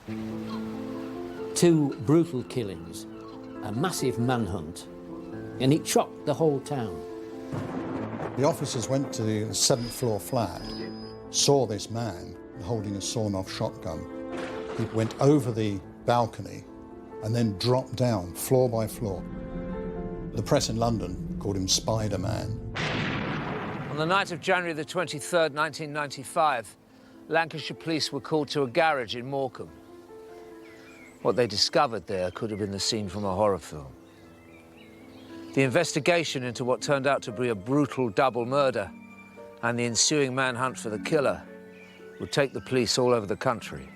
2 brutal killings, a massive manhunt, and it shocked the whole town. The officers went to the 7th floor flat, saw this man holding a sawn-off shotgun. He went over the balcony and then dropped down floor by floor. The press in London called him Spider-Man. On the night of January the 23rd, 1995, Lancashire police were called to a garage in Morecambe. What they discovered there could have been the scene from a horror film. The investigation into what turned out to be a brutal double murder and the ensuing manhunt for the killer would take the police all over the country.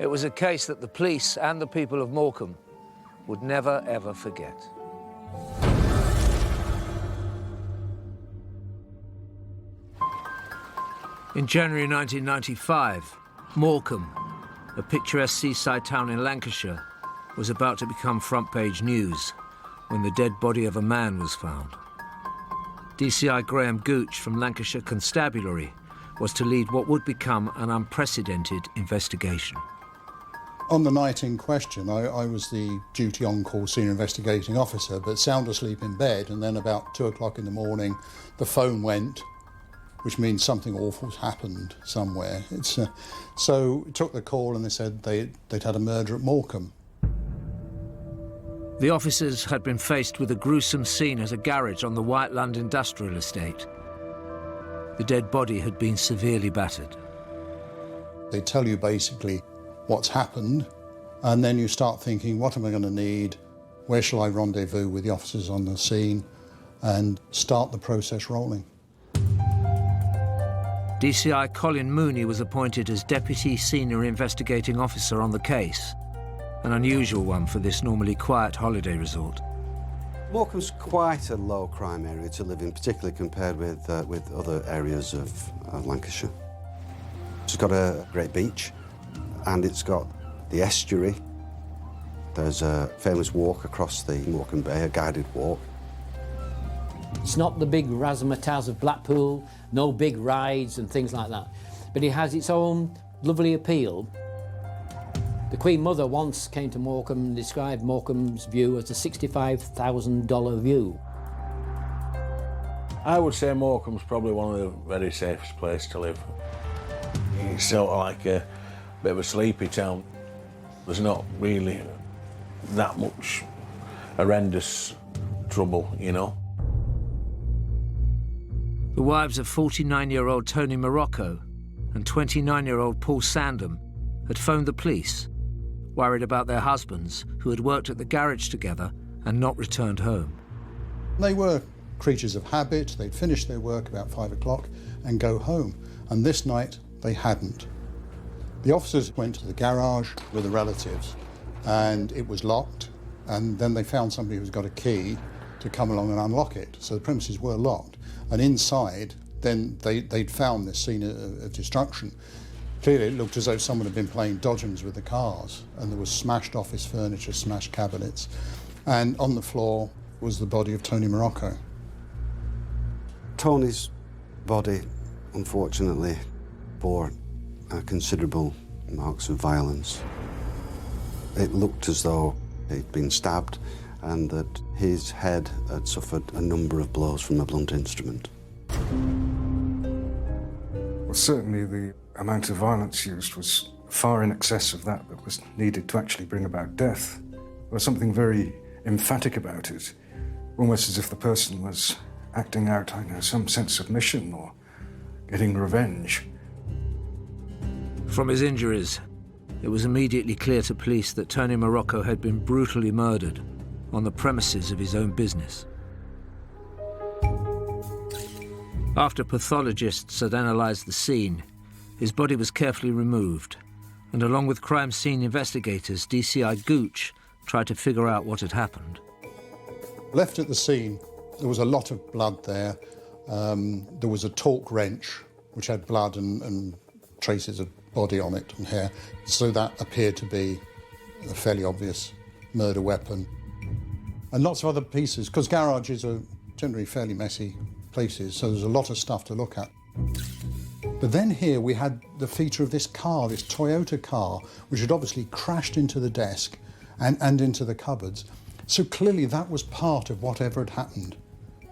It was a case that the police and the people of Morecambe would never, ever forget. In January 1995, Morecambe, a picturesque seaside town in Lancashire, was about to become front-page news when the dead body of a man was found. DCI Graham Gooch from Lancashire Constabulary was to lead what would become an unprecedented investigation. On the night in question, I was the duty on-call senior investigating officer, but sound asleep in bed, and then about 2 o'clock in the morning, the phone went, which means something awful's happened somewhere. So I took the call and they said they'd had a murder at Morecambe. The officers had been faced with a gruesome scene at a garage on the Whiteland industrial estate. The dead body had been severely battered. They tell you basically what's happened, and then you start thinking, what am I going to need? Where shall I rendezvous with the officers on the scene? And start the process rolling. DCI Colin Mooney was appointed as Deputy Senior Investigating Officer on the case, an unusual one for this normally quiet holiday resort. Morecambe's quite a low crime area to live in, particularly compared with other areas of Lancashire. It's got a great beach, and it's got the estuary. There's a famous walk across the Morecambe Bay, a guided walk. It's not the big razzmatazz of Blackpool, no big rides and things like that, but it has its own lovely appeal. The Queen Mother once came to Morecambe and described Morecambe's view as a $65,000 view. I would say Morecambe's probably one of the very safest places to live. It's sort of like a bit of a sleepy town. There's not really that much horrendous trouble, you know. The wives of 49-year-old Tony Morocco and 29-year-old Paul Sandham had phoned the police, worried about their husbands who had worked at the garage together and not returned home. They were creatures of habit. They'd finish their work about 5 o'clock and go home. And this night, they hadn't. The officers went to the garage with the relatives, and it was locked. And then they found somebody who's got a key to come along and unlock it. So the premises were locked. And inside, then they'd found this scene of destruction. Clearly, it looked as though someone had been playing dodgems with the cars, and there was smashed office furniture, smashed cabinets. And on the floor was the body of Tony Morocco. Tony's body, unfortunately, bore considerable marks of violence. It looked as though he'd been stabbed and that his head had suffered a number of blows from a blunt instrument. Well, certainly the amount of violence used was far in excess of that was needed to actually bring about death. There was something very emphatic about it, almost as if the person was acting out, I know, some sense of mission or getting revenge. From his injuries, it was immediately clear to police that Tony Morocco had been brutally murdered on the premises of his own business. After pathologists had analysed the scene, his body was carefully removed, and along with crime scene investigators, DCI Gooch tried to figure out what had happened. Left at the scene, there was a lot of blood there. There was a torque wrench, which had blood and traces of body on it and hair, so that appeared to be a fairly obvious murder weapon. And lots of other pieces, because garages are generally fairly messy places, so there's a lot of stuff to look at. But then here we had the feature of this car, this Toyota car, which had obviously crashed into the desk and into the cupboards. So clearly that was part of whatever had happened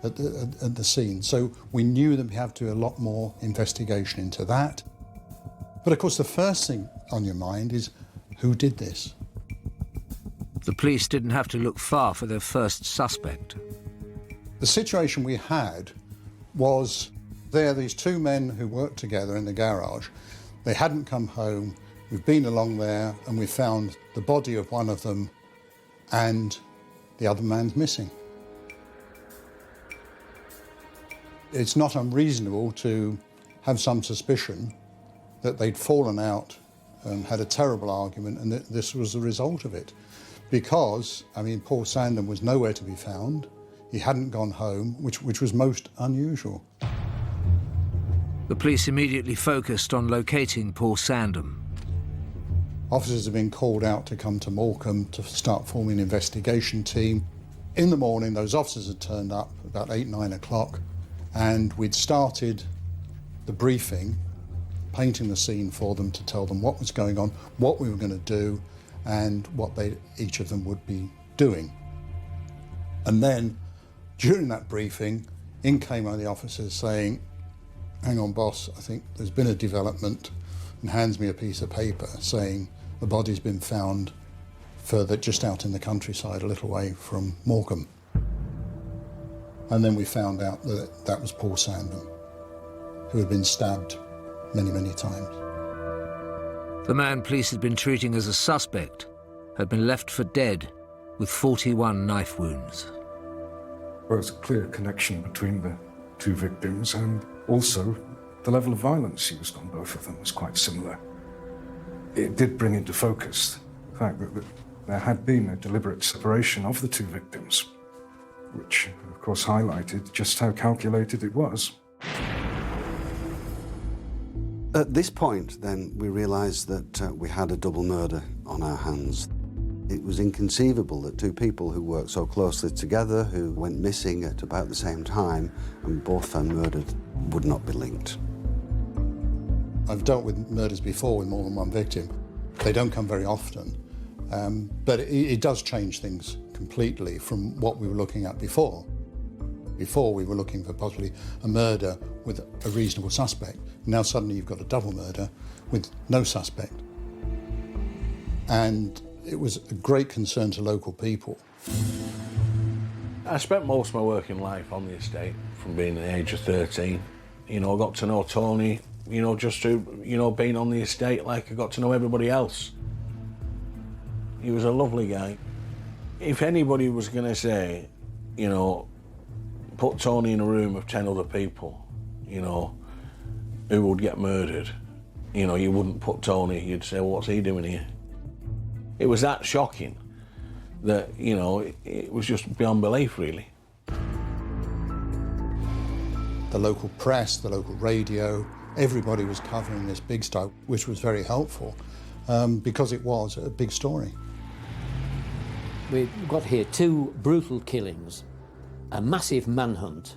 at the scene. So we knew that we had to do a lot more investigation into that. But of course the first thing on your mind is, who did this? The police didn't have to look far for their first suspect. The situation we had was these two men who worked together in the garage. They hadn't come home. We've been along there and we found the body of one of them and the other man's missing. It's not unreasonable to have some suspicion that they'd fallen out and had a terrible argument and that this was the result of it. Because, I mean, Paul Sandham was nowhere to be found. He hadn't gone home, which was most unusual. The police immediately focused on locating Paul Sandham. Officers have been called out to come to Morecambe to start forming an investigation team. In the morning, those officers had turned up about 8, 9 o'clock, and we'd started the briefing, painting the scene for them to tell them what was going on, what we were going to do, and what each of them would be doing. And then, during that briefing, in came one of the officers saying, "Hang on, boss, I think there's been a development," and hands me a piece of paper saying the body's been found further, just out in the countryside, a little way from Morecambe. And then we found out that that was Paul Sandham, who had been stabbed many, many times. The man police had been treating as a suspect had been left for dead with 41 knife wounds. There was a clear connection between the two victims, and also the level of violence used on both of them was quite similar. It did bring into focus the fact that there had been a deliberate separation of the two victims, which of course highlighted just how calculated it was. At this point, then, we realised that we had a double murder on our hands. It was inconceivable that two people who worked so closely together, who went missing at about the same time, and both found murdered, would not be linked. I've dealt with murders before with more than one victim. They don't come very often, but it does change things completely from what we were looking at before. Before, we were looking for possibly a murder with a reasonable suspect. Now suddenly you've got a double murder with no suspect. And it was a great concern to local people. I spent most of my working life on the estate from being the age of 13. You know, I got to know Tony, you know, just through, you know, being on the estate like I got to know everybody else. He was a lovely guy. If anybody was going to say, you know, put Tony in a room of 10 other people, you know, who would get murdered, you know, you wouldn't put Tony, you'd say, well, what's he doing here? It was that shocking that, you know, it was just beyond belief, really. The local press, the local radio, everybody was covering this big story, which was very helpful because it was a big story. We've got here 2 brutal killings, a massive manhunt,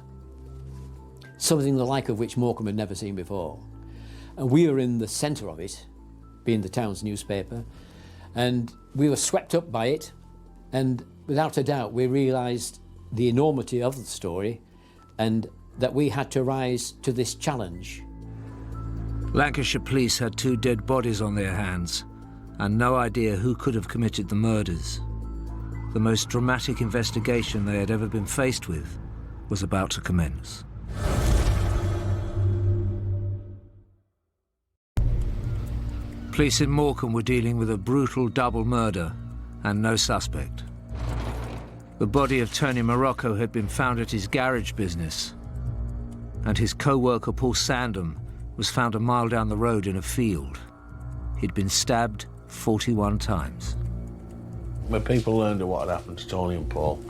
something the like of which Morecambe had never seen before. And we were in the centre of it, being the town's newspaper, and we were swept up by it, and without a doubt we realised the enormity of the story and that we had to rise to this challenge. Lancashire police had 2 dead bodies on their hands and no idea who could have committed the murders. The most dramatic investigation they had ever been faced with was about to commence. Police in Morecambe were dealing with a brutal double murder and no suspect. The body of Tony Morocco had been found at his garage business, and his co-worker Paul Sandham was found a mile down the road in a field. He'd been stabbed 41 times. When people learned of what had happened to Tony and Paul,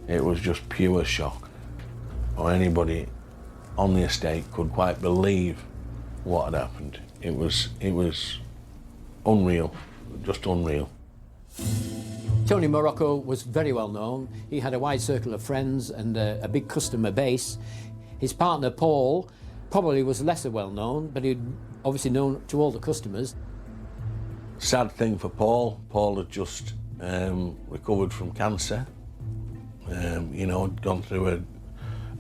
it was just pure shock. Or anybody on the estate could quite believe what had happened. It was unreal, just unreal. Tony Morocco was very well known. He had a wide circle of friends and a big customer base. His partner Paul probably was lesser well known, but he'd obviously known to all the customers. Sad thing for Paul. Paul had just recovered from cancer. You know, had gone through a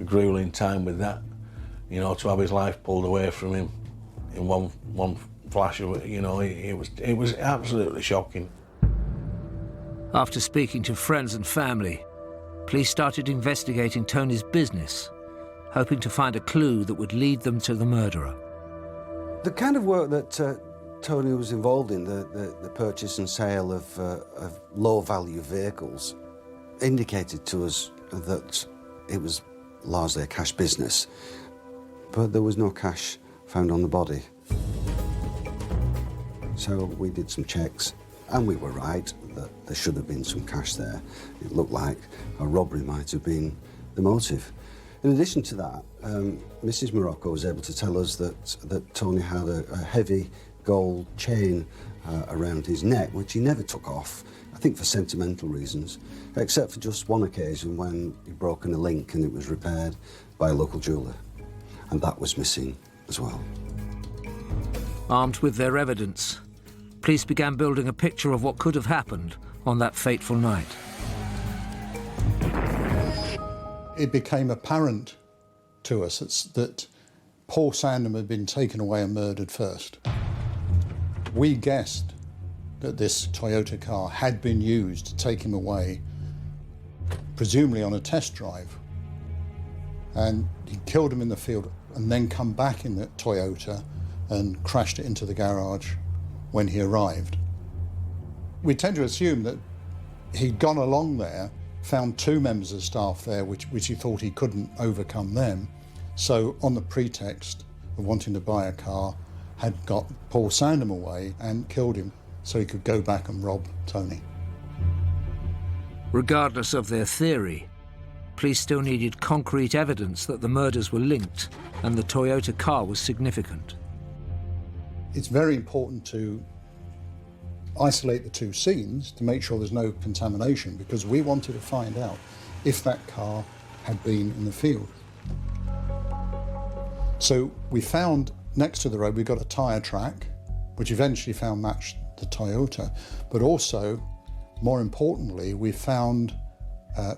grueling time with that. You know, to have his life pulled away from him in one flash of it, you know, it was absolutely shocking. After speaking to friends and family, police started investigating Tony's business, hoping to find a clue that would lead them to the murderer. The kind of work that Tony was involved in, the purchase and sale of low-value vehicles, indicated to us that it was largely a cash business, but there was no cash found on the body. So we did some checks, and we were right that there should have been some cash there. It looked like a robbery might have been the motive. In addition to that, Mrs. Morocco was able to tell us that Tony had a heavy gold chain around his neck, which he never took off, I think for sentimental reasons, except for just one occasion when he'd broken a link and it was repaired by a local jeweller. And that was missing as well. Armed with their evidence, police began building a picture of what could have happened on that fateful night. It became apparent to us that Paul Sandham had been taken away and murdered first. We guessed that this Toyota car had been used to take him away, presumably on a test drive. And he killed him in the field and then come back in the Toyota and crashed it into the garage when he arrived. We tend to assume that he'd gone along there, found two members of staff there, which he thought he couldn't overcome them. So on the pretext of wanting to buy a car, had got Paul Sandham away and killed him so he could go back and rob Tony. Regardless of their theory, police still needed concrete evidence that the murders were linked and the Toyota car was significant. It's very important to isolate the two scenes to make sure there's no contamination, because we wanted to find out if that car had been in the field. So we found next to the road, we got a tyre track, which eventually found matched the Toyota, but also, more importantly, we found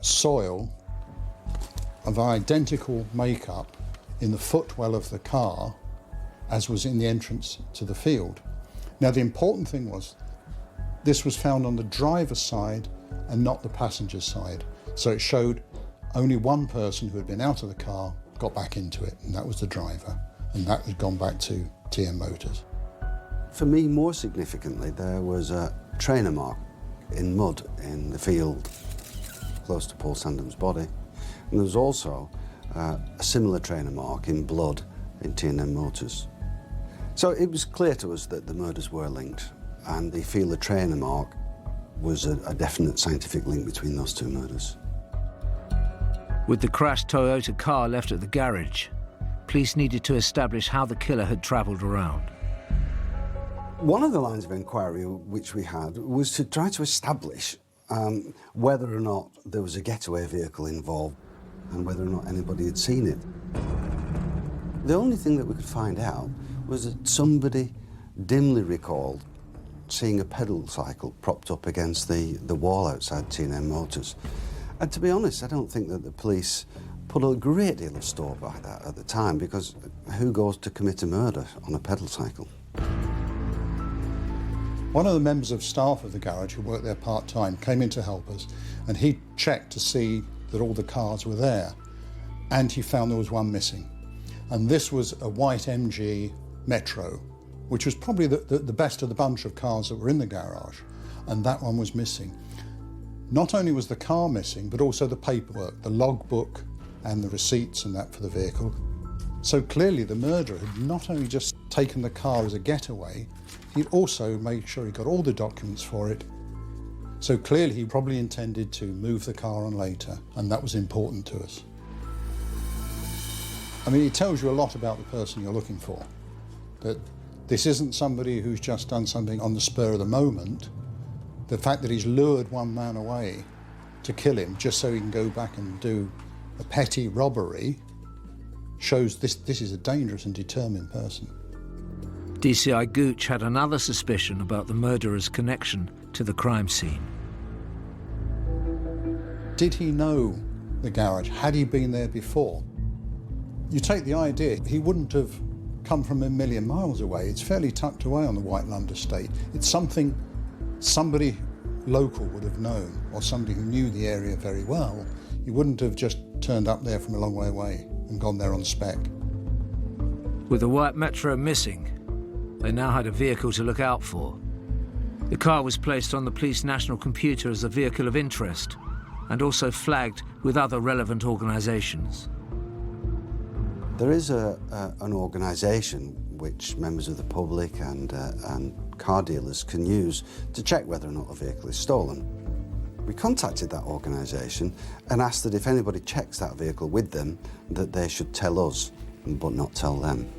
soil of identical makeup in the footwell of the car as was in the entrance to the field. Now, the important thing was this was found on the driver's side and not the passenger side. So it showed only one person who had been out of the car got back into it, and that was the driver. And that had gone back to TM Motors. For me, more significantly, there was a trainer mark in mud in the field close to Paul Sandham's body. And there was also a similar trainer mark in blood in T&M Motors. So it was clear to us that the murders were linked, and they feel the trainer mark was a definite scientific link between those two murders. With the crashed Toyota car left at the garage, police needed to establish how the killer had travelled around. One of the lines of inquiry which we had was to try to establish whether or not there was a getaway vehicle involved and whether or not anybody had seen it. The only thing that we could find out was that somebody dimly recalled seeing a pedal cycle propped up against the wall outside T&M Motors. And to be honest, I don't think that the police put a great deal of store by that at the time, because who goes to commit a murder on a pedal cycle? One of the members of staff of the garage who worked there part-time came in to help us, and he checked to see that all the cars were there, and he found there was one missing. And this was a white MG Metro, which was probably the best of the bunch of cars that were in the garage, and that one was missing. Not only was the car missing, but also the paperwork, the logbook and the receipts and that for the vehicle. So clearly the murderer had not only just taken the car as a getaway, he'd also made sure he got all the documents for it. So clearly he probably intended to move the car on later, and that was important to us. I mean, it tells you a lot about the person you're looking for, that this isn't somebody who's just done something on the spur of the moment. The fact that he's lured one man away to kill him just so he can go back and do a petty robbery shows this is a dangerous and determined person. DCI Gooch had another suspicion about the murderer's connection to the crime scene. Did he know the garage? Had he been there before? You take the idea, he wouldn't have come from a million miles away. It's fairly tucked away on the Whiteland estate. It's something somebody local would have known, or somebody who knew the area very well. You wouldn't have just turned up there from a long way away and gone there on spec. With the white Metro missing, they now had a vehicle to look out for. The car was placed on the police national computer as a vehicle of interest and also flagged with other relevant organisations. There is an organisation which members of the public and car dealers can use to check whether or not a vehicle is stolen. We contacted that organisation and asked that if anybody checks that vehicle with them, that they should tell us, but not tell them.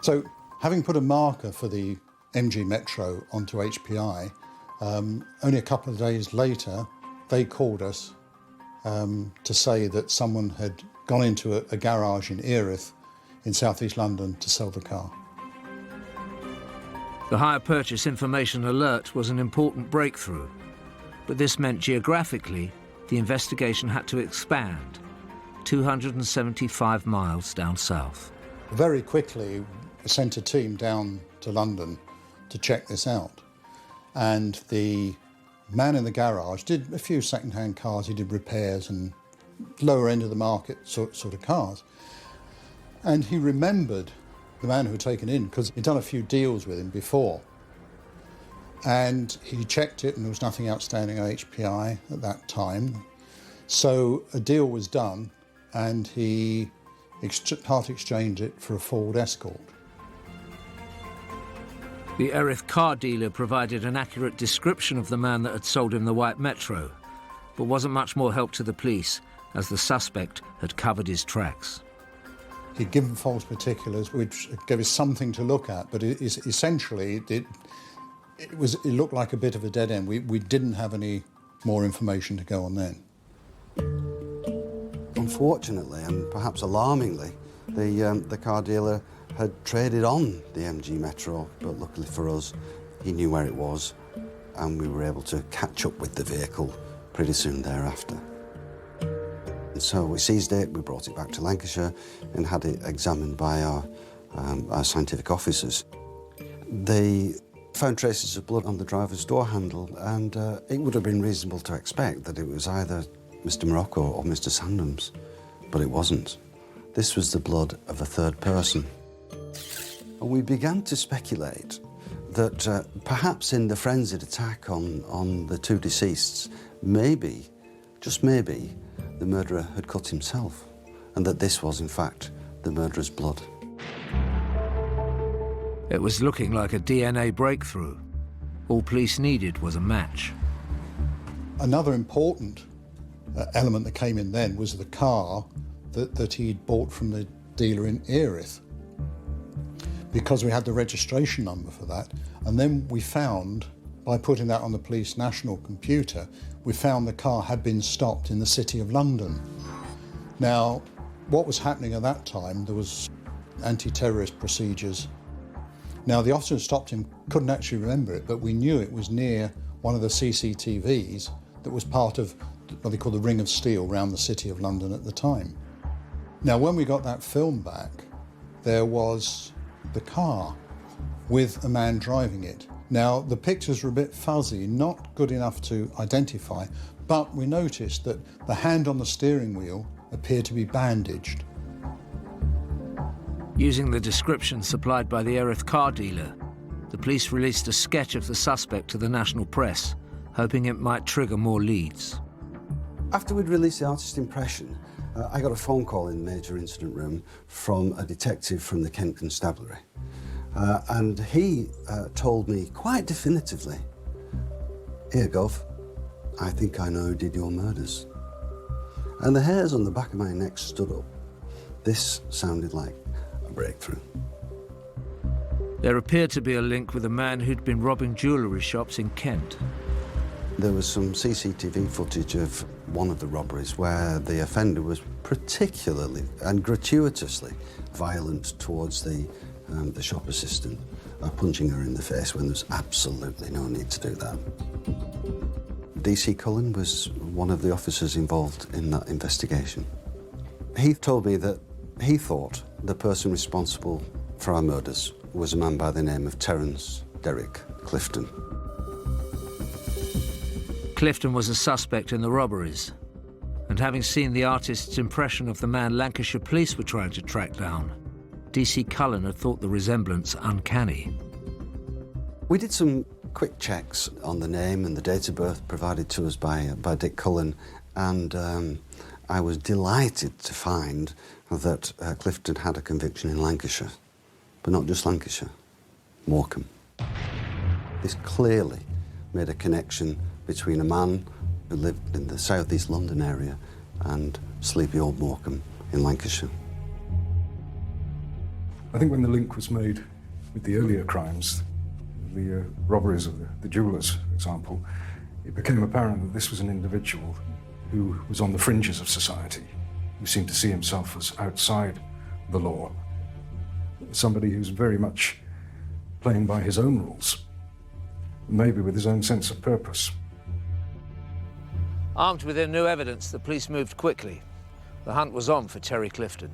So, having put a marker for the MG Metro onto HPI, only a couple of days later, they called us to say that someone had gone into a garage in Erith in southeast London to sell the car. The hire purchase information alert was an important breakthrough, but this meant geographically the investigation had to expand 275 miles down south. Very quickly, we sent a team down to London to check this out. And the man in the garage did a few second-hand cars, he did repairs and lower end of the market sort of cars. And he remembered the man who had taken in, because he'd done a few deals with him before. And he checked it and there was nothing outstanding on HPI at that time. So a deal was done and he part exchanged it for a Ford Escort. The Erith car dealer provided an accurate description of the man that had sold him the white Metro, but wasn't much more help to the police, as the suspect had covered his tracks. He'd given false particulars, which gave us something to look at, but essentially it looked like a bit of a dead end. We didn't have any more information to go on then. Unfortunately, and perhaps alarmingly, the car dealer had traded on the MG Metro, but luckily for us, he knew where it was, and we were able to catch up with the vehicle pretty soon thereafter. And so we seized it, we brought it back to Lancashire and had it examined by our scientific officers. They found traces of blood on the driver's door handle, and it would have been reasonable to expect that it was either Mr. Morocco or Mr. Sandhams, but it wasn't. This was the blood of a third person. And we began to speculate that perhaps in the frenzied attack on the two deceases, maybe, just maybe, the murderer had cut himself, and that this was, in fact, the murderer's blood. It was looking like a DNA breakthrough. All police needed was a match. Another important element that came in then was the car that he'd bought from the dealer in Erith, because we had the registration number for that. And then we found, by putting that on the police national computer, we found the car had been stopped in the City of London. Now, what was happening at that time, there was anti-terrorist procedures. Now, the officer who stopped him couldn't actually remember it, but we knew it was near one of the CCTVs that was part of what they call the Ring of Steel around the City of London at the time. Now, when we got that film back, there was the car with a man driving it. Now, the pictures were a bit fuzzy, not good enough to identify, but we noticed that the hand on the steering wheel appeared to be bandaged. Using the description supplied by the Erith car dealer, the police released a sketch of the suspect to the national press, hoping it might trigger more leads. After we'd released the artist impression, I got a phone call in the major incident room from a detective from the Kent Constabulary. And he told me quite definitively, "Here, Gov, I think I know who did your murders." And the hairs on the back of my neck stood up. This sounded like a breakthrough. There appeared to be a link with a man who'd been robbing jewellery shops in Kent. There was some CCTV footage of one of the robberies where the offender was particularly and gratuitously violent towards the shop assistant, punching her in the face when there's absolutely no need to do that. DC Cullen was one of the officers involved in that investigation. He told me that he thought the person responsible for our murders was a man by the name of Terence Derrick Clifton. Clifton was a suspect in the robberies, and having seen the artist's impression of the man Lancashire police were trying to track down, DC Cullen had thought the resemblance uncanny. We did some quick checks on the name and the date of birth provided to us by Dick Cullen, and I was delighted to find that Clifton had a conviction in Lancashire, but not just Lancashire, Morecambe. This clearly made a connection between a man who lived in the South East London area and sleepy old Morecambe in Lancashire. I think when the link was made with the earlier crimes, the robberies of the jewellers, for example, it became apparent that this was an individual who was on the fringes of society, who seemed to see himself as outside the law, somebody who's very much playing by his own rules, maybe with his own sense of purpose. Armed with their new evidence, the police moved quickly. The hunt was on for Terry Clifton.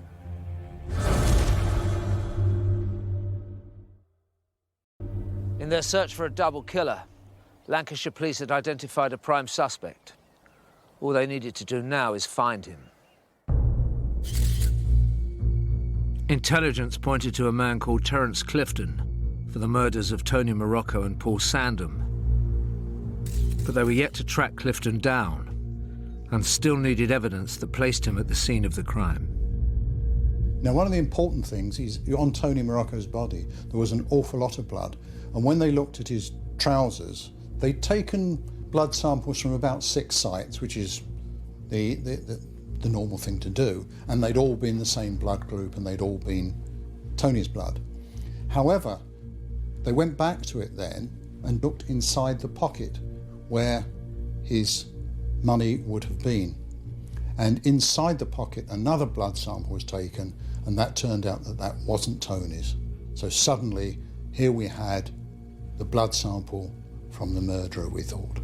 In their search for a double killer, Lancashire police had identified a prime suspect. All they needed to do now is find him. Intelligence pointed to a man called Terence Clifton for the murders of Tony Morocco and Paul Sandham. But they were yet to track Clifton down and still needed evidence that placed him at the scene of the crime. Now, one of the important things is on Tony Morocco's body, there was an awful lot of blood. And when they looked at his trousers, they'd taken blood samples from about 6 sites, which is the normal thing to do, and they'd all been the same blood group and they'd all been Tony's blood. However, they went back to it then and looked inside the pocket where his money would have been. And inside the pocket, another blood sample was taken, and that turned out that that wasn't Tony's. So suddenly, here we had the blood sample from the murderer, we thought.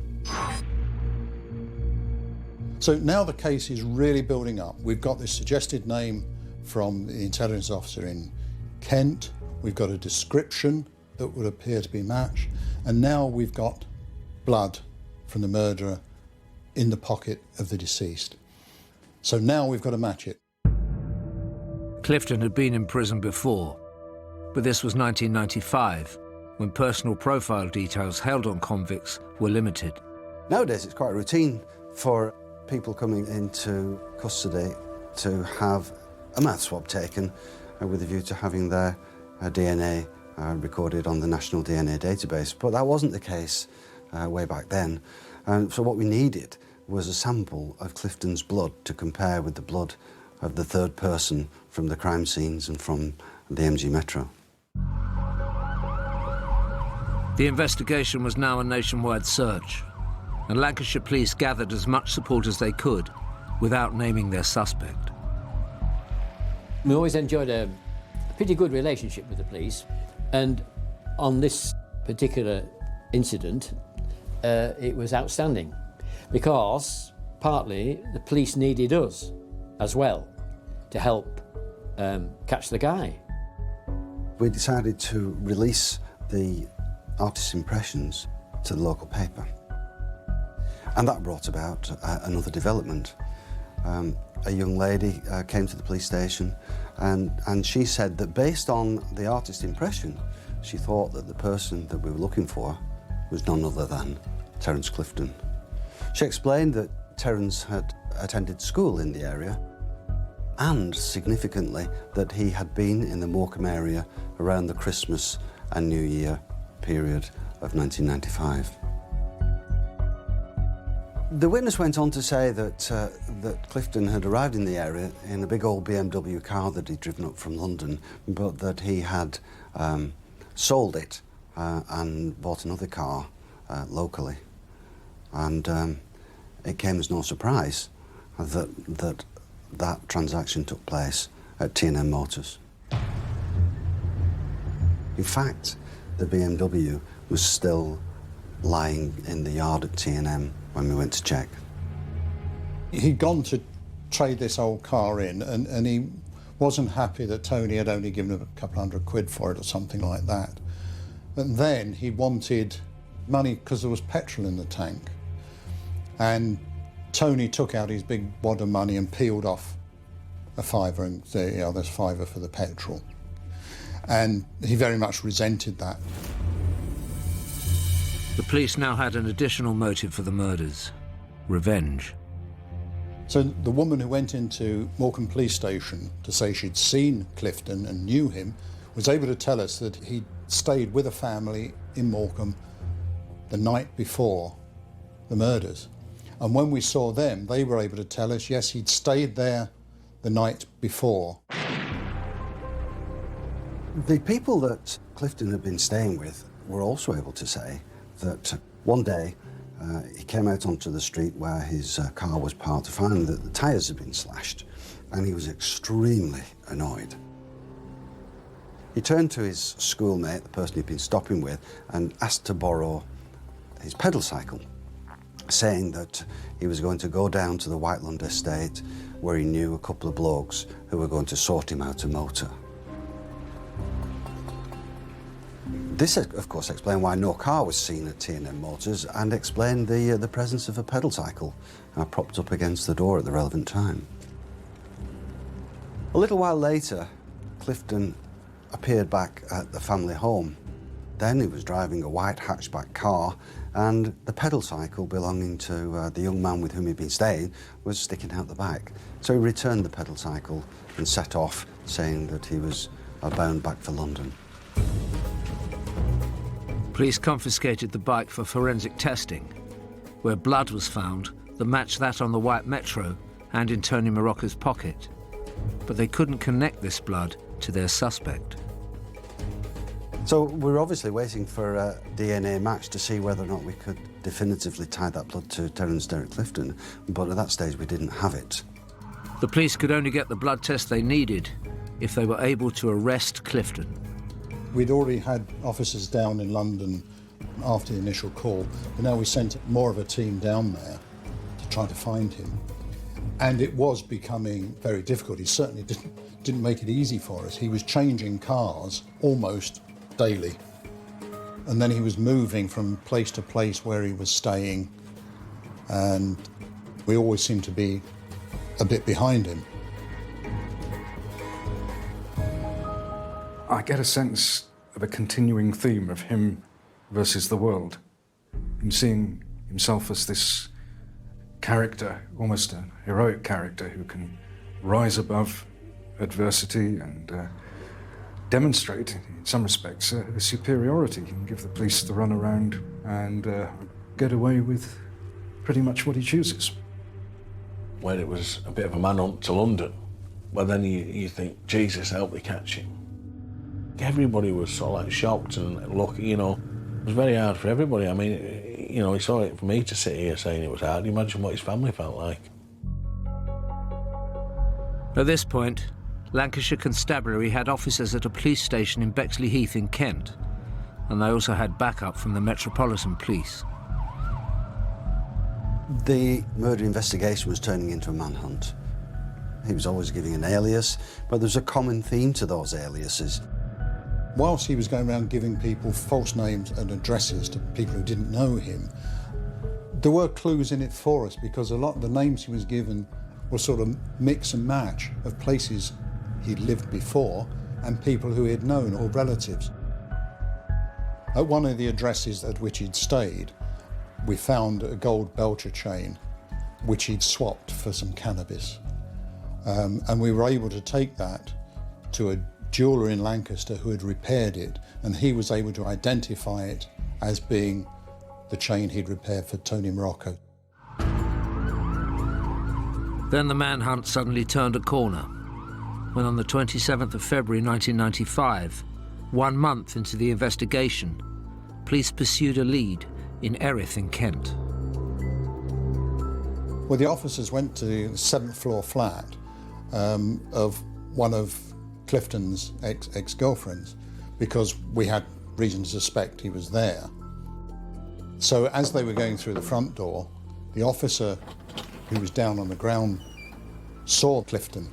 So now the case is really building up. We've got this suggested name from the intelligence officer in Kent. We've got a description that would appear to be matched. And now we've got blood from the murderer in the pocket of the deceased. So now we've got to match it. Clifton had been in prison before, but this was 1995, when personal profile details held on convicts were limited. Nowadays, it's quite routine for people coming into custody to have a mouth swab taken with a view to having their DNA recorded on the National DNA Database. But that wasn't the case way back then. So what we needed was a sample of Clifton's blood to compare with the blood of the third person from the crime scenes and from the MG Metro. The investigation was now a nationwide search, and Lancashire police gathered as much support as they could without naming their suspect. We always enjoyed a pretty good relationship with the police, and on this particular incident, it was outstanding, because partly the police needed us as well to help catch the guy. We decided to release the artist's impressions to the local paper. And that brought about another development. A young lady came to the police station and she said that based on the artist's impression, she thought that the person that we were looking for was none other than Terence Clifton. She explained that Terence had attended school in the area and, significantly, that he had been in the Morecambe area around the Christmas and New Year period of 1995. The witness went on to say that that Clifton had arrived in the area in a big old BMW car that he'd driven up from London, but that he had sold it and bought another car locally. And it came as no surprise that transaction took place at T&M Motors. In fact, the BMW was still lying in the yard at T&M when we went to check. He'd gone to trade this old car in, and he wasn't happy that Tony had only given him a couple £100 for it or something like that. And then he wanted money because there was petrol in the tank. And Tony took out his big wad of money and peeled off a fiver and said, you know, there's £5 for the petrol. And he very much resented that. The police now had an additional motive for the murders: revenge. So the woman who went into Morecambe Police Station to say she'd seen Clifton and knew him was able to tell us that he'd stayed with a family in Morecambe the night before the murders. And when we saw them, they were able to tell us, yes, he'd stayed there the night before. The people that Clifton had been staying with were also able to say that one day he came out onto the street where his car was parked to find that the tyres had been slashed, and he was extremely annoyed. He turned to his schoolmate, the person he'd been stopping with, and asked to borrow his pedal cycle, saying that he was going to go down to the Whiteland estate where he knew a couple of blokes who were going to sort him out a motor. This, of course, explained why no car was seen at T&M Motors and explained the presence of a pedal cycle propped up against the door at the relevant time. A little while later, Clifton appeared back at the family home. Then he was driving a white hatchback car, and the pedal cycle belonging to the young man with whom he'd been staying was sticking out the back. So he returned the pedal cycle and set off, saying that he was bound back for London. Police confiscated the bike for forensic testing, where blood was found that matched that on the white Metro and in Tony Marocco's pocket. But they couldn't connect this blood to their suspect. So we're obviously waiting for a DNA match to see whether or not we could definitively tie that blood to Terence Derek Clifton, but at that stage we didn't have it. The police could only get the blood test they needed if they were able to arrest Clifton. We'd already had officers down in London after the initial call, but now we sent more of a team down there to try to find him. And it was becoming very difficult. He certainly didn't make it easy for us. He was changing cars almost daily. And then he was moving from place to place where he was staying, and we always seemed to be a bit behind him. I get a sense of a continuing theme of him versus the world. Him seeing himself as this character, almost a heroic character who can rise above adversity and demonstrate, in some respects, a superiority. He can give the police the runaround and get away with pretty much what he chooses. When it was a bit of a manhunt to London, well then you think, Jesus, I hope they catch him. Everybody was sort of like shocked and look, you know, it was very hard for everybody. I mean, you know, it's all right for me to sit here saying it was hard. Imagine what his family felt like. At this point, Lancashire Constabulary had officers at a police station in Bexley Heath in Kent, and they also had backup from the Metropolitan Police. The murder investigation was turning into a manhunt. He was always giving an alias, but there was a common theme to those aliases. Whilst he was going around giving people false names and addresses to people who didn't know him, there were clues in it for us, because a lot of the names he was given were sort of mix and match of places he'd lived before and people who he had known or relatives. At one of the addresses at which he'd stayed, we found a gold Belcher chain which he'd swapped for some cannabis. And we were able to take that to a jeweller in Lancaster who had repaired it, and he was able to identify it as being the chain he'd repaired for Tony Marocco. Then the manhunt suddenly turned a corner, when on the 27th of February 1995, 1 month into the investigation, police pursued a lead in Erith in Kent. Well, the officers went to the 7th floor flat of one of Clifton's ex-girlfriends because we had reason to suspect he was there. So as they were going through the front door, the officer who was down on the ground saw Clifton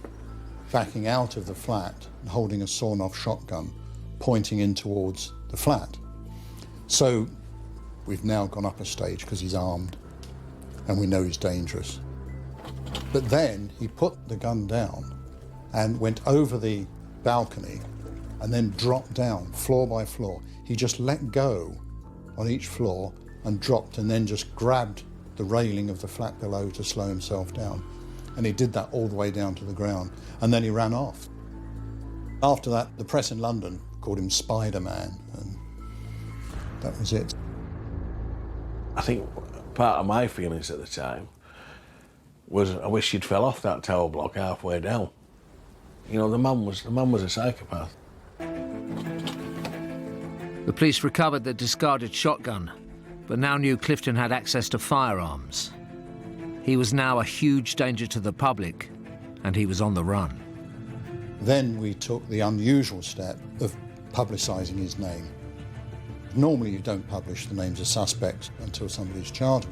backing out of the flat and holding a sawn-off shotgun pointing in towards the flat. So we've now gone up a stage because he's armed and we know he's dangerous. But then he put the gun down and went over the balcony and then dropped down floor by floor. He just let go on each floor and dropped and then just grabbed the railing of the flat below to slow himself down. And he did that all the way down to the ground. And then he ran off. After that, the press in London called him Spider-Man, and that was it. I think part of my feelings at the time was I wish he'd fell off that tower block halfway down. You know, the man was a psychopath. The police recovered the discarded shotgun, but now knew Clifton had access to firearms. He was now a huge danger to the public, and he was on the run. Then we took the unusual step of publicising his name. Normally you don't publish the names of suspects until somebody's charged.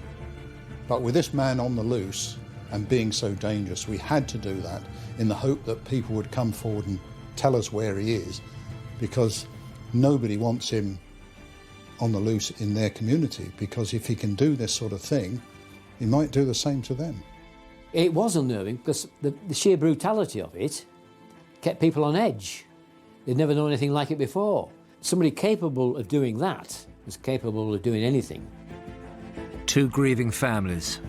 But with this man on the loose and being so dangerous, we had to do that in the hope that people would come forward and tell us where he is, because nobody wants him on the loose in their community, because if he can do this sort of thing, he might do the same to them. It was unnerving because the sheer brutality of it kept people on edge. They'd never known anything like it before. Somebody capable of doing that was capable of doing anything. 2 grieving families,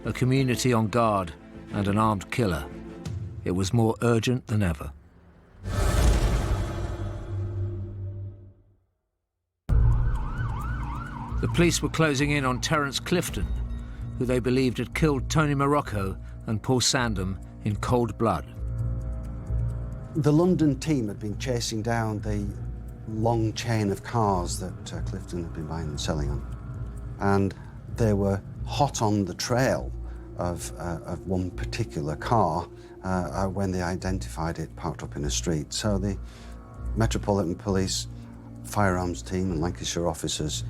a community on guard, and an armed killer. It was more urgent than ever. The police were closing in on Terence Clifton, who they believed had killed Tony Morocco and Paul Sandham in cold blood. The London team had been chasing down the long chain of cars that Clifton had been buying and selling on. And they were hot on the trail of one particular car when they identified it parked up in a street. So the Metropolitan Police, firearms team and Lancashire officers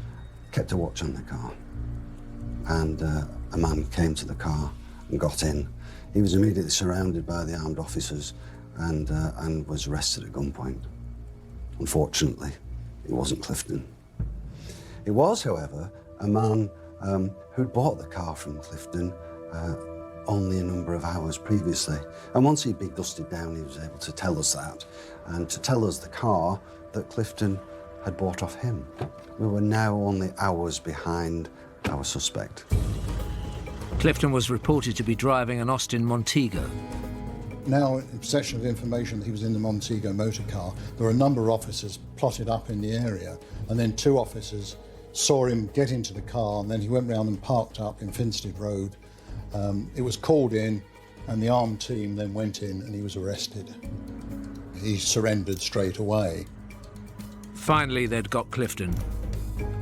kept a watch on the car. And a man came to the car and got in. He was immediately surrounded by the armed officers and was arrested at gunpoint. Unfortunately, it wasn't Clifton. It was, however, a man who'd bought the car from Clifton only a number of hours previously. And once he'd been dusted down, he was able to tell us that, and to tell us the car that Clifton had bought off him. We were now only hours behind our suspect. Clifton was reported to be driving an Austin Montego. Now, in possession of information that he was in the Montego motor car, there were a number of officers plotted up in the area, and then 2 officers saw him get into the car, and then he went round and parked up in Finstead Road. It was called in, and the armed team then went in, and he was arrested. He surrendered straight away. Finally, they'd got Clifton.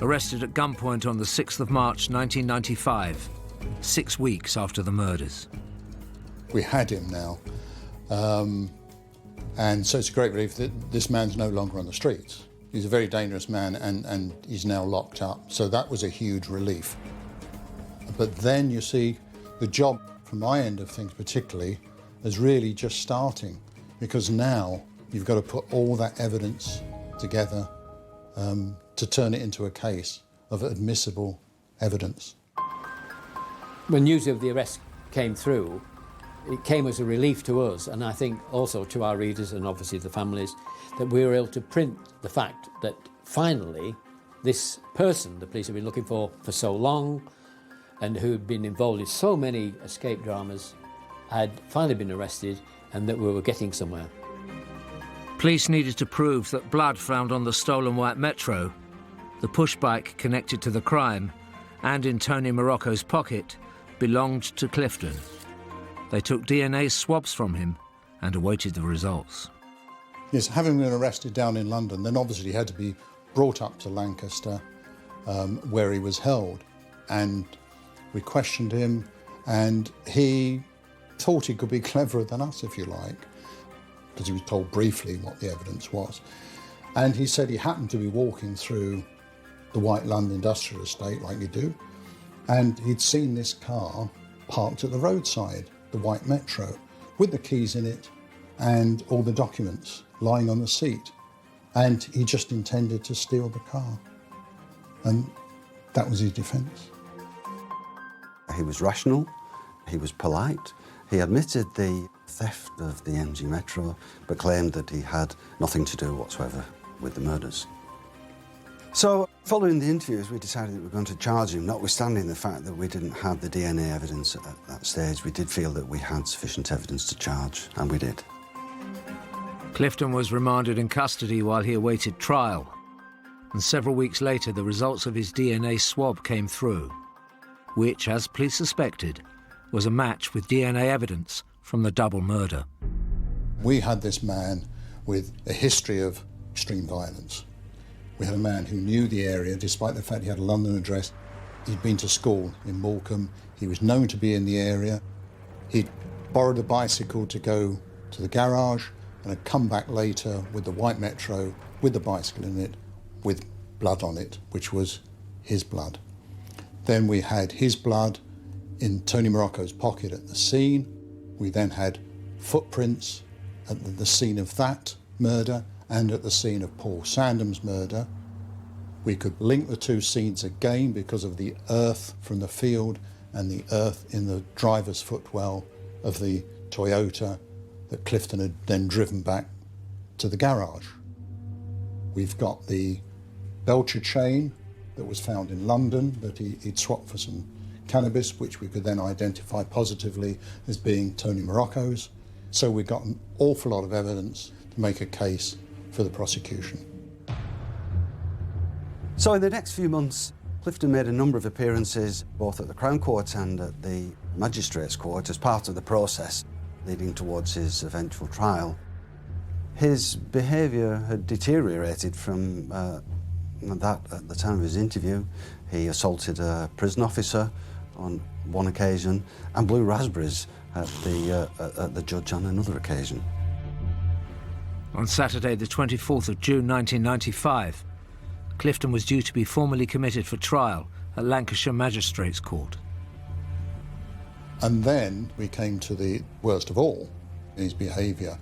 Arrested at gunpoint on the 6th of March 1995, 6 weeks after the murders. We had him now. And so it's a great relief that this man's no longer on the streets. He's a very dangerous man and he's now locked up. So that was a huge relief. But then you see the job from my end of things particularly is really just starting, because now you've got to put all that evidence together to turn it into a case of admissible evidence. When news of the arrest came through, it came as a relief to us, and I think also to our readers and obviously the families, that we were able to print the fact that finally this person the police have been looking for so long and who had been involved in so many escape dramas had finally been arrested, and that we were getting somewhere. Police needed to prove that blood found on the stolen white Metro, the push bike connected to the crime, and in Tony Morocco's pocket, belonged to Clifton. They took DNA swabs from him and awaited the results. Yes, having been arrested down in London, then obviously he had to be brought up to Lancaster, where he was held. And we questioned him, And he thought he could be cleverer than us, if you like, because he was told briefly what the evidence was. And he said he happened to be walking through the White Lund Industrial Estate, like you do, and he'd seen this car parked at the roadside, the white Metro, with the keys in it and all the documents lying on the seat. And he just intended to steal the car. And that was his defence. He was rational, he was polite, he admitted the theft of the MG Metro, but claimed that he had nothing to do whatsoever with the murders. So, following the interviews, we decided that we were going to charge him, notwithstanding the fact that we didn't have the DNA evidence at that stage. We did feel that we had sufficient evidence to charge, and we did. Clifton was remanded in custody while he awaited trial, and several weeks later the results of his DNA swab came through, which, as police suspected, was a match with DNA evidence from the double murder. We had this man with a history of extreme violence. We had a man who knew the area, despite the fact he had a London address. He'd been to school in Morecambe. He was known to be in the area. He'd borrowed a bicycle to go to the garage and had come back later with the white Metro, with the bicycle in it, with blood on it, which was his blood. Then we had his blood in Tony Morocco's pocket at the scene. We then had footprints at the scene of that murder and at the scene of Paul Sandham's murder. We could link the two scenes again because of the earth from the field and the earth in the driver's footwell of the Toyota that Clifton had then driven back to the garage. We've got the Belcher chain that was found in London that he'd swapped for some cannabis, which we could then identify positively as being Tony Morocco's. So we got an awful lot of evidence to make a case for the prosecution. So in the next few months, Clifton made a number of appearances, both at the Crown Court and at the Magistrates' Court, as part of the process leading towards his eventual trial. His behaviour had deteriorated from that at the time of his interview. He assaulted a prison officer on one occasion and blew raspberries at the judge on another occasion. On Saturday, the 24th of June 1995, Clifton was due to be formally committed for trial at Lancashire Magistrates' Court. And then we came to the worst of all, his behaviour.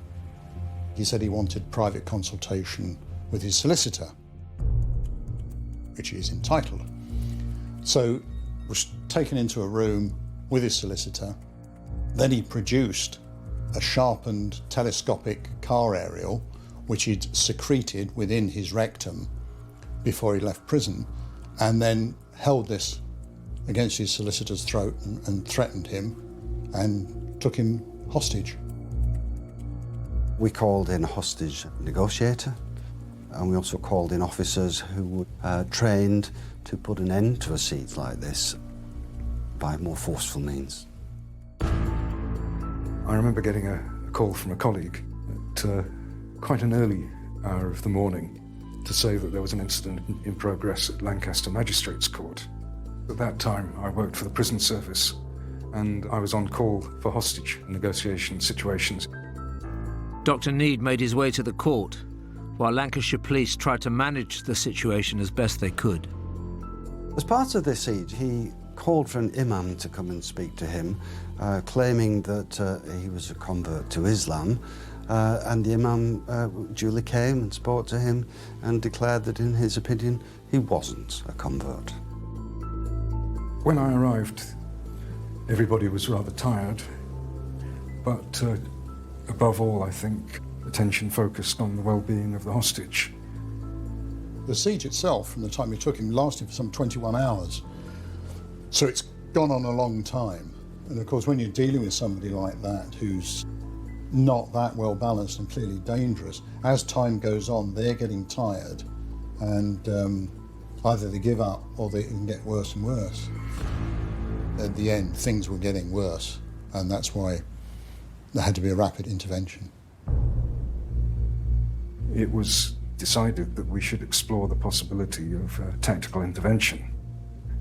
He said he wanted private consultation with his solicitor, which he is entitled. So was taken into a room with his solicitor. Then he produced a sharpened telescopic car aerial, which he'd secreted within his rectum before he left prison, and then held this against his solicitor's throat and threatened him and took him hostage. We called in a hostage negotiator, and we also called in officers who were trained to put an end to a siege like this by more forceful means. I remember getting a call from a colleague at quite an early hour of the morning to say that there was an incident in progress at Lancaster Magistrates' Court. At that time, I worked for the prison service, and I was on call for hostage negotiation situations. Dr. Need made his way to the court, while Lancashire police tried to manage the situation as best they could. As part of this siege, he called for an imam to come and speak to him, claiming that he was a convert to Islam, and the imam duly came and spoke to him and declared that, in his opinion, he wasn't a convert. When I arrived, everybody was rather tired, but above all, I think, attention focused on the well-being of the hostage. The siege itself, from the time we took him, lasted for some 21 hours. So it's gone on a long time. And of course, when you're dealing with somebody like that, who's not that well balanced and clearly dangerous, as time goes on, they're getting tired, and either they give up or they can get worse and worse. At the end, things were getting worse, and that's why there had to be a rapid intervention. It was decided that we should explore the possibility of tactical intervention,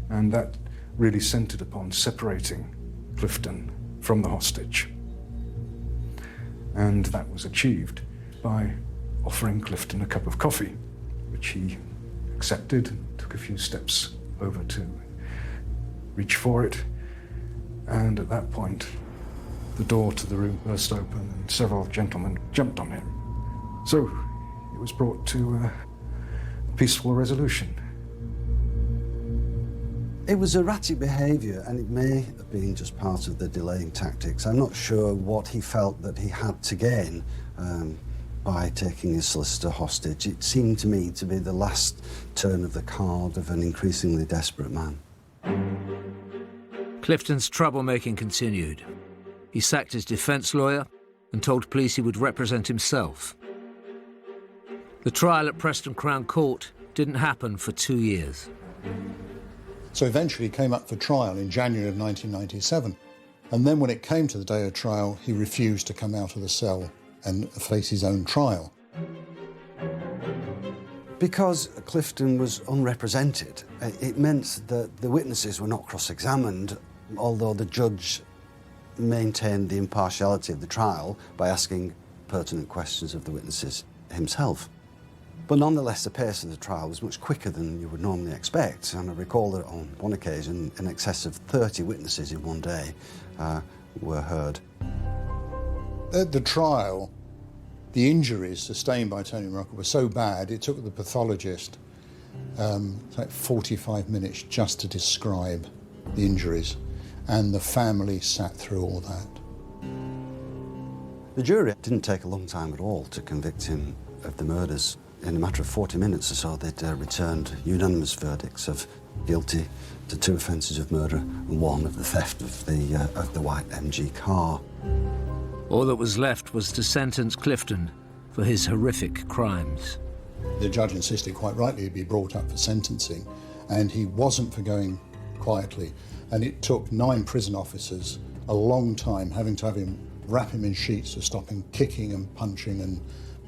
and that really centred upon separating Clifton from the hostage. And that was achieved by offering Clifton a cup of coffee, which he accepted, took a few steps over to reach for it, and at that point the door to the room burst open and several gentlemen jumped on him. So it was brought to a peaceful resolution. It was erratic behaviour, and it may have been just part of the delaying tactics. I'm not sure what he felt that he had to gain by taking his solicitor hostage. It seemed to me to be the last turn of the card of an increasingly desperate man. Clifton's troublemaking continued. He sacked his defence lawyer and told police he would represent himself. The trial at Preston Crown Court didn't happen for 2 years. So eventually he came up for trial in January of 1997. And then when it came to the day of trial, he refused to come out of the cell and face his own trial. Because Clifton was unrepresented, it meant that the witnesses were not cross-examined, although the judge maintained the impartiality of the trial by asking pertinent questions of the witnesses himself. But nonetheless, the pace of the trial was much quicker than you would normally expect. And I recall that on one occasion, in excess of 30 witnesses in one day were heard. At the trial, the injuries sustained by Tony Morocco were so bad, it took the pathologist like 45 minutes just to describe the injuries. And the family sat through all that. The jury didn't take a long time at all to convict him of the murders. In a matter of 40 minutes or so, they'd returned unanimous verdicts of guilty to 2 offences of murder and 1 of the theft of the white MG car. All that was left was to sentence Clifton for his horrific crimes. The judge insisted, quite rightly, he'd be brought up for sentencing, and he wasn't for going quietly. And it took 9 prison officers a long time, having to have him wrap him in sheets to stop him kicking and punching and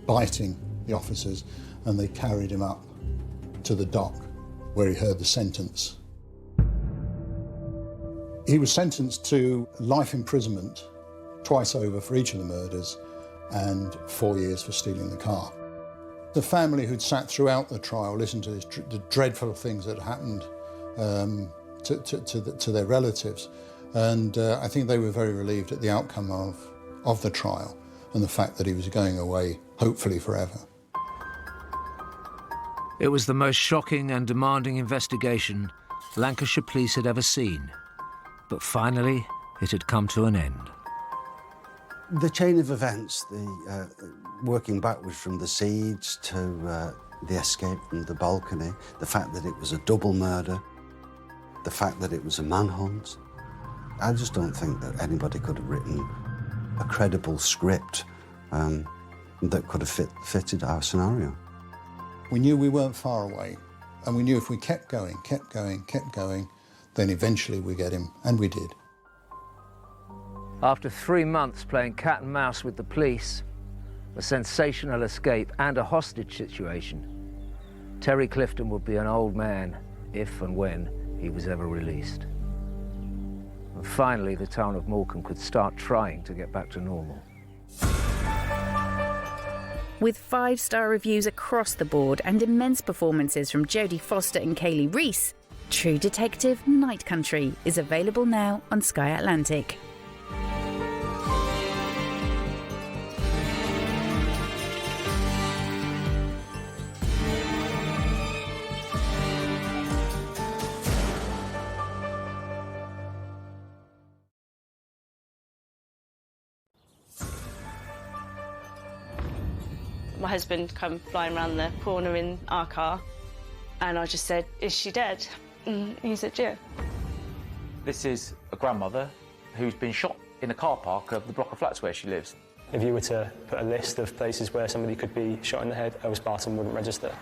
biting the officers, and they carried him up to the dock where he heard the sentence. He was sentenced to life imprisonment twice over for each of the murders and 4 years for stealing the car. The family who'd sat throughout the trial listened to the dreadful things that happened to their relatives, and I think they were very relieved at the outcome of the trial and the fact that he was going away, hopefully forever. It was the most shocking and demanding investigation Lancashire police had ever seen. But finally, it had come to an end. The chain of events, working backwards from the siege to the escape from the balcony, the fact that it was a double murder, the fact that it was a manhunt, I just don't think that anybody could have written a credible script that could have fitted our scenario. We knew we weren't far away, and we knew if we kept going, then eventually we'd get him, and we did. After 3 months playing cat and mouse with the police, a sensational escape and a hostage situation, Terry Clifton would be an old man if and when he was ever released. And finally, the town of Morecambe could start trying to get back to normal. With 5-star reviews across the board and immense performances from Jodie Foster and Kaylee Reese, True Detective Night Country is available now on Sky Atlantic. My husband come flying around the corner in our car, and I just said, "Is she dead?" And he said, "Yeah." This is a grandmother who's been shot in a car park of the block of flats where she lives. If you were to put a list of places where somebody could be shot in the head, Earls Barton wouldn't register.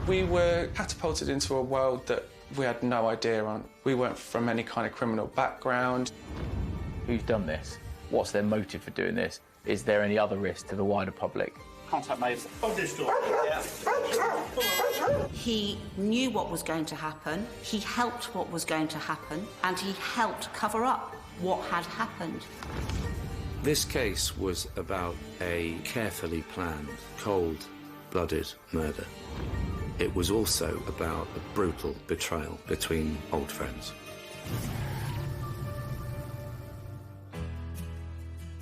We were catapulted into a world that we had no idea on. We weren't from any kind of criminal background. Who's done this? What's their motive for doing this? Is there any other risk to the wider public? Contact made on this door. He knew what was going to happen, he helped what was going to happen, and he helped cover up what had happened. This case was about a carefully planned, cold-blooded murder. It was also about a brutal betrayal between old friends.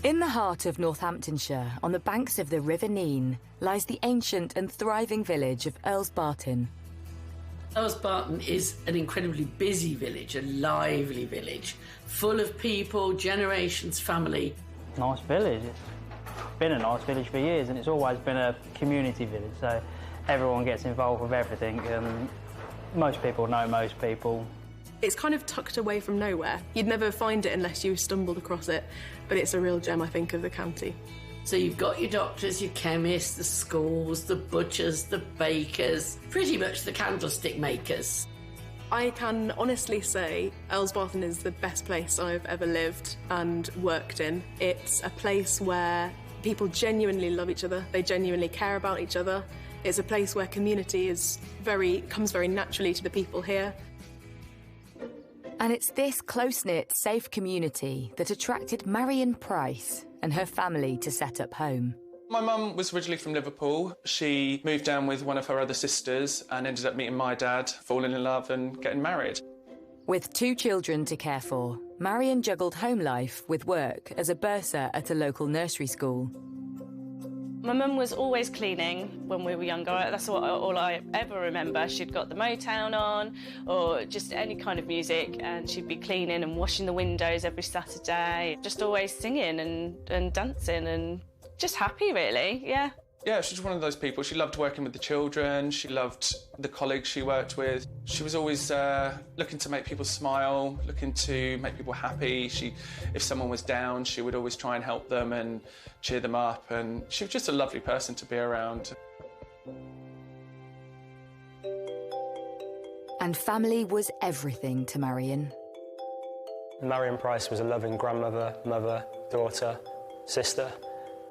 In the heart of Northamptonshire, on the banks of the River Nene, lies the ancient and thriving village of Earls Barton. Earls Barton is an incredibly busy village, a lively village, full of people, generations, family. Nice village. It's been a nice village for years, and it's always been a community village, so everyone gets involved with everything, and most people know most people. It's kind of tucked away from nowhere. You'd never find it unless you stumbled across it, but it's a real gem, I think, of the county. So you've got your doctors, your chemists, the schools, the butchers, the bakers, pretty much the candlestick makers. I can honestly say Earls Barton is the best place I've ever lived and worked in. It's a place where people genuinely love each other, they genuinely care about each other. It's a place where community comes very naturally to the people here. And it's this close-knit, safe community that attracted Marion Price and her family to set up home. My mum was originally from Liverpool. She moved down with one of her other sisters and ended up meeting my dad, falling in love and getting married. With 2 children to care for, Marion juggled home life with work as a bursar at a local nursery school. My mum was always cleaning when we were younger. That's all I ever remember. She'd got the Motown on or just any kind of music, and she'd be cleaning and washing the windows every Saturday. Just always singing and dancing and just happy, really, yeah. Yeah, she's one of those people. She loved working with the children. She loved the colleagues she worked with. She was always looking to make people smile, looking to make people happy. If someone was down, she would always try and help them and cheer them up. And she was just a lovely person to be around. And family was everything to Marion. Marion Price was a loving grandmother, mother, daughter, sister.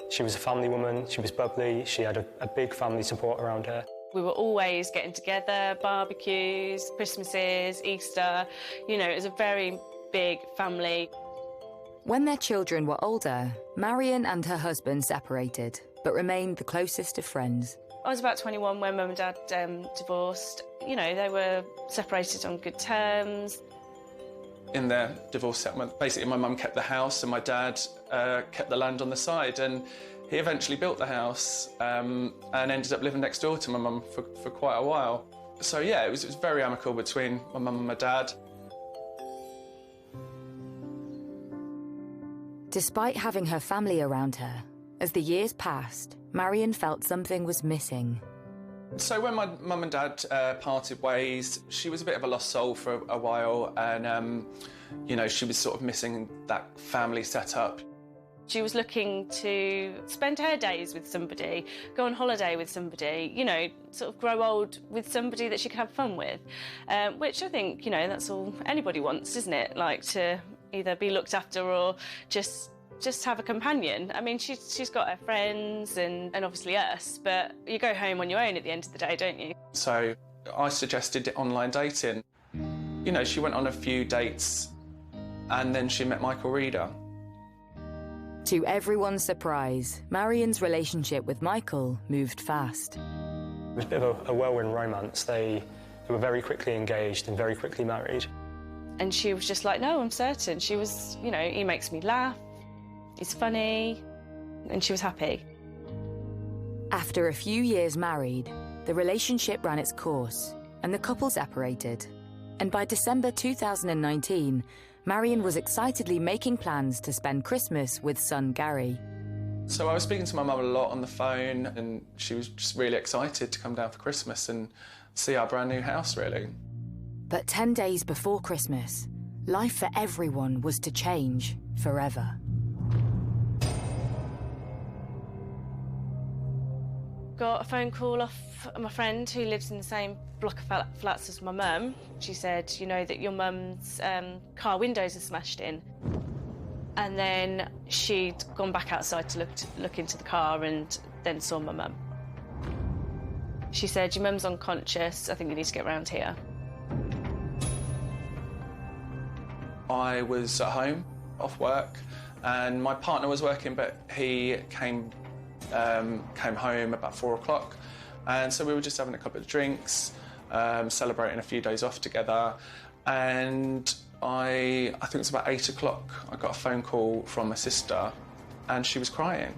She was a family woman, she was bubbly, she had a big family support around her. We were always getting together, barbecues, Christmases, Easter. You know, it was a very big family. When their children were older, Marion and her husband separated, but remained the closest of friends. I was about 21 when Mum and Dad divorced. You know, they were separated on good terms. In their divorce settlement, basically my mum kept the house and my dad kept the land on the side, and he eventually built the house and ended up living next door to my mum for quite a while. So yeah, it was very amicable between my mum and my dad. Despite having her family around her, as the years passed, Marion felt something was missing. So when my mum and dad parted ways, she was a bit of a lost soul for a while, and you know, she was sort of missing that family setup. She was looking to spend her days with somebody, go on holiday with somebody, you know, sort of grow old with somebody that she could have fun with, which I think, you know, that's all anybody wants, isn't it? Like to either be looked after or just have a companion. I mean, she's got her friends and obviously us, but you go home on your own at the end of the day, don't you? So I suggested online dating. You know, she went on a few dates and then she met Michael Reader. To everyone's surprise, Marion's relationship with Michael moved fast. It was a bit of a whirlwind romance. They were very quickly engaged and very quickly married. And she was just like, no, I'm certain. She was, you know, he makes me laugh, he's funny, and she was happy. After a few years married, the relationship ran its course and the couple separated. And by December 2019, Marion was excitedly making plans to spend Christmas with son Gary. So I was speaking to my mum a lot on the phone, and she was just really excited to come down for Christmas and see our brand new house, really. But 10 days before Christmas, life for everyone was to change forever. Got a phone call off my friend who lives in the same block of flats as my mum. She said, you know, that your mum's car windows are smashed in. And then she'd gone back outside to look into the car and then saw my mum. She said, your mum's unconscious, I think you need to get round here. I was at home off work, and my partner was working, but he came home about 4 o'clock, and so we were just having a couple of drinks, celebrating a few days off together, and I think it was about 8 o'clock, I got a phone call from my sister, and she was crying.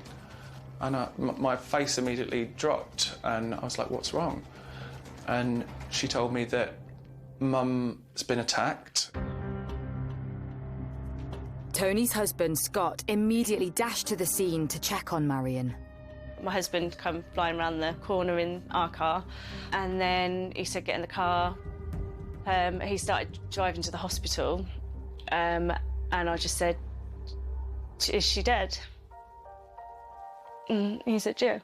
And my face immediately dropped, and I was like, what's wrong? And she told me that Mum's been attacked. Tony's husband, Scott, immediately dashed to the scene to check on Marion. My husband come flying around the corner in our car, and then he said, get in the car. He started driving to the hospital, and I just said, is she dead? And he said, yeah.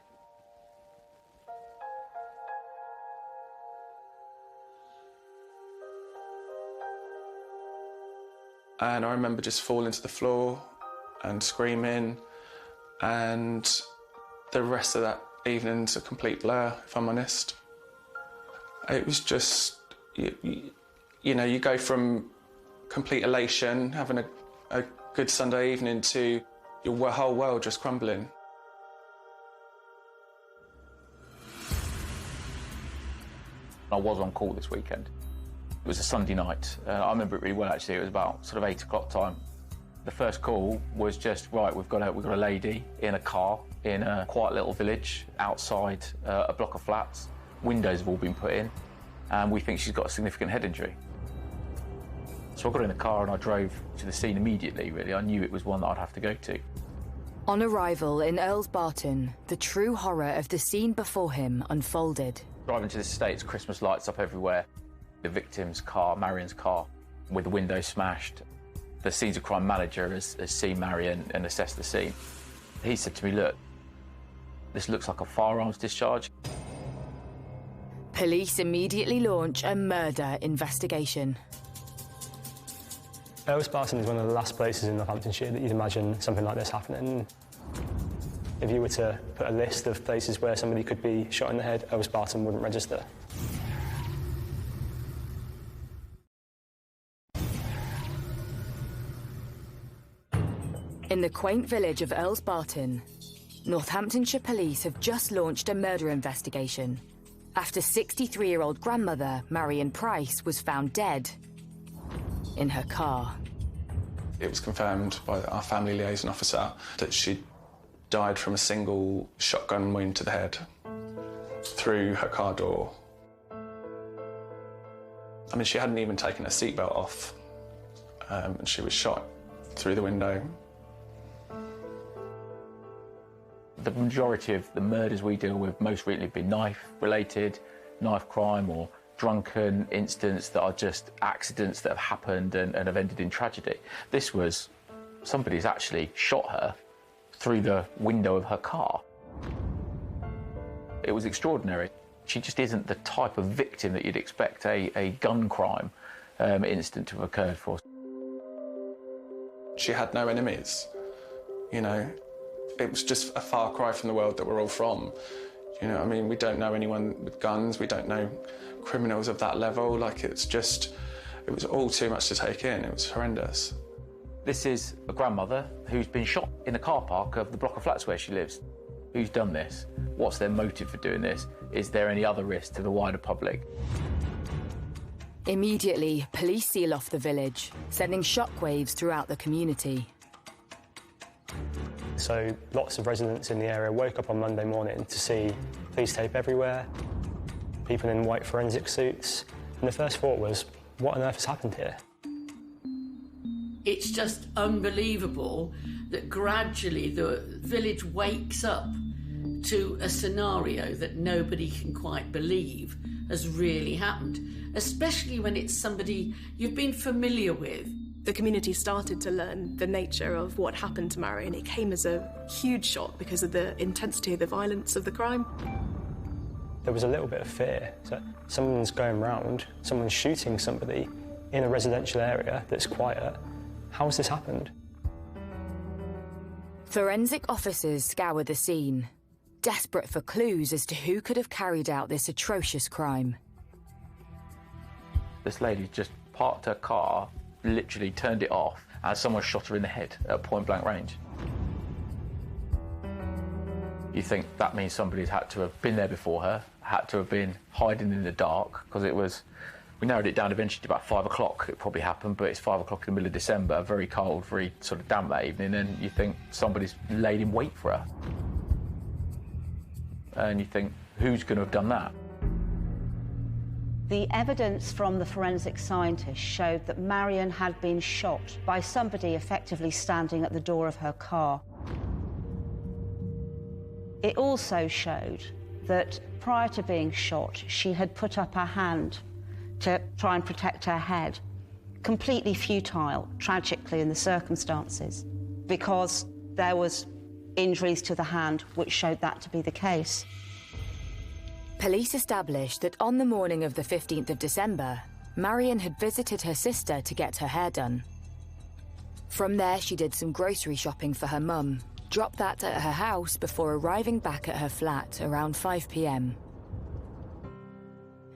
And I remember just falling to the floor and screaming, and the rest of that evening's a complete blur, if I'm honest. It was just, you know, you go from complete elation, having a good Sunday evening, to your whole world just crumbling. I was on call this weekend. It was a Sunday night. I remember it really well, actually. It was about sort of 8 o'clock time. The first call was just, right, we've got a lady in a car in a quiet little village outside a block of flats. Windows have all been put in, and we think she's got a significant head injury. So I got in the car and I drove to the scene immediately, really. I knew it was one that I'd have to go to. On arrival in Earls Barton, the true horror of the scene before him unfolded. Driving to the States, Christmas lights up everywhere. The victim's car, Marion's car, with the window smashed. The scenes of crime manager has seen Marion and assessed the scene. He said to me, look, this looks like a firearms discharge. Police immediately launch a murder investigation. Earls Barton is one of the last places in Northamptonshire that you'd imagine something like this happening. If you were to put a list of places where somebody could be shot in the head, Earls Barton wouldn't register. In the quaint village of Earls Barton, Northamptonshire police have just launched a murder investigation after 63-year-old grandmother Marion Price was found dead in her car. It was confirmed by our family liaison officer that she died from a single shotgun wound to the head through her car door. I mean, she hadn't even taken her seatbelt off, and she was shot through the window. The majority of the murders we deal with most recently have been knife-related, knife crime or drunken incidents that are just accidents that have happened and have ended in tragedy. This was somebody's actually shot her through the window of her car. It was extraordinary. She just isn't the type of victim that you'd expect a gun crime incident to have occurred for. She had no enemies, you know. It was just a far cry from the world that we're all from. You know, I mean, we don't know anyone with guns, we don't know criminals of that level. Like, it was all too much to take in. It was horrendous. This is a grandmother who's been shot in the car park of the block of flats where she lives. Who's done this? What's their motive for doing this? Is there any other risk to the wider public? Immediately, police seal off the village, sending shockwaves throughout the community. So lots of residents in the area woke up on Monday morning to see police tape everywhere, people in white forensic suits, and the first thought was, what on earth has happened here? It's just unbelievable that gradually the village wakes up to a scenario that nobody can quite believe has really happened, especially when it's somebody you've been familiar with. The community started to learn the nature of what happened to Marion. It came as a huge shock because of the intensity of the violence of the crime. There was a little bit of fear that someone's going round, someone's shooting somebody in a residential area that's quiet. How has this happened? Forensic officers scour the scene, desperate for clues as to who could have carried out this atrocious crime. This lady just parked her car, literally turned it off, and someone shot her in the head at point-blank range. You think that means somebody's had to have been there before her, had to have been hiding in the dark, because it was... We narrowed it down eventually to about 5 o'clock. It probably happened, but it's 5 o'clock in the middle of December, very cold, very sort of damp that evening, and you think somebody's laid in wait for her. And you think, who's going to have done that? The evidence from the forensic scientists showed that Marion had been shot by somebody effectively standing at the door of her car. It also showed that prior to being shot, she had put up her hand to try and protect her head. Completely futile, tragically, in the circumstances, because there was injuries to the hand which showed that to be the case. Police established that on the morning of the 15th of December, Marion had visited her sister to get her hair done. From there, she did some grocery shopping for her mum, dropped that at her house before arriving back at her flat around 5 p.m.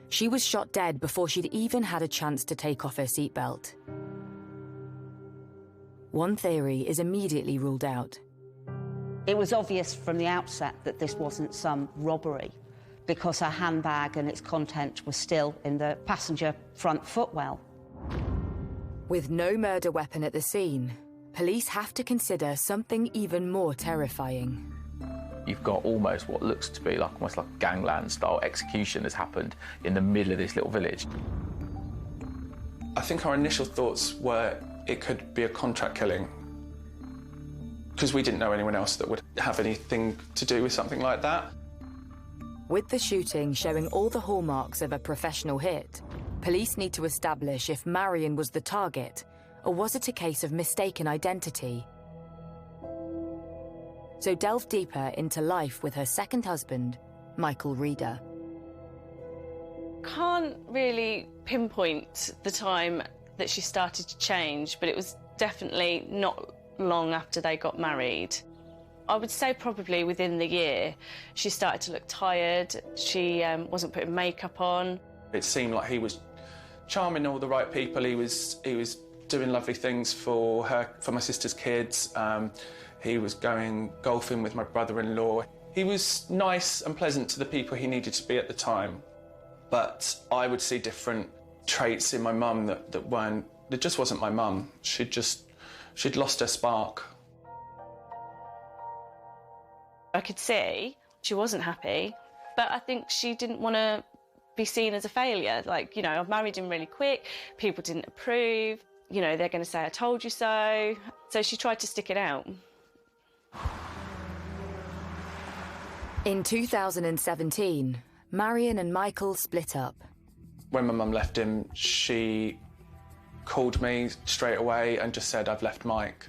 She was shot dead before she'd even had a chance to take off her seatbelt. One theory is immediately ruled out. It was obvious from the outset that this wasn't some robbery, because her handbag and its content was still in the passenger front footwell. With no murder weapon at the scene, police have to consider something even more terrifying. You've got almost what looks to be almost like a gangland-style execution has happened in the middle of this little village. I think our initial thoughts were it could be a contract killing, because we didn't know anyone else that would have anything to do with something like that. With the shooting showing all the hallmarks of a professional hit, police need to establish if Marion was the target, or was it a case of mistaken identity? So delve deeper into life with her second husband, Michael Reeder. Can't really pinpoint the time that she started to change, but it was definitely not long after they got married. I would say probably within the year, she started to look tired. She wasn't putting makeup on. It seemed like he was charming all the right people. He was doing lovely things for her, for my sister's kids. He was going golfing with my brother-in-law. He was nice and pleasant to the people he needed to be at the time. But I would see different traits in my mum that just wasn't my mum. She'd lost her spark. I could see she wasn't happy, but I think she didn't want to be seen as a failure. Like, you know, I married him really quick, people didn't approve, you know, they're going to say, I told you so. So she tried to stick it out. In 2017, Marion and Michael split up. When my mum left him, she called me straight away and just said, I've left Mike.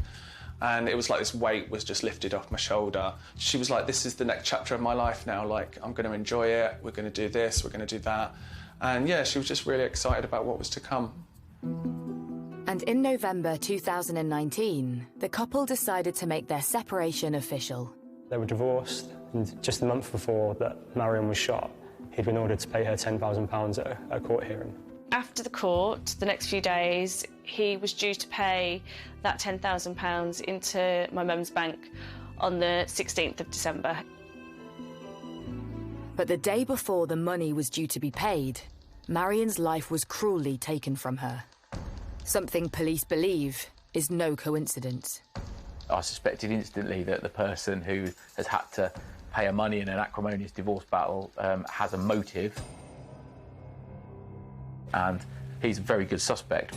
And it was like this weight was just lifted off my shoulder. She was like, this is the next chapter of my life now. Like, I'm going to enjoy it. We're going to do this. We're going to do that. And yeah, she was just really excited about what was to come. And in November 2019, the couple decided to make their separation official. They were divorced, and just a month before that Marion was shot, he'd been ordered to pay her £10,000 at a court hearing. After the court, the next few days, he was due to pay that £10,000 into my mum's bank on the 16th of December. But the day before the money was due to be paid, Marion's life was cruelly taken from her. Something police believe is no coincidence. I suspected instantly that the person who has had to pay her money in an acrimonious divorce battle has a motive. And he's a very good suspect.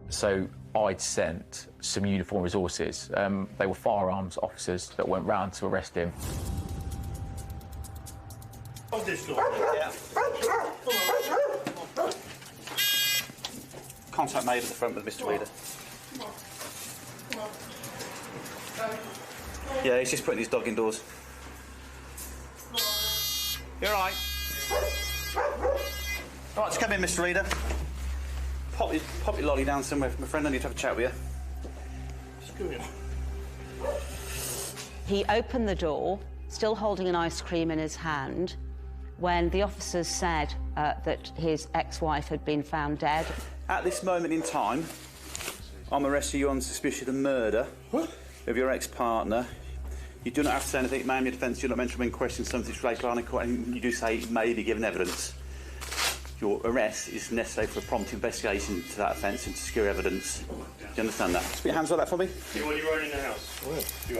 So I'd sent some uniformed resources. They were firearms officers that went round to arrest him. Hold this door. Yeah. Contact made at the front with Mr. Reeder. Yeah, he's just putting his dog indoors. You're all right. All right, just come in, Mr. Reeder. Pop your lolly down somewhere for my friend. I need to have a chat with you. Just go in. He opened the door, still holding an ice cream in his hand, when the officers said that his ex-wife had been found dead. At this moment in time, I'm arresting you on suspicion of murder of your ex-partner. You do not have to say anything, ma'am. Your defence, you're not meant to be in question something that's related to court, and you do say it may be given evidence. Your arrest is necessary for a prompt investigation to that offence and to secure evidence. Do you understand that? Just put your hands like that for me. You want your own in the house? You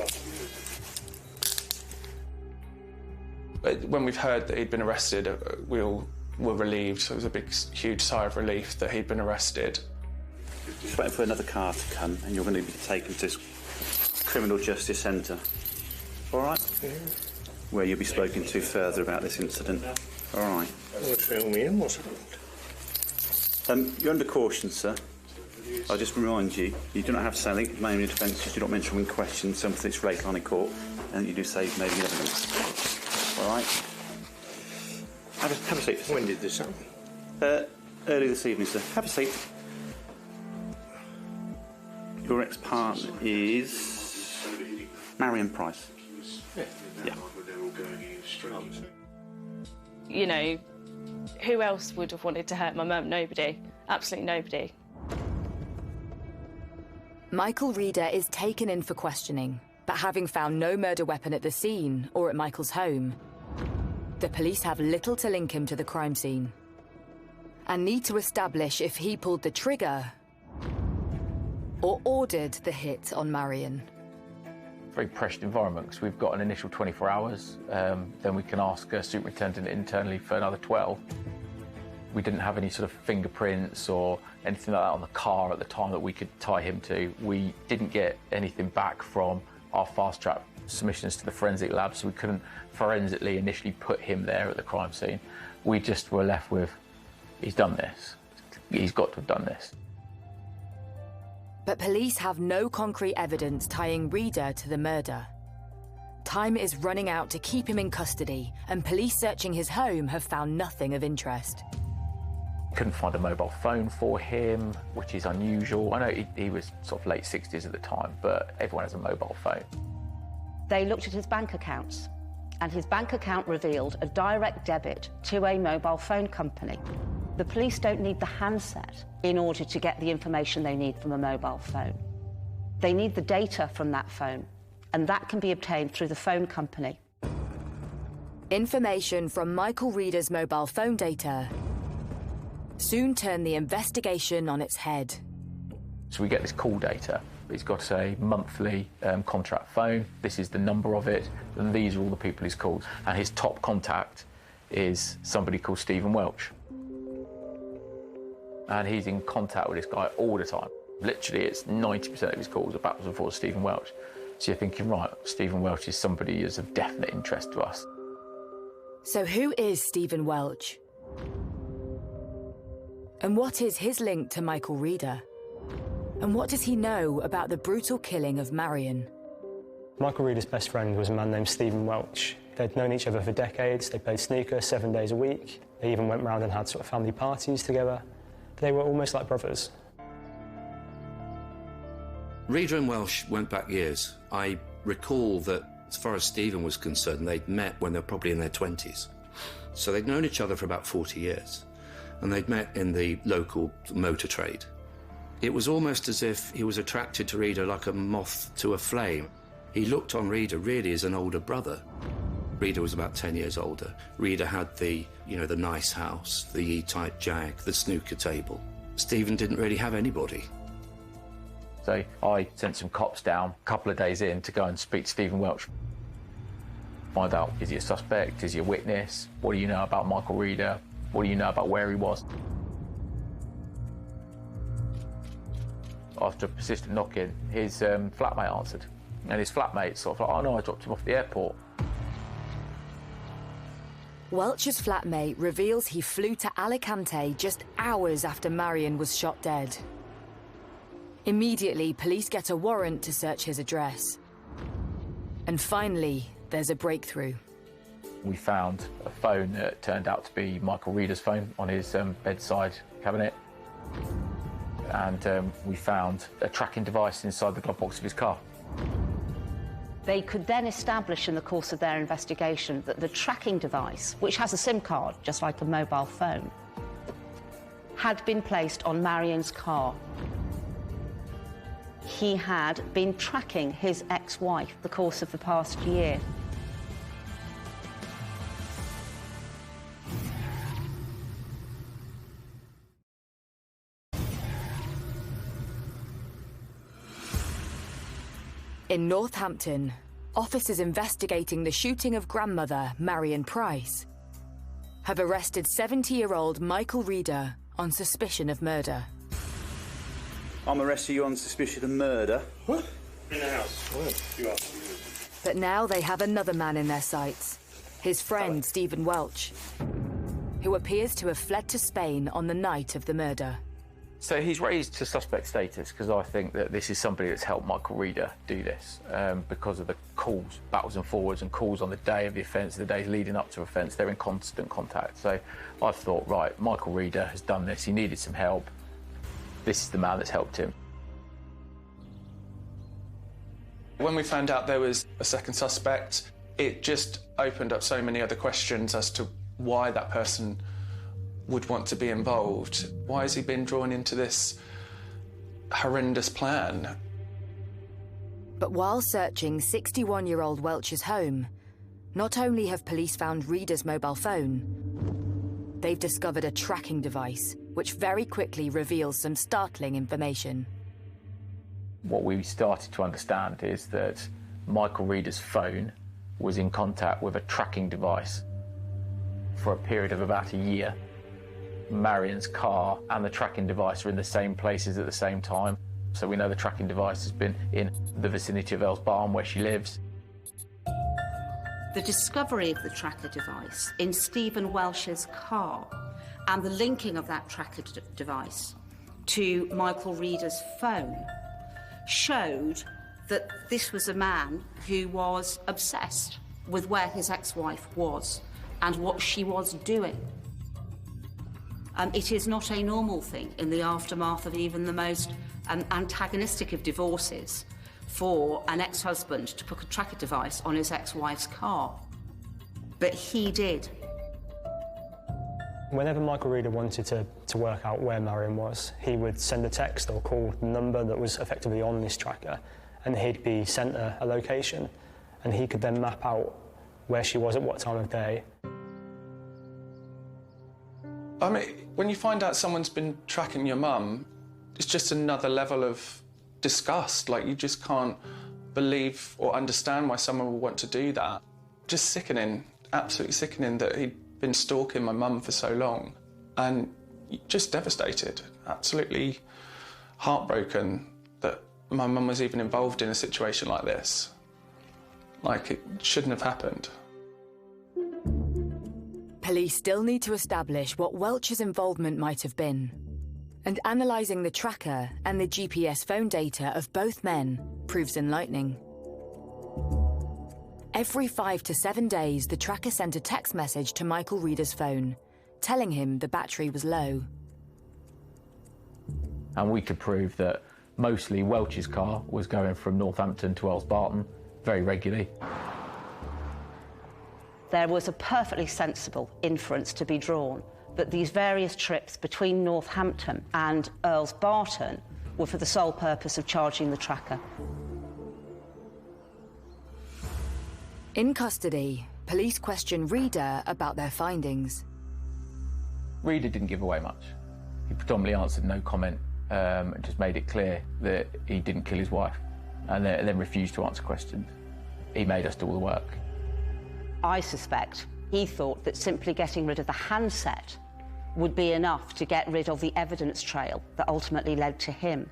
are. When we've heard that he'd been arrested, we all were relieved. So it was a big, huge sigh of relief that he'd been arrested. Just waiting for another car to come, and you're going to be taken to this criminal justice centre. All right? Yeah. Where you'll be spoken to further about this incident. All right. What's wrong with him? What's happened? You're under caution, sir. I'll just remind you, you do not have to say anything. Mainly in defence, you do not mention in question something that's related on in court, and you do say maybe evidence. All right? Have a seat. When did this happen? Early this evening, sir. Have a seat. Your ex-partner is Marion Price. Yeah. You know, who else would have wanted to hurt my mum? Nobody. Absolutely nobody. Michael Reader is taken in for questioning, but having found no murder weapon at the scene or at Michael's home, the police have little to link him to the crime scene and need to establish if he pulled the trigger or ordered the hit on Marion. Very pressured environment because we've got an initial 24 hours, then we can ask a superintendent internally for another 12. We didn't have any sort of fingerprints or anything like that on the car at the time that we could tie him to. We didn't get anything back from our fast-track submissions to the forensic lab, so we couldn't forensically initially put him there at the crime scene. We just were left with, he's done this. He's got to have done this. But police have no concrete evidence tying Reader to the murder. Time is running out to keep him in custody, and police searching his home have found nothing of interest. Couldn't find a mobile phone for him, which is unusual. I know he was sort of late 60s at the time, but everyone has a mobile phone. They looked at his bank accounts, and his bank account revealed a direct debit to a mobile phone company. The police don't need the handset in order to get the information they need from a mobile phone. They need the data from that phone, and that can be obtained through the phone company. Information from Michael Reader's mobile phone data soon turned the investigation on its head. So we get this call data. He's got a monthly contract phone. This is the number of it, and these are all the people he's called. And his top contact is somebody called Stephen Welch. And he's in contact with this guy all the time. Literally, it's 90% of his calls are backwards and forwards Stephen Welch. So you're thinking, right, Stephen Welch is somebody who's of definite interest to us. So who is Stephen Welch? And what is his link to Michael Reader? And what does he know about the brutal killing of Marion? Michael Reader's best friend was a man named Stephen Welch. They'd known each other for decades. They played snooker 7 days a week. They even went round and had sort of family parties together. They were almost like brothers. Reader and Welsh went back years. I recall that, as far as Stephen was concerned, they'd met when they were probably in their 20s. So they'd known each other for about 40 years. And they'd met in the local motor trade. It was almost as if he was attracted to Reader like a moth to a flame. He looked on Reader really as an older brother. Reader was about 10 years older. Reader had the nice house, the E-type Jag, the snooker table. Stephen didn't really have anybody. So I sent some cops down a couple of days in to go and speak to Stephen Welch. Find out, is he a suspect? Is he a witness? What do you know about Michael Reader? What do you know about where he was? After persistent knocking, his flatmate answered. And his flatmate sort of like, oh no, I dropped him off at the airport. Welch's flatmate reveals he flew to Alicante just hours after Marion was shot dead. Immediately, police get a warrant to search his address. And finally, there's a breakthrough. We found a phone that turned out to be Michael Reader's phone on his bedside cabinet. And we found a tracking device inside the glove box of his car. They could then establish in the course of their investigation that the tracking device, which has a SIM card, just like a mobile phone, had been placed on Marion's car. he had been tracking his ex-wife the course of the past year. In Northampton, officers investigating the shooting of grandmother Marion Price have arrested 70-year-old Michael Reader on suspicion of murder. I'm arresting you on suspicion of murder. What? In the house. What? You asked. But now they have another man in their sights, his friend Stephen Welch, who appears to have fled to Spain on the night of the murder. So he's raised to suspect status because I think that this is somebody that's helped Michael Reader do this because of the calls, backwards and forwards, and calls on the day of the offence, the days leading up to offence. They're in constant contact. So I've thought, right, Michael Reader has done this. He needed some help. This is the man that's helped him. When we found out there was a second suspect, it just opened up so many other questions as to why that person would want to be involved. Why has he been drawn into this horrendous plan? But while searching 61-year-old Welch's home, not only have police found Reader's mobile phone, they've discovered a tracking device which very quickly reveals some startling information. What we started to understand is that Michael Reader's phone was in contact with a tracking device for a period of about a year. Marion's car and the tracking device are in the same places at the same time. So we know the tracking device has been in the vicinity of Earls Barn, where she lives. The discovery of the tracker device in Stephen Welch's car and the linking of that tracker device to Michael Reader's phone showed that this was a man who was obsessed with where his ex-wife was and what she was doing. It is not a normal thing in the aftermath of even the most antagonistic of divorces for an ex-husband to put a tracker device on his ex-wife's car. But he did. Whenever Michael Reader wanted to work out where Marion was, he would send a text or call the number that was effectively on this tracker, and he'd be sent a location, and he could then map out where she was at what time of day. I mean, when you find out someone's been tracking your mum, it's just another level of disgust. Like, you just can't believe or understand why someone would want to do that. Just sickening, absolutely sickening that he'd been stalking my mum for so long. And just devastated, absolutely heartbroken that my mum was even involved in a situation like this. Like, it shouldn't have happened. Police still need to establish what Welch's involvement might have been. And analysing the tracker and the GPS phone data of both men proves enlightening. Every 5 to 7 days, the tracker sent a text message to Michael Reader's phone, telling him the battery was low. And we could prove that mostly Welch's car was going from Northampton to Earls Barton very regularly. There was a perfectly sensible inference to be drawn that these various trips between Northampton and Earls Barton were for the sole purpose of charging the tracker. In custody, police questioned Reader about their findings. Reader didn't give away much. He predominantly answered no comment and just made it clear that he didn't kill his wife, and then refused to answer questions. He made us do all the work. I suspect he thought that simply getting rid of the handset would be enough to get rid of the evidence trail that ultimately led to him.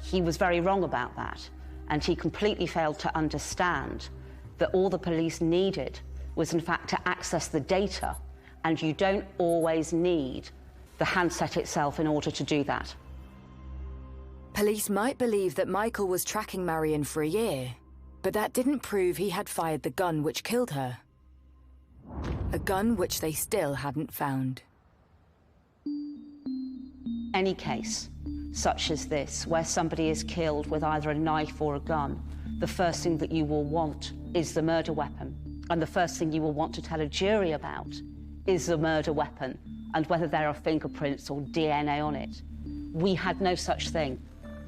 He was very wrong about that, and he completely failed to understand that all the police needed was, in fact, to access the data, and you don't always need the handset itself in order to do that. Police might believe that Michael was tracking Marion for a year, but that didn't prove he had fired the gun which killed her. A gun which they still hadn't found. Any case, such as this, where somebody is killed with either a knife or a gun, the first thing that you will want is the murder weapon. And the first thing you will want to tell a jury about is the murder weapon and whether there are fingerprints or DNA on it. We had no such thing.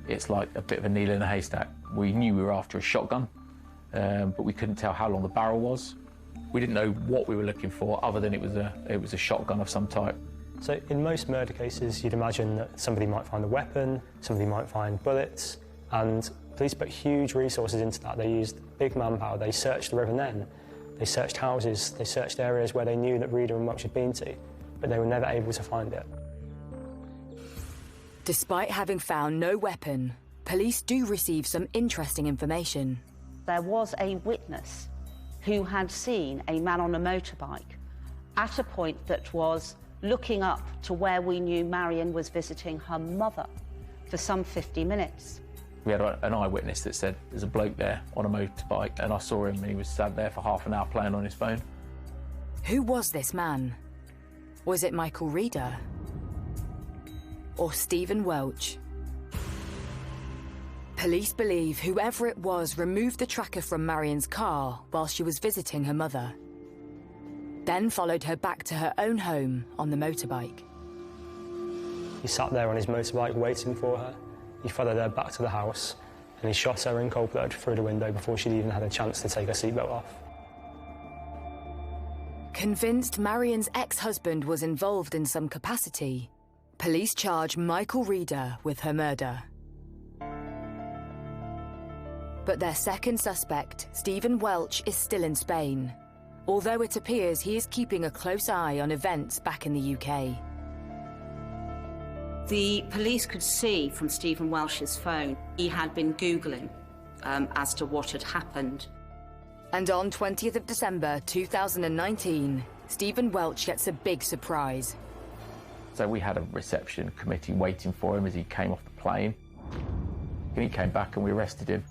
It's like a bit of a needle in a haystack. We knew we were after a shotgun, but we couldn't tell how long the barrel was. We didn't know what we were looking for, other than it was a shotgun of some type. So in most murder cases, you'd imagine that somebody might find a weapon, somebody might find bullets, and police put huge resources into that. They used big manpower. They searched the River Nen, they searched houses, they searched areas where they knew that Rita and Welch had been to, but they were never able to find it. Despite having found no weapon, police do receive some interesting information. There was a witness who had seen a man on a motorbike at a point that was looking up to where we knew Marion was visiting her mother for some 50 minutes. We had an eyewitness that said there's a bloke there on a motorbike, and I saw him and he was sat there for half an hour playing on his phone. Who was this man? Was it Michael Reader? Or Stephen Welch? Police believe whoever it was removed the tracker from Marion's car while she was visiting her mother, then followed her back to her own home on the motorbike. He sat there on his motorbike waiting for her. He followed her back to the house and he shot her in cold blood through the window before she'd even had a chance to take her seatbelt off. Convinced Marion's ex-husband was involved in some capacity, police charge Michael Reader with her murder. But their second suspect, Stephen Welch, is still in Spain, although it appears he is keeping a close eye on events back in the UK. The police could see from Stephen Welch's phone he had been Googling as to what had happened. And on 20th of December 2019, Stephen Welch gets a big surprise. So we had a reception committee waiting for him as he came off the plane. And he came back and we arrested him.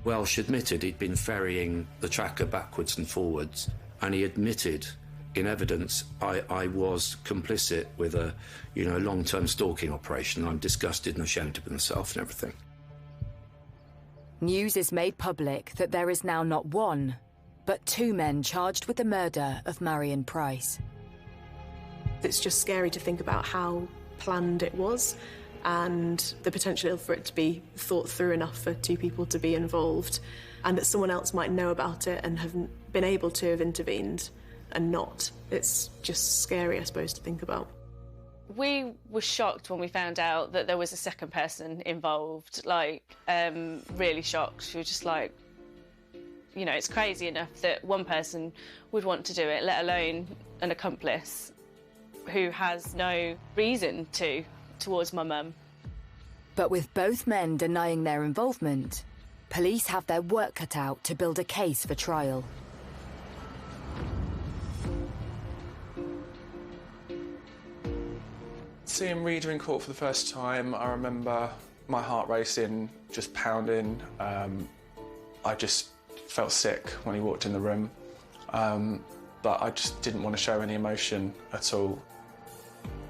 Welch admitted he'd been ferrying the tracker backwards and forwards, and he admitted in evidence, I was complicit with a long-term stalking operation. I'm disgusted and ashamed of myself and everything. News is made public that there is now not one, but two men charged with the murder of Marion Price. It's just scary to think about how planned it was and the potential for it to be thought through enough for two people to be involved, and that someone else might know about it and haven't been able to have intervened and not. It's just scary, I suppose, to think about. We were shocked when we found out that there was a second person involved, really shocked. We were just like, it's crazy enough that one person would want to do it, let alone an accomplice who has no reason towards my mum. But with both men denying their involvement, police have their work cut out to build a case for trial. Seeing Reader in court for the first time, I remember my heart racing, just pounding. I just felt sick when he walked in the room, but I just didn't want to show any emotion at all.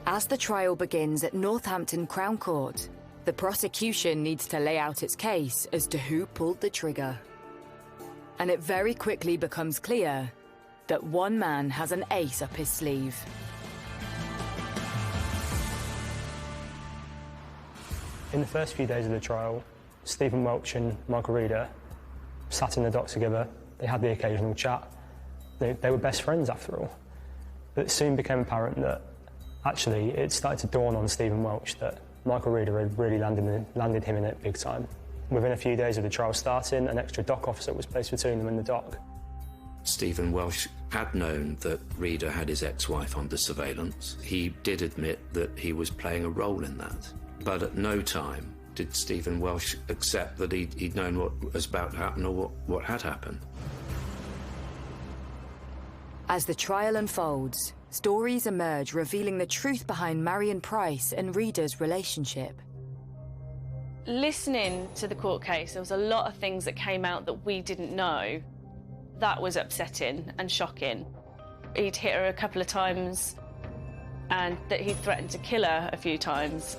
As the trial begins at Northampton Crown Court, the prosecution needs to lay out its case as to who pulled the trigger. And it very quickly becomes clear that one man has an ace up his sleeve. In the first few days of the trial, Stephen Welch and Michael Reader sat in the dock together. They had the occasional chat. They were best friends after all. But it soon became apparent that actually it started to dawn on Stephen Welch that Michael Reader had really landed him in it big time. Within a few days of the trial starting, an extra dock officer was placed between them in the dock. Stephen Welch had known that Reader had his ex-wife under surveillance. He did admit that he was playing a role in that. But at no time did Stephen Welch accept that he'd known what was about to happen or what had happened. As the trial unfolds, stories emerge revealing the truth behind Marion Price and Reader's relationship. Listening to the court case, there was a lot of things that came out that we didn't know. That was upsetting and shocking. He'd hit her a couple of times and that he'd threatened to kill her a few times.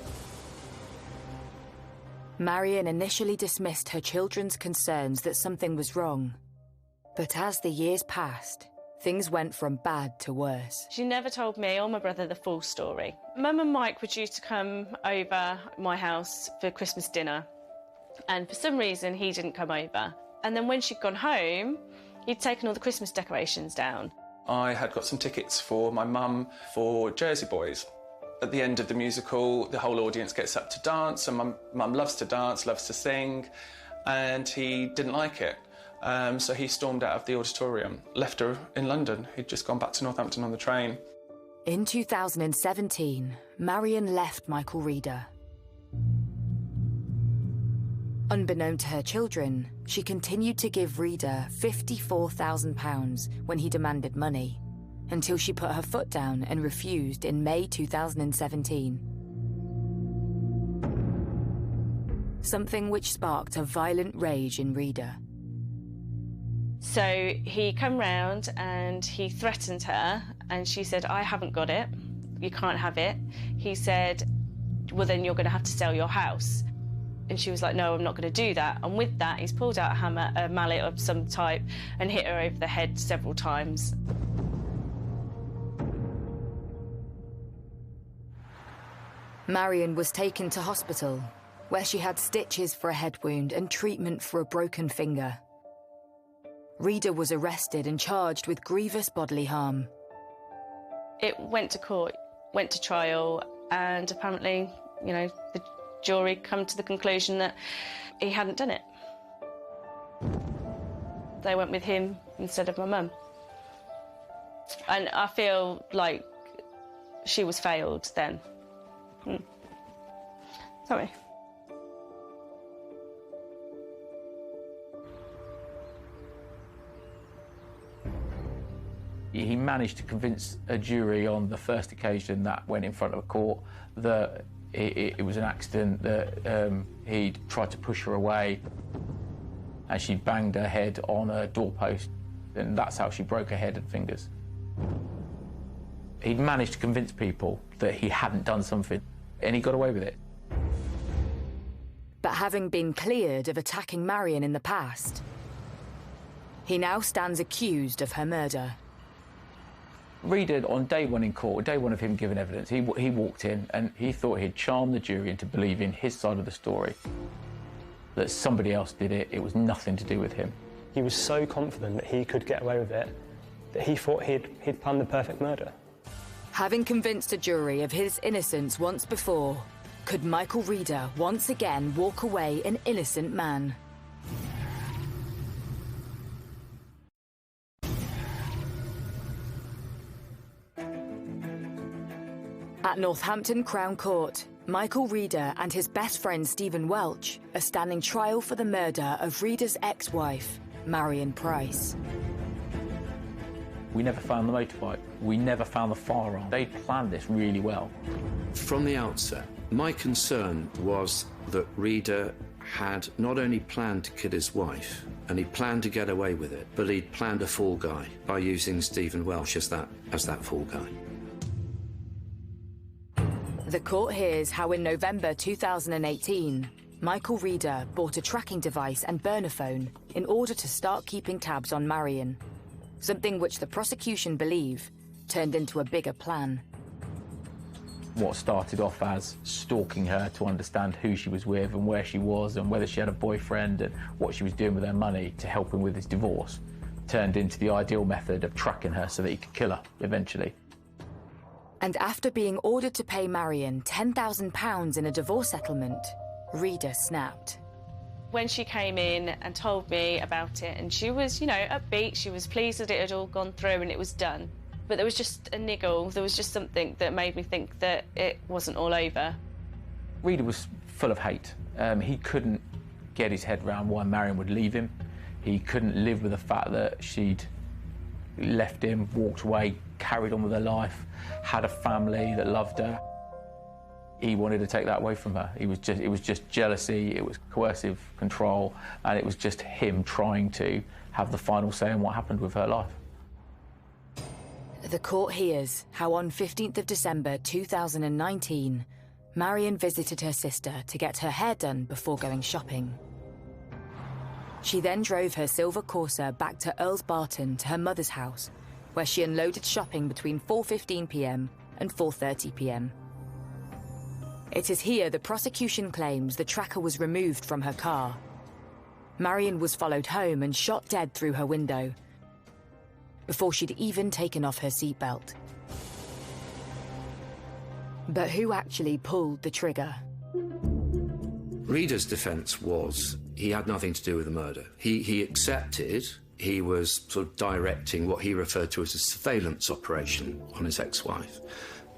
Marion initially dismissed her children's concerns that something was wrong. But as the years passed, things went from bad to worse. She never told me or my brother the full story. Mum and Mike were due to come over my house for Christmas dinner, and for some reason he didn't come over. And then when she'd gone home, he'd taken all the Christmas decorations down. I had got some tickets for my mum for Jersey Boys. At the end of the musical, the whole audience gets up to dance, and my mum loves to dance, loves to sing, and he didn't like it. So he stormed out of the auditorium, left her in London. He'd just gone back to Northampton on the train. In 2017, Marion left Michael Reader. Unbeknown to her children, she continued to give Reader £54,000 when he demanded money, until she put her foot down and refused in May 2017. Something which sparked a violent rage in Reader. So he come round and he threatened her, and she said, I haven't got it, you can't have it. He said, well, then you're going to have to sell your house. And she was like, no, I'm not going to do that. And with that, he's pulled out a hammer, a mallet of some type, and hit her over the head several times. Marion was taken to hospital, where she had stitches for a head wound and treatment for a broken finger. Reader was arrested and charged with grievous bodily harm. It went to court, went to trial, and apparently, you know, the jury come to the conclusion that he hadn't done it. They went with him instead of my mum. And I feel like she was failed then. Sorry. He managed to convince a jury on the first occasion that went in front of a court that it was an accident, that he'd tried to push her away and she banged her head on a doorpost, and that's how she broke her head and fingers. He'd managed to convince people that he hadn't done something, and he got away with it. But having been cleared of attacking Marion in the past, he now stands accused of her murder. Reader, on day one in court, day one of him giving evidence, he walked in and he thought he'd charmed the jury into believing his side of the story, that somebody else did it, it was nothing to do with him. He was so confident that he could get away with it that he thought he'd planned the perfect murder. Having convinced a jury of his innocence once before, could Michael Reader once again walk away an innocent man? At Northampton Crown Court, Michael Reader and his best friend Stephen Welch are standing trial for the murder of Reader's ex-wife, Marion Price. We never found the motorbike. We never found the firearm. They planned this really well. From the outset, my concern was that Reader had not only planned to kill his wife, and he planned to get away with it, but he'd planned a fall guy by using Stephen Welch as that fall guy. The court hears how in November 2018, Michael Reader bought a tracking device and burner phone in order to start keeping tabs on Marion, something which the prosecution believe turned into a bigger plan. What started off as stalking her to understand who she was with and where she was and whether she had a boyfriend and what she was doing with her money to help him with his divorce turned into the ideal method of tracking her so that he could kill her eventually. And after being ordered to pay Marion £10,000 in a divorce settlement, Reader snapped. When she came in and told me about it, and she was, you know, upbeat, she was pleased that it had all gone through and it was done. But there was just a niggle, there was just something that made me think that it wasn't all over. Reader was full of hate. He couldn't get his head around why Marion would leave him. He couldn't live with the fact that she'd left him, walked away, carried on with her life, had a family that loved her. He wanted to take that away from her. It was just jealousy, it was coercive control, and it was just him trying to have the final say on what happened with her life. The court hears how on 15th of December 2019, Marion visited her sister to get her hair done before going shopping. She then drove her silver Corsa back to Earls Barton to her mother's house, where she unloaded shopping between 4:15 p.m. and 4:30 p.m. It is here the prosecution claims the tracker was removed from her car. Marion was followed home and shot dead through her window before she'd even taken off her seatbelt. But who actually pulled the trigger? Reader's defence was he had nothing to do with the murder. He accepted he was sort of directing what he referred to as a surveillance operation on his ex-wife,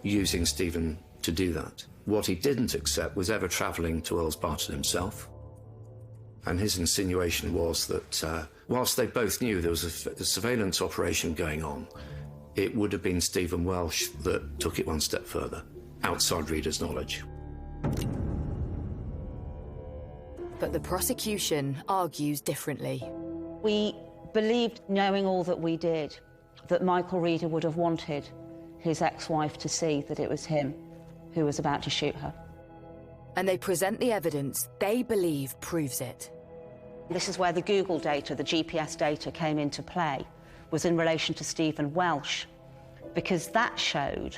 using Stephen to do that. What he didn't accept was ever travelling to Earls Barton himself. And his insinuation was that whilst they both knew there was a surveillance operation going on, it would have been Stephen Welsh that took it one step further, outside Reader's knowledge. But the prosecution argues differently. We believed, knowing all that we did, that Michael Reader would have wanted his ex-wife to see that it was him who was about to shoot her. And they present the evidence they believe proves it. This is where the Google data, the GPS data, came into play, was in relation to Stephen Welsh, because that showed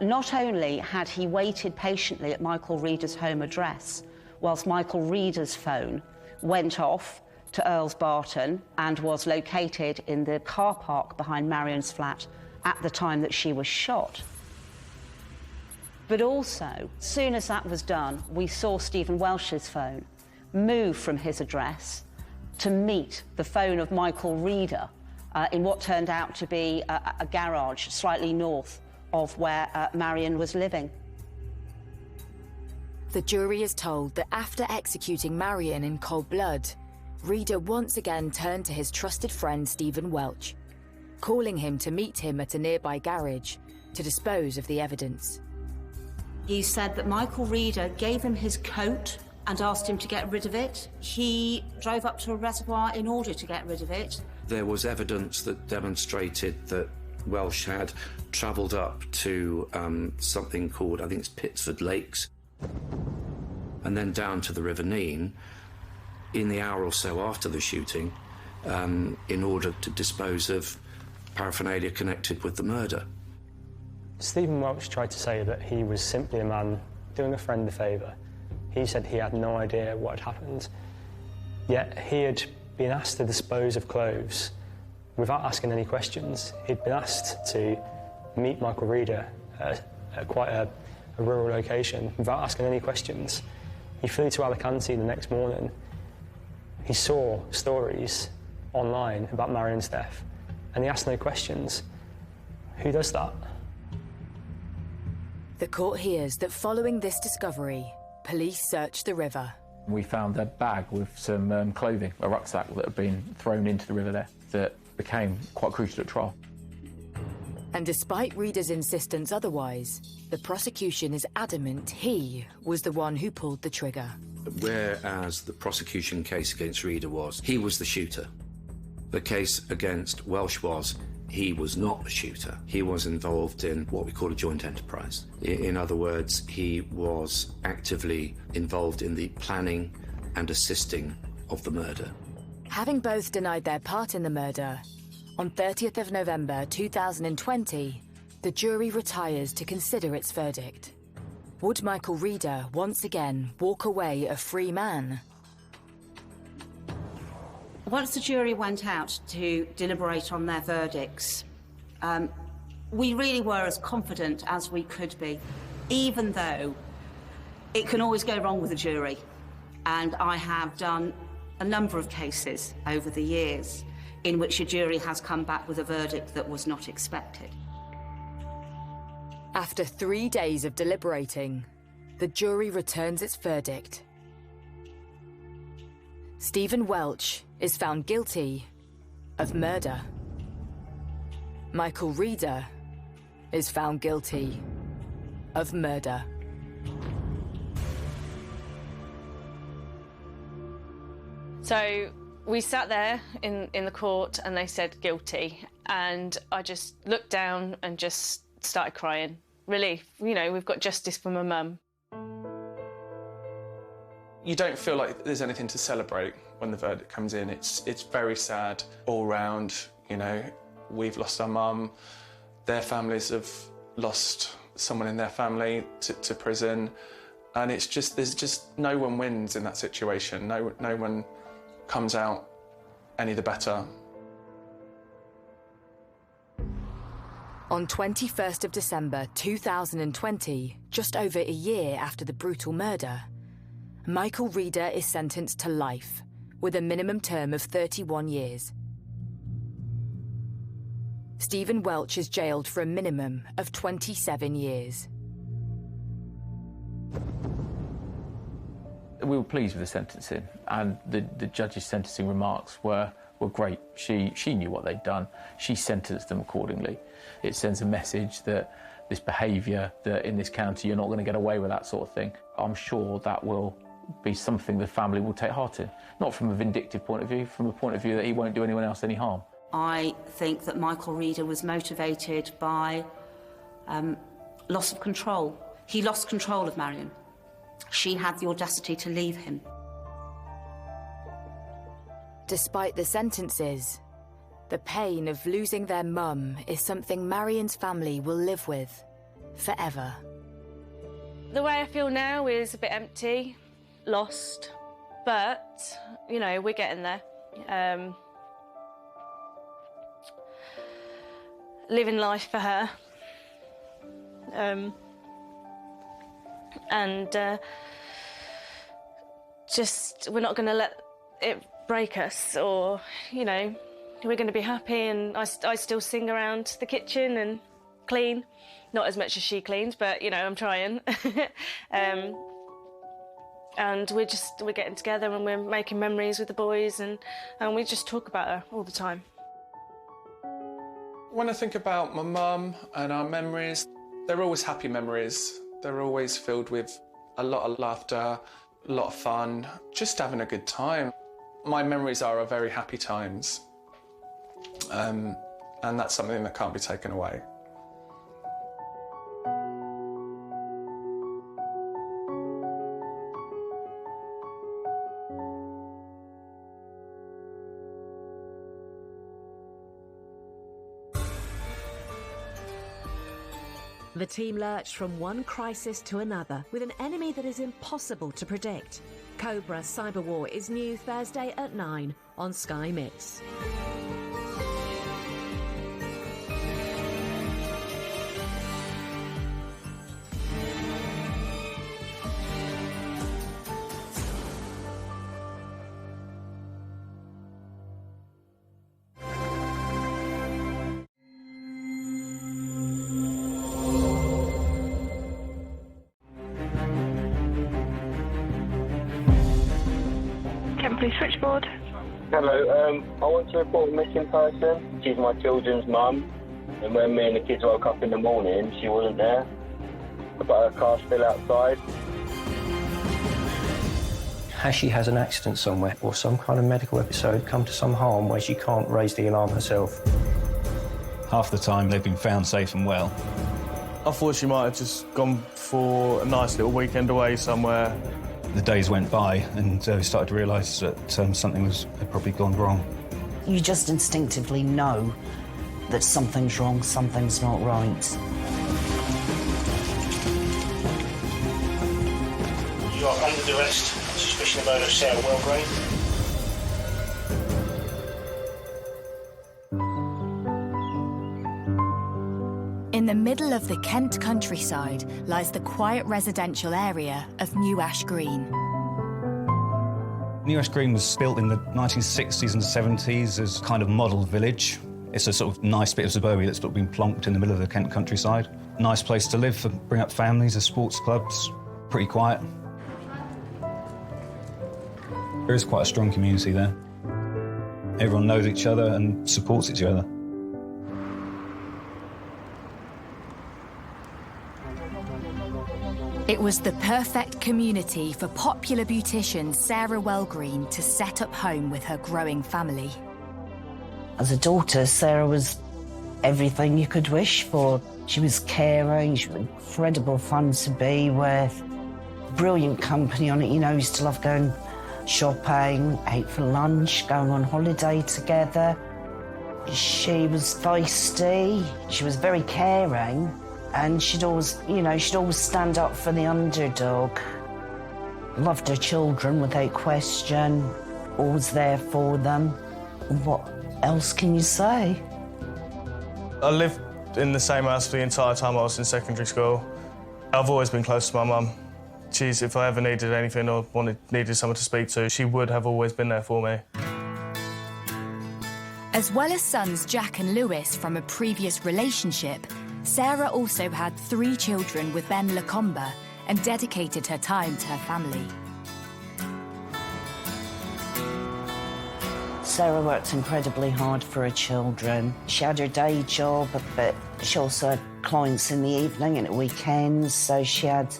not only had he waited patiently at Michael Reader's home address whilst Michael Reader's phone went off to Earls Barton and was located in the car park behind Marion's flat at the time that she was shot, but also, as soon as that was done, we saw Stephen Welsh's phone move from his address to meet the phone of Michael Reader in what turned out to be a garage slightly north of where Marion was living. The jury is told that after executing Marion in cold blood, Reader once again turned to his trusted friend Stephen Welsh, calling him to meet him at a nearby garage to dispose of the evidence. He said that Michael Reader gave him his coat and asked him to get rid of it. He drove up to a reservoir in order to get rid of it. There was evidence that demonstrated that Welsh had travelled up to something called, I think it's Pittsford Lakes, and then down to the River Nene in the hour or so after the shooting in order to dispose of paraphernalia connected with the murder. Stephen Welsh tried to say that he was simply a man doing a friend a favour. He said he had no idea what had happened, yet he had been asked to dispose of clothes without asking any questions. He'd been asked to meet Michael Reader at quite a rural location without asking any questions. He flew to Alicante the next morning. He saw stories online about Marion's death, and he asked no questions. Who does that? The court hears that following this discovery, police searched the river. We found a bag with some clothing, a rucksack that had been thrown into the river there, that became quite crucial at trial. And despite Reader's insistence otherwise, the prosecution is adamant he was the one who pulled the trigger. Whereas the prosecution case against Reader was he was the shooter, the case against Welsh was he was not the shooter. He was involved in what we call a joint enterprise. In other words, he was actively involved in the planning and assisting of the murder. Having both denied their part in the murder, on 30th of November 2020, the jury retires to consider its verdict. Would Michael Reader once again walk away a free man? Once the jury went out to deliberate on their verdicts, we really were as confident as we could be, even though it can always go wrong with a jury. And I have done a number of cases over the years in which a jury has come back with a verdict that was not expected. After 3 days of deliberating, the jury returns its verdict. Stephen Welsh is found guilty of murder. Michael Reader is found guilty of murder. So we sat there in the court and they said guilty, and I just looked down and just started crying. Relief, you know, we've got justice for my mum. You don't feel like there's anything to celebrate when the verdict comes in. It's very sad all round, you know. We've lost our mum. Their families have lost someone in their family to prison. And it's just, there's just no one wins in that situation. No one comes out any the better. On 21st of December 2020, just over a year after the brutal murder, Michael Reader is sentenced to life, with a minimum term of 31 years. Stephen Welch is jailed for a minimum of 27 years. We were pleased with the sentencing, and the judge's sentencing remarks were great. She knew what they'd done. She sentenced them accordingly. It sends a message that this behaviour, that in this county you're not going to get away with that sort of thing. I'm sure that will be something the family will take heart in. Not from a vindictive point of view, from a point of view that he won't do anyone else any harm. I think that Michael Reader was motivated by loss of control. He lost control of Marion. She had the audacity to leave him. Despite the sentences, the pain of losing their mum is something Marion's family will live with forever. The way I feel now is a bit empty, lost, but, you know, we're getting there. Living life for her. Just, we're not going to let it break us, or, you know, we're going to be happy, and I still sing around the kitchen and clean. Not as much as she cleans, but, you know, I'm trying. And we're getting together and we're making memories with the boys, and we just talk about her all the time. When I think about my mum and our memories, they're always happy memories. They're always filled with a lot of laughter, a lot of fun, just having a good time. My memories are of very happy times, and that's something that can't be taken away. The team lurched from one crisis to another with an enemy that is impossible to predict. Cobra Cyber War is new Thursday at 9 on Sky Mix. Switchboard. Hello, I want to report a missing person. She's my children's mum, and when me and the kids woke up in the morning, she wasn't there, but her car's still outside. Has she had an accident somewhere or some kind of medical episode, come to some harm where she can't raise the alarm herself? Half the time they've been found safe and well. I thought she might have just gone for a nice little weekend away somewhere. The days went by and we started to realise that something had probably gone wrong. You just instinctively know that something's wrong, something's not right. You are under arrest on suspicion of murder of Sarah Welgrave. In the middle of the Kent countryside lies the quiet residential area of New Ash Green. New Ash Green was built in the 1960s and 70s as a kind of model village. It's a sort of nice bit of suburbia that's been plonked in the middle of the Kent countryside. Nice place to live, bring up families, there's sports clubs, pretty quiet. There is quite a strong community there. Everyone knows each other and supports each other. It was the perfect community for popular beautician Sarah Welgreen to set up home with her growing family. As a daughter, Sarah was everything you could wish for. She was caring, she was incredible fun to be with, brilliant company on it. You know, we used to love going shopping, ate for lunch, going on holiday together. She was feisty, she was very caring, and she'd always stand up for the underdog. Loved her children without question, always there for them. What else can you say? I lived in the same house for the entire time I was in secondary school. I've always been close to my mum. If I ever needed anything or needed someone to speak to, she would have always been there for me. As well as sons Jack and Lewis from a previous relationship, Sarah also had 3 children with Ben Lacombe and dedicated her time to her family. Sarah worked incredibly hard for her children. She had her day job, but she also had clients in the evening and at weekends, so she had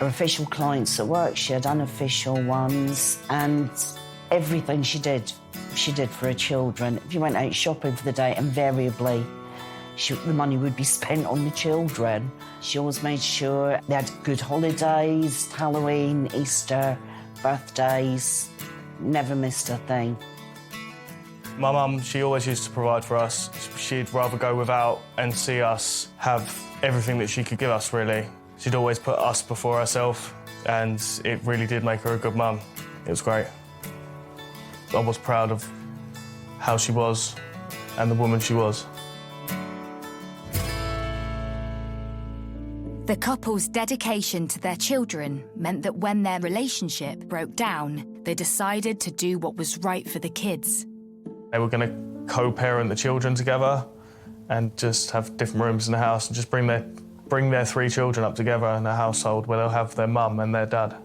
her official clients at work, she had unofficial ones, and everything she did for her children. If you went out shopping for the day, invariably the money would be spent on the children. She always made sure they had good holidays, Halloween, Easter, birthdays, never missed a thing. My mum, she always used to provide for us. She'd rather go without and see us have everything that she could give us, really. She'd always put us before herself, and it really did make her a good mum. It was great. I was proud of how she was and the woman she was. The couple's dedication to their children meant that when their relationship broke down, they decided to do what was right for the kids. They were going to co-parent the children together and just have different rooms in the house and just bring their 3 children up together in a household where they'll have their mum and their dad.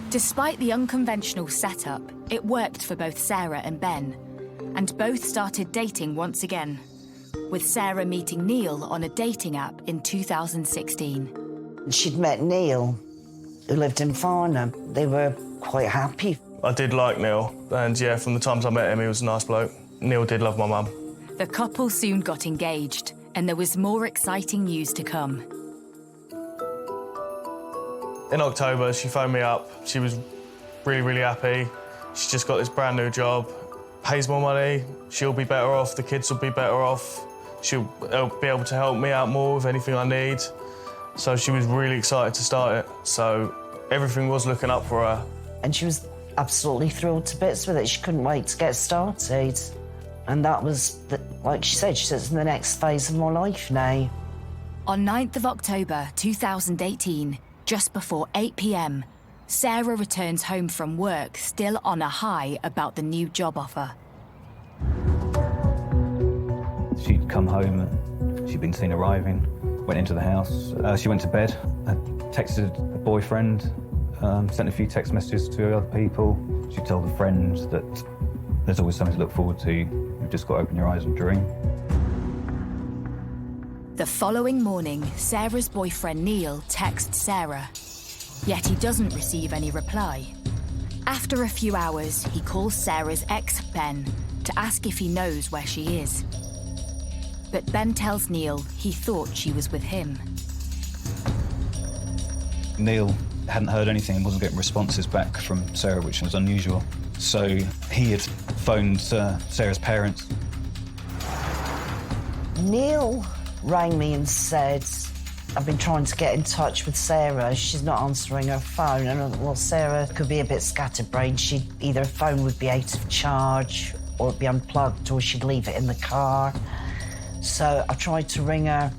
Despite the unconventional setup, it worked for both Sarah and Ben, and both started dating once again, with Sarah meeting Neil on a dating app in 2016. She'd met Neil, who lived in Farnham. They were quite happy. I did like Neil, and yeah, from the times I met him, he was a nice bloke. Neil did love my mum. The couple soon got engaged, and there was more exciting news to come. In October, she phoned me up. She was really, really happy. She's just got this brand new job, pays more money, she'll be better off, the kids will be better off. She'll be able to help me out more with anything I need. So she was really excited to start it. So everything was looking up for her. And she was absolutely thrilled to bits with it. She couldn't wait to get started. And that was, like she said, it's the next phase of my life now. On 9th of October 2018, just before 8 p.m, Sarah returns home from work still on a high about the new job offer. She'd come home and she'd been seen arriving, went into the house. She went to bed, texted a boyfriend, sent a few text messages to other people. She told a friend that there's always something to look forward to. You've just got to open your eyes and dream. The following morning, Sarah's boyfriend Neil texts Sarah, yet he doesn't receive any reply. After a few hours, he calls Sarah's ex, Ben, to ask if he knows where she is. But Ben tells Neil he thought she was with him. Neil hadn't heard anything and wasn't getting responses back from Sarah, which was unusual. So he had phoned Sarah's parents. Neil rang me and said, I've been trying to get in touch with Sarah. She's not answering her phone. And I thought, well, Sarah could be a bit scatterbrained. Either her phone would be out of charge or it'd be unplugged or she'd leave it in the car. So I tried to ring her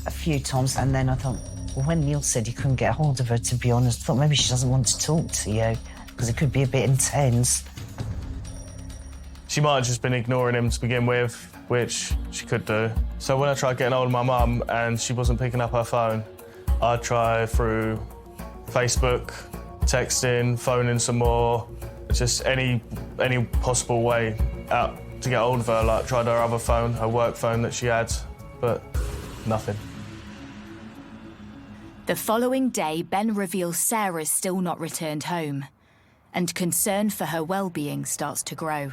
a few times and then I thought, well, when Neil said he couldn't get hold of her, to be honest, I thought maybe she doesn't want to talk to you because it could be a bit intense. She might have just been ignoring him to begin with, which she could do. So when I tried getting hold of my mum and she wasn't picking up her phone, I'd try through Facebook, texting, phoning some more, just any possible way out to get hold of her. Like tried her other phone, her work phone that she had, but nothing. The following day, Ben reveals Sarah's still not returned home, and concern for her well-being starts to grow.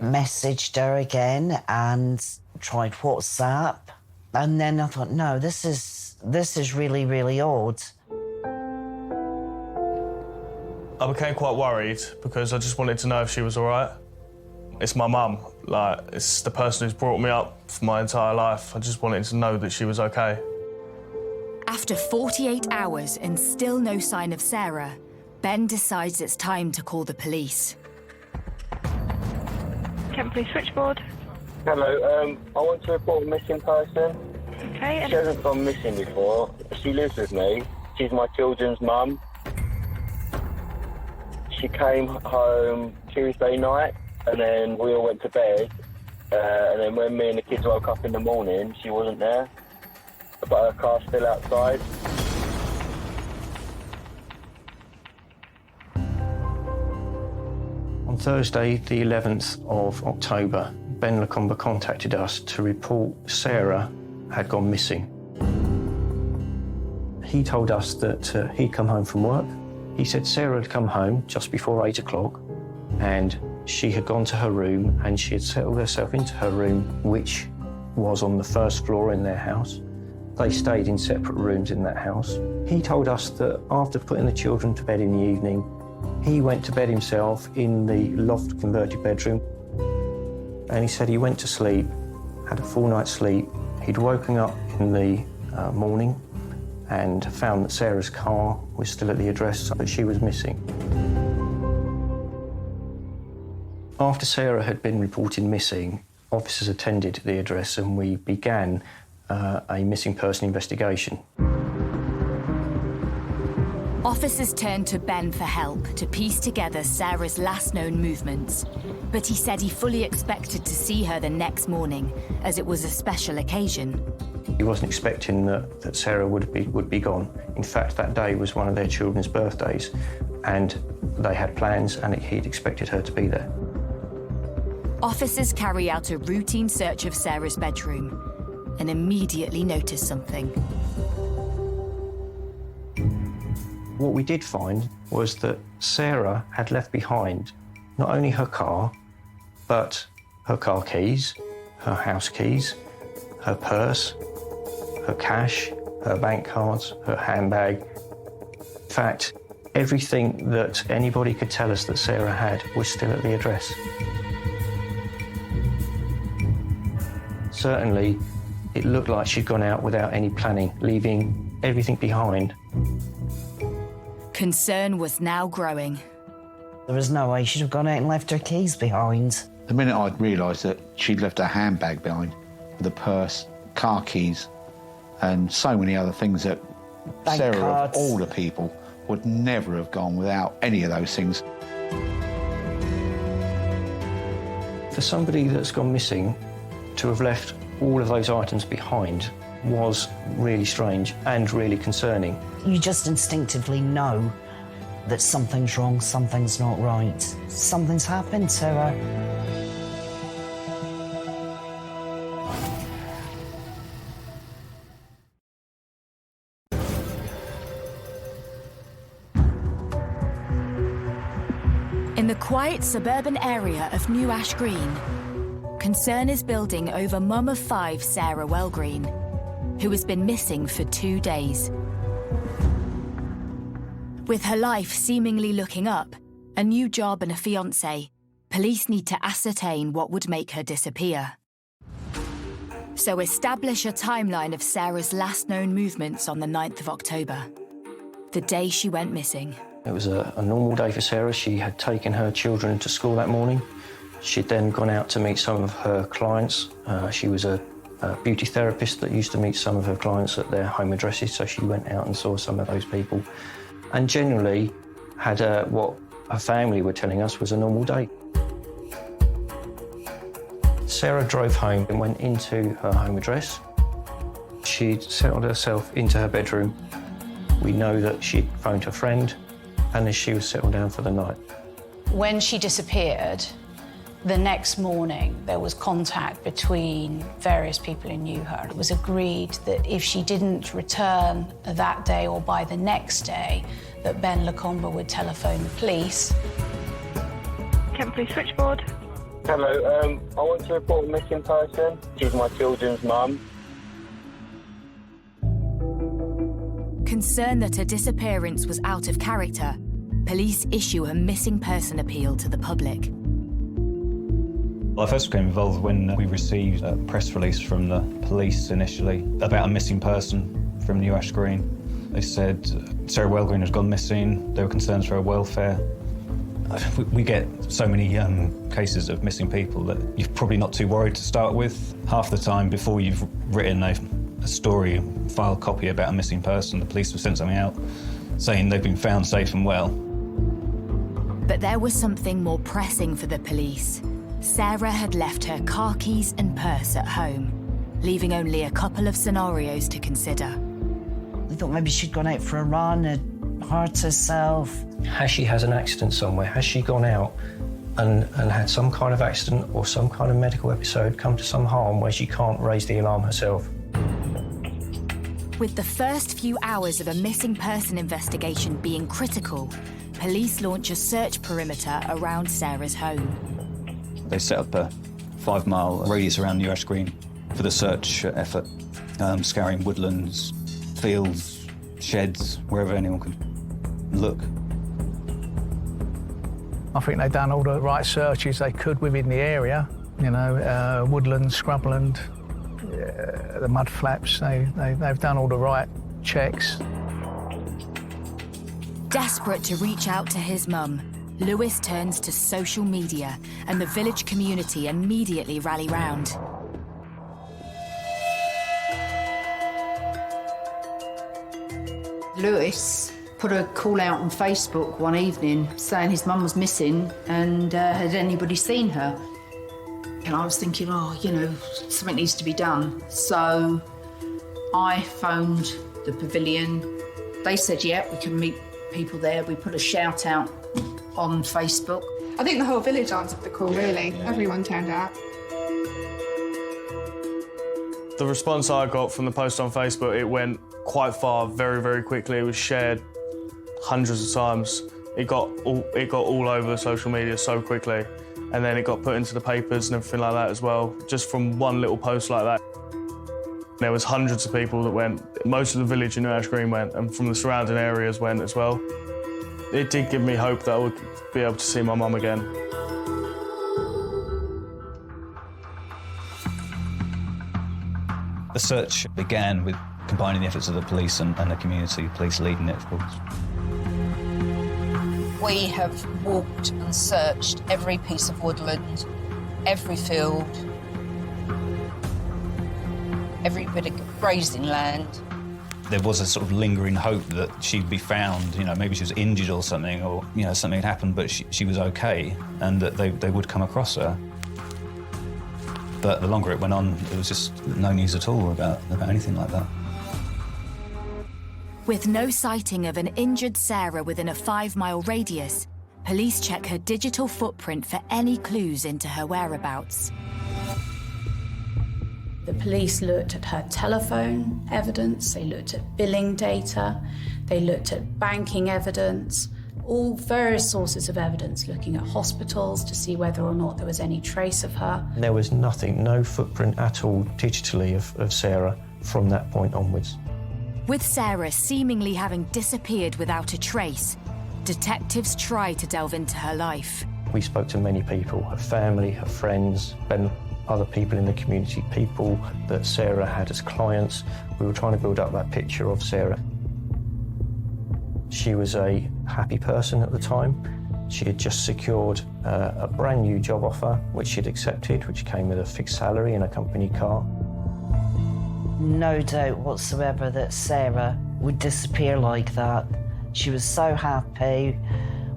Messaged her again and tried WhatsApp, and then I thought, no, this is really, really odd. I became quite worried because I just wanted to know if she was all right. It's my mum. Like, it's the person who's brought me up for my entire life. I just wanted to know that she was okay. After 48 hours and still no sign of Sarah, Ben decides it's time to call the police. Kent Police switchboard. Hello, I want to report a missing person. Okay. She hasn't gone missing before. She lives with me. She's my children's mum. She came home Tuesday night, and then we all went to bed. And then when me and the kids woke up in the morning, she wasn't there. But her car's still outside. On Thursday, the 11th of October, Ben Lacombe contacted us to report Sarah had gone missing. He told us that he'd come home from work. He said Sarah had come home just before 8 o'clock and she had gone to her room and she had settled herself into her room, which was on the first floor in their house. They stayed in separate rooms in that house. He told us that after putting the children to bed in the evening, he went to bed himself in the loft converted bedroom. And he said he went to sleep, had a full night's sleep. He'd woken up in the morning and found that Sarah's car was still at the address, but she was missing. After Sarah had been reported missing, officers attended the address and we began a missing person investigation. Officers turned to Ben for help to piece together Sarah's last known movements, but he said he fully expected to see her the next morning, as it was a special occasion. He wasn't expecting that Sarah would be gone. In fact, that day was one of their children's birthdays, and they had plans, and he'd expected her to be there. Officers carry out a routine search of Sarah's bedroom and immediately notice something. What we did find was that Sarah had left behind not only her car, but her car keys, her house keys, her purse, her cash, her bank cards, her handbag. In fact, everything that anybody could tell us that Sarah had was still at the address. Certainly, it looked like she'd gone out without any planning, leaving everything behind. Concern was now growing. There was no way she'd have gone out and left her keys behind. The minute I'd realised that she'd left her handbag behind, with a purse, car keys, and so many other things that Bank Sarah, cards. of all the people, would never have gone without any of those things. For somebody that's gone missing, to have left all of those items behind was really strange and really concerning. You just instinctively know that something's wrong, something's not right. Something's happened to her. In the quiet suburban area of New Ash Green, concern is building over mum of 5 Sarah Wellgreen, who has been missing for 2 days. With her life seemingly looking up, a new job and a fiancé, police need to ascertain what would make her disappear. So establish a timeline of Sarah's last known movements on the 9th of October, the day she went missing. It was a normal day for Sarah. She had taken her children to school that morning. She'd then gone out to meet some of her clients. She was a beauty therapist that used to meet some of her clients at their home addresses, so she went out and saw some of those people. And generally had what her family were telling us was a normal day. Sarah drove home and went into her home address. She'd settled herself into her bedroom. We know that she'd phoned her friend, and as she was settled down for the night. When she disappeared, the next morning there was contact between various people who knew her. It was agreed that if she didn't return that day or by the next day, that Ben Lacombe would telephone the police. Kent Police switchboard. Hello, I want to report a missing person. She's my children's mum. Concerned that her disappearance was out of character, police issue a missing person appeal to the public. Well, I first became involved when we received a press release from the police initially about a missing person from New Ash Green. They said Sarah Wellgreen had gone missing. There were concerns for her welfare. We get so many cases of missing people that you're probably not too worried to start with. Half the time before you've written a story, file copy about a missing person, the police will send something out saying they've been found safe and well. But there was something more pressing for the police. Sarah had left her car keys and purse at home, leaving only a couple of scenarios to consider. We thought maybe she'd gone out for a run and hurt herself. Has she had an accident somewhere? Has she gone out and had some kind of accident or some kind of medical episode, come to some harm where she can't raise the alarm herself? With the first few hours of a missing person investigation being critical, police launch a search perimeter around Sarah's home. They set up a 5-mile radius around New Ash Green for the search effort, scouring woodlands, fields, sheds, wherever anyone could look. I think they've done all the right searches they could within the area, you know, woodland, scrubland, the mud flaps. They've done all the right checks. Desperate to reach out to his mum, Lewis turns to social media, and the village community immediately rally round. Lewis put a call out on Facebook one evening saying his mum was missing and had anybody seen her? And I was thinking, oh, you know, something needs to be done. So I phoned the pavilion. They said, yeah, we can meet people there. We put a shout out on Facebook. I think the whole village answered the call, really. Yeah. Everyone turned out. The response I got from the post on Facebook, it went quite far, very, very quickly. It was shared hundreds of times. It got all over social media so quickly. And then it got put into the papers and everything like that as well, just from one little post like that. There was hundreds of people that went. Most of the village in New Ash Green went, and from the surrounding areas went as well. It did give me hope that I would be able to see my mum again. The search began with combining the efforts of the police and the community, police leading it, of course. We have walked and searched every piece of woodland, every field, every bit of grazing land. There was a sort of lingering hope that she'd be found, you know, maybe she was injured or something, or, you know, something had happened, but she was okay, and that they would come across her. But the longer it went on, there was just no news at all about anything like that. With no sighting of an injured Sarah within a 5-mile radius, police check her digital footprint for any clues into her whereabouts. The police looked at her telephone evidence, they looked at billing data, they looked at banking evidence, all various sources of evidence, looking at hospitals to see whether or not there was any trace of her. There was nothing, no footprint at all digitally of Sarah from that point onwards. With Sarah seemingly having disappeared without a trace, detectives tried to delve into her life. We spoke to many people, her family, her friends, and other people in the community, people that Sarah had as clients. We were trying to build up that picture of Sarah. She was a happy person at the time. She had just secured a brand new job offer, which she'd accepted, which came with a fixed salary and a company car. No doubt whatsoever that Sarah would disappear like that. She was so happy.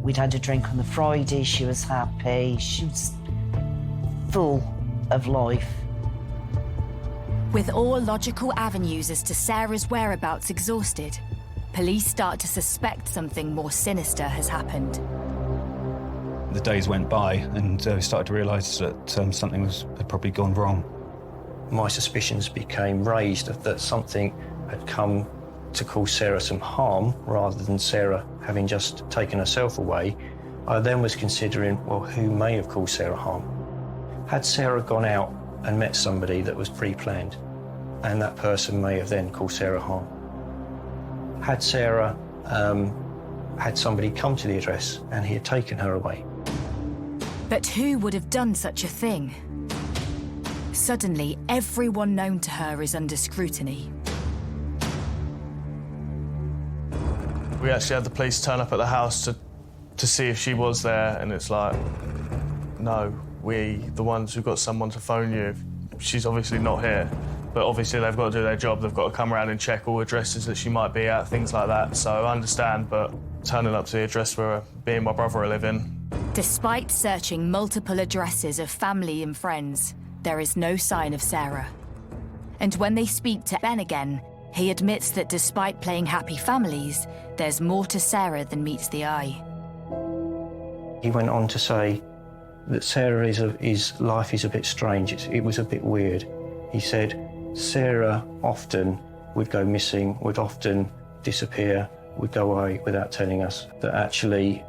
We'd had a drink on the Friday. She was happy. She was full of life. With all logical avenues as to Sarah's whereabouts exhausted, police start to suspect something more sinister has happened. The days went by, and we started to realise that something had probably gone wrong. My suspicions became raised that something had come to cause Sarah some harm rather than Sarah having just taken herself away. I then was considering, well, who may have caused Sarah harm? Had Sarah gone out and met somebody that was pre-planned, and that person may have then caused Sarah harm? Had Sarah had somebody come to the address and he had taken her away? But who would have done such a thing? Suddenly, everyone known to her is under scrutiny. We actually had the police turn up at the house to see if she was there, and it's like, no, we, the ones who got someone to phone you, she's obviously not here. But obviously they've got to do their job, they've got to come around and check all addresses that she might be at, things like that. So I understand, but turning up to the address where me and my brother are living. Despite searching multiple addresses of family and friends, there is no sign of Sarah. And when they speak to Ben again, he admits that despite playing happy families, there's more to Sarah than meets the eye. He went on to say that Sarah's life is a bit strange. It was a bit weird. He said Sarah often would go missing, would often disappear, would go away without telling us. That actually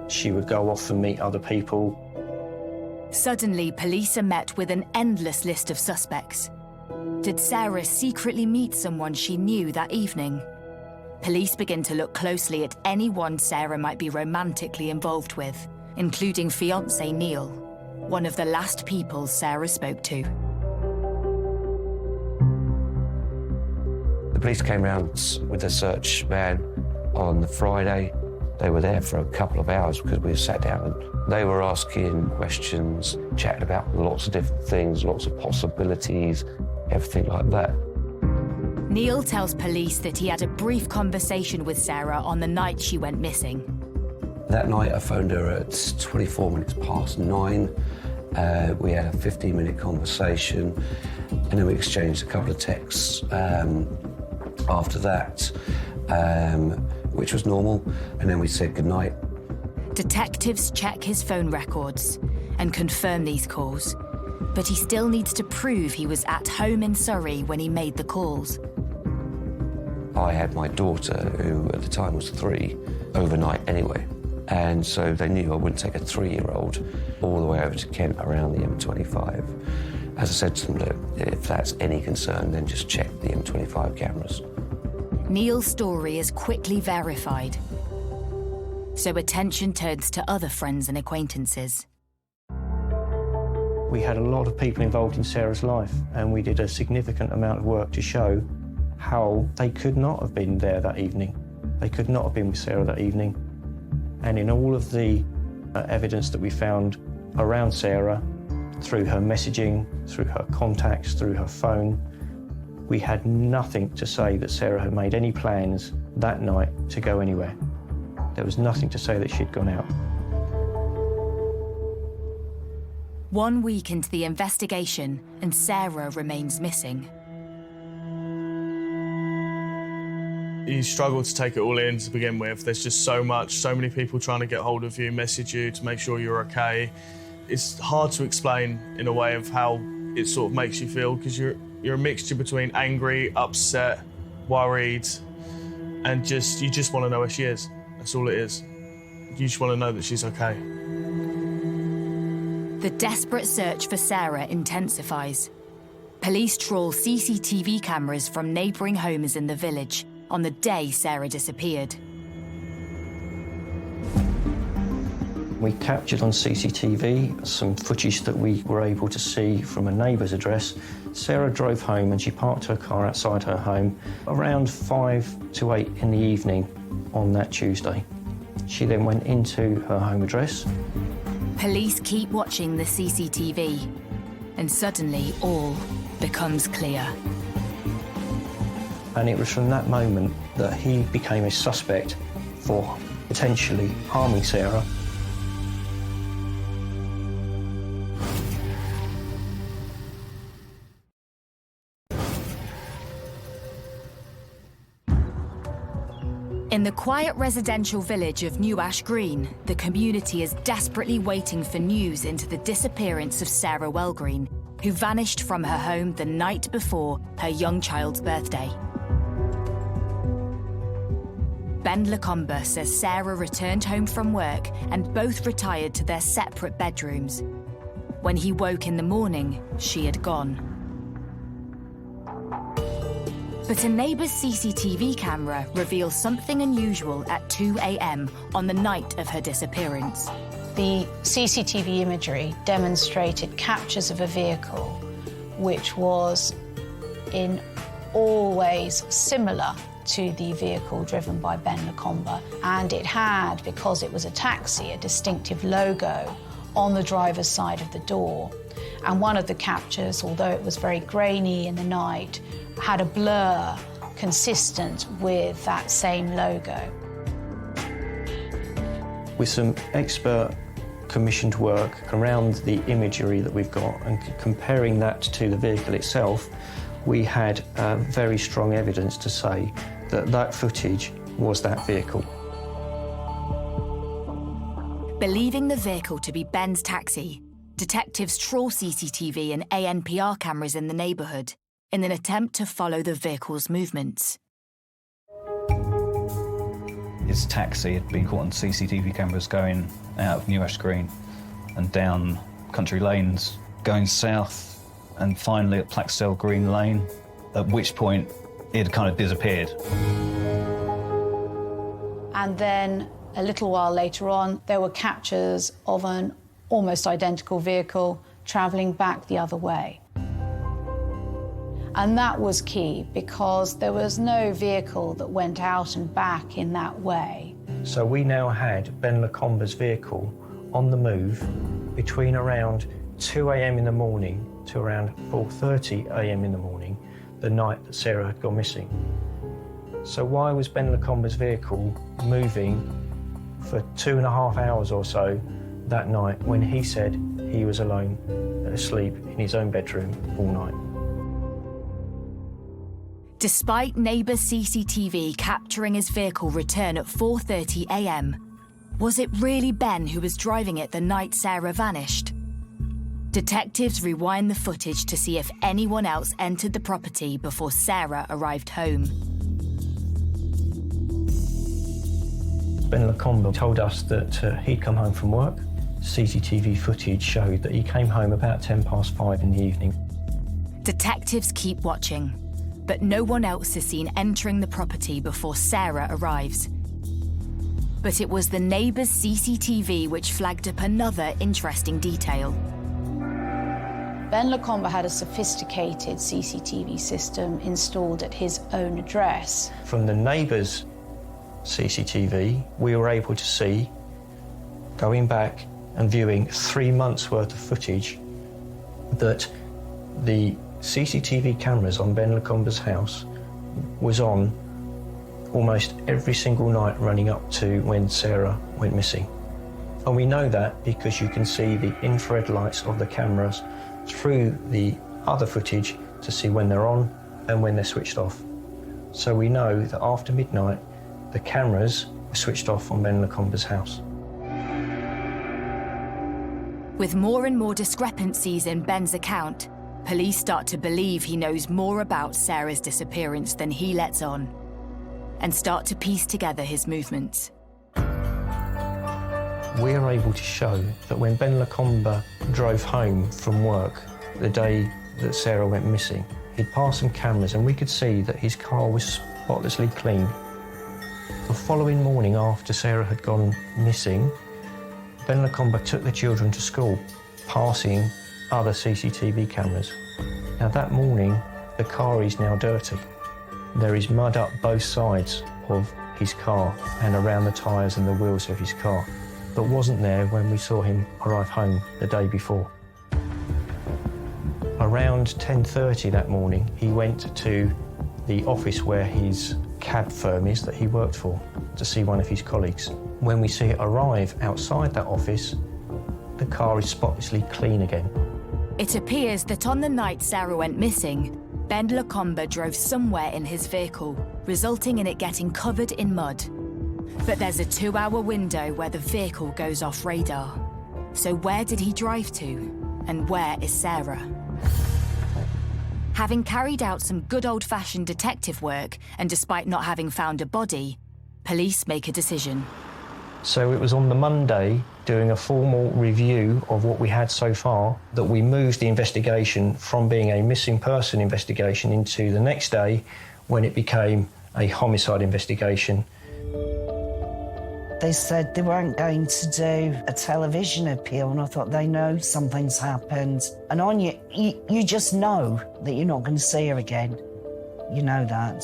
she would go off and meet other people. Suddenly, police are met with an endless list of suspects. Did Sarah secretly meet someone she knew that evening? Police begin to look closely at anyone Sarah might be romantically involved with, including fiancé Neil, one of the last people Sarah spoke to. The police came round with a search van on the Friday. They were there for a couple of hours because we sat down and they were asking questions, chatting about lots of different things, lots of possibilities, everything like that. Neil tells police that he had a brief conversation with Sarah on the night she went missing. That night I phoned her at 24 minutes past 9. We had a 15-minute conversation and then we exchanged a couple of texts after that, which was normal, and then we said goodnight. Detectives check his phone records and confirm these calls, but he still needs to prove he was at home in Surrey when he made the calls. I had my daughter, who at the time was 3, overnight anyway, and so they knew I wouldn't take a 3-year-old all the way over to Kent around the M25. As I said to them, look, if that's any concern, then just check the M25 cameras. Neil's story is quickly verified, so attention turns to other friends and acquaintances. We had a lot of people involved in Sarah's life, and we did a significant amount of work to show how they could not have been there that evening. They could not have been with Sarah that evening. And in all of the evidence that we found around Sarah, through her messaging, through her contacts, through her phone, we had nothing to say that Sarah had made any plans that night to go anywhere. There was nothing to say that she'd gone out. 1 week into the investigation, and Sarah remains missing. You struggle to take it all in to begin with. There's just so many people trying to get hold of you, message you to make sure you're okay. It's hard to explain in a way of how it sort of makes you feel, because you're a mixture between angry, upset, worried, and you just want to know where she is. That's all it is. You just want to know that she's okay. The desperate search for Sarah intensifies. Police trawl CCTV cameras from neighbouring homes in the village on the day Sarah disappeared. We captured on CCTV some footage that we were able to see from a neighbour's address. Sarah drove home and she parked her car outside her home around 5 to 8 in the evening on that Tuesday. She then went into her home address. Police keep watching the CCTV, and suddenly all becomes clear. And it was from that moment that he became a suspect for potentially harming Sarah. In the quiet residential village of New Ash Green, the community is desperately waiting for news into the disappearance of Sarah Wellgreen, who vanished from her home the night before her young child's birthday. Ben Lacombe says Sarah returned home from work and both retired to their separate bedrooms. When he woke in the morning, she had gone. But a neighbour's CCTV camera reveals something unusual at 2 a.m. on the night of her disappearance. The CCTV imagery demonstrated captures of a vehicle which was in all ways similar to the vehicle driven by Ben Lacombe, and it had, because it was a taxi, a distinctive logo on the driver's side of the door. And one of the captures, although it was very grainy in the night, had a blur consistent with that same logo. With some expert commissioned work around the imagery that we've got and comparing that to the vehicle itself, we had very strong evidence to say that that footage was that vehicle. Believing the vehicle to be Ben's taxi, detectives trawl CCTV and ANPR cameras in the neighbourhood in an attempt to follow the vehicle's movements. His taxi had been caught on CCTV cameras going out of New Ash Green and down country lanes, going south and finally at Plaxell Green Lane, at which point it had kind of disappeared. And then a little while later on, there were captures of an almost identical vehicle travelling back the other way. And that was key because there was no vehicle that went out and back in that way. So we now had Ben Lacombe's vehicle on the move between around 2 a.m. in the morning to around 4:30 a.m. in the morning, the night that Sarah had gone missing. So why was Ben Lacombe's vehicle moving for 2.5 hours or so that night when he said he was alone, asleep in his own bedroom all night? Despite neighbour CCTV capturing his vehicle return at 4:30 a.m, was it really Ben who was driving it the night Sarah vanished? Detectives rewind the footage to see if anyone else entered the property before Sarah arrived home. Ben Lacombe told us that he'd come home from work. CCTV footage showed that he came home about 5:10 in the evening. Detectives keep watching, but no one else is seen entering the property before Sarah arrives. But it was the neighbour's CCTV which flagged up another interesting detail. Ben Lacombe had a sophisticated CCTV system installed at his own address. From the neighbour's CCTV, we were able to see, going back and viewing 3 months' worth of footage, that the CCTV cameras on Ben Lacombe's house was on almost every single night running up to when Sarah went missing. And we know that because you can see the infrared lights of the cameras through the other footage to see when they're on and when they're switched off. So we know that after midnight, the cameras were switched off on Ben Lacombe's house. With more and more discrepancies in Ben's account, police start to believe he knows more about Sarah's disappearance than he lets on, and start to piece together his movements. We're able to show that when Ben Lacombe drove home from work the day that Sarah went missing, he'd passed some cameras and we could see that his car was spotlessly clean. The following morning after Sarah had gone missing, Ben Lacombe took the children to school, passing other CCTV cameras. Now that morning, the car is now dirty. There is mud up both sides of his car and around the tyres and the wheels of his car, but wasn't there when we saw him arrive home the day before. Around 10:30 that morning, he went to the office where his cab firm is that he worked for to see one of his colleagues. When we see it arrive outside that office, the car is spotlessly clean again. It appears that on the night Sarah went missing, Ben Lacombe drove somewhere in his vehicle, resulting in it getting covered in mud. But there's a 2-hour window where the vehicle goes off radar. So where did he drive to? And where is Sarah? Having carried out some good old-fashioned detective work, and despite not having found a body, police make a decision. So it was on the Monday, doing a formal review of what we had so far, that we moved the investigation from being a missing person investigation into the next day, when it became a homicide investigation. They said they weren't going to do a television appeal, and I thought, they know something's happened. And Anya, you just know that you're not going to see her again. You know that.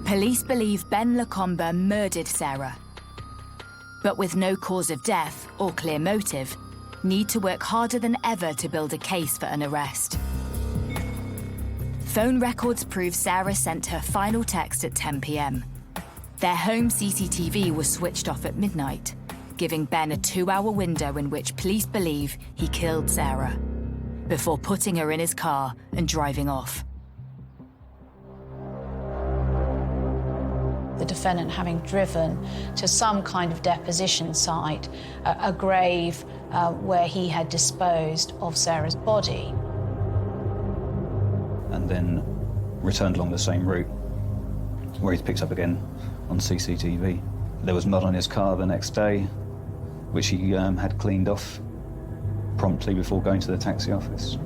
Police believe Ben Lacombe murdered Sarah, but with no cause of death or clear motive, need to work harder than ever to build a case for an arrest. Phone records prove Sarah sent her final text at 10 p.m. Their home CCTV was switched off at midnight, giving Ben a 2-hour window in which police believe he killed Sarah, before putting her in his car and driving off. The defendant having driven to some kind of deposition site, a grave where he had disposed of Sarah's body. And then returned along the same route, where he's picked up again on CCTV. There was mud on his car the next day, which he had cleaned off promptly before going to the taxi office.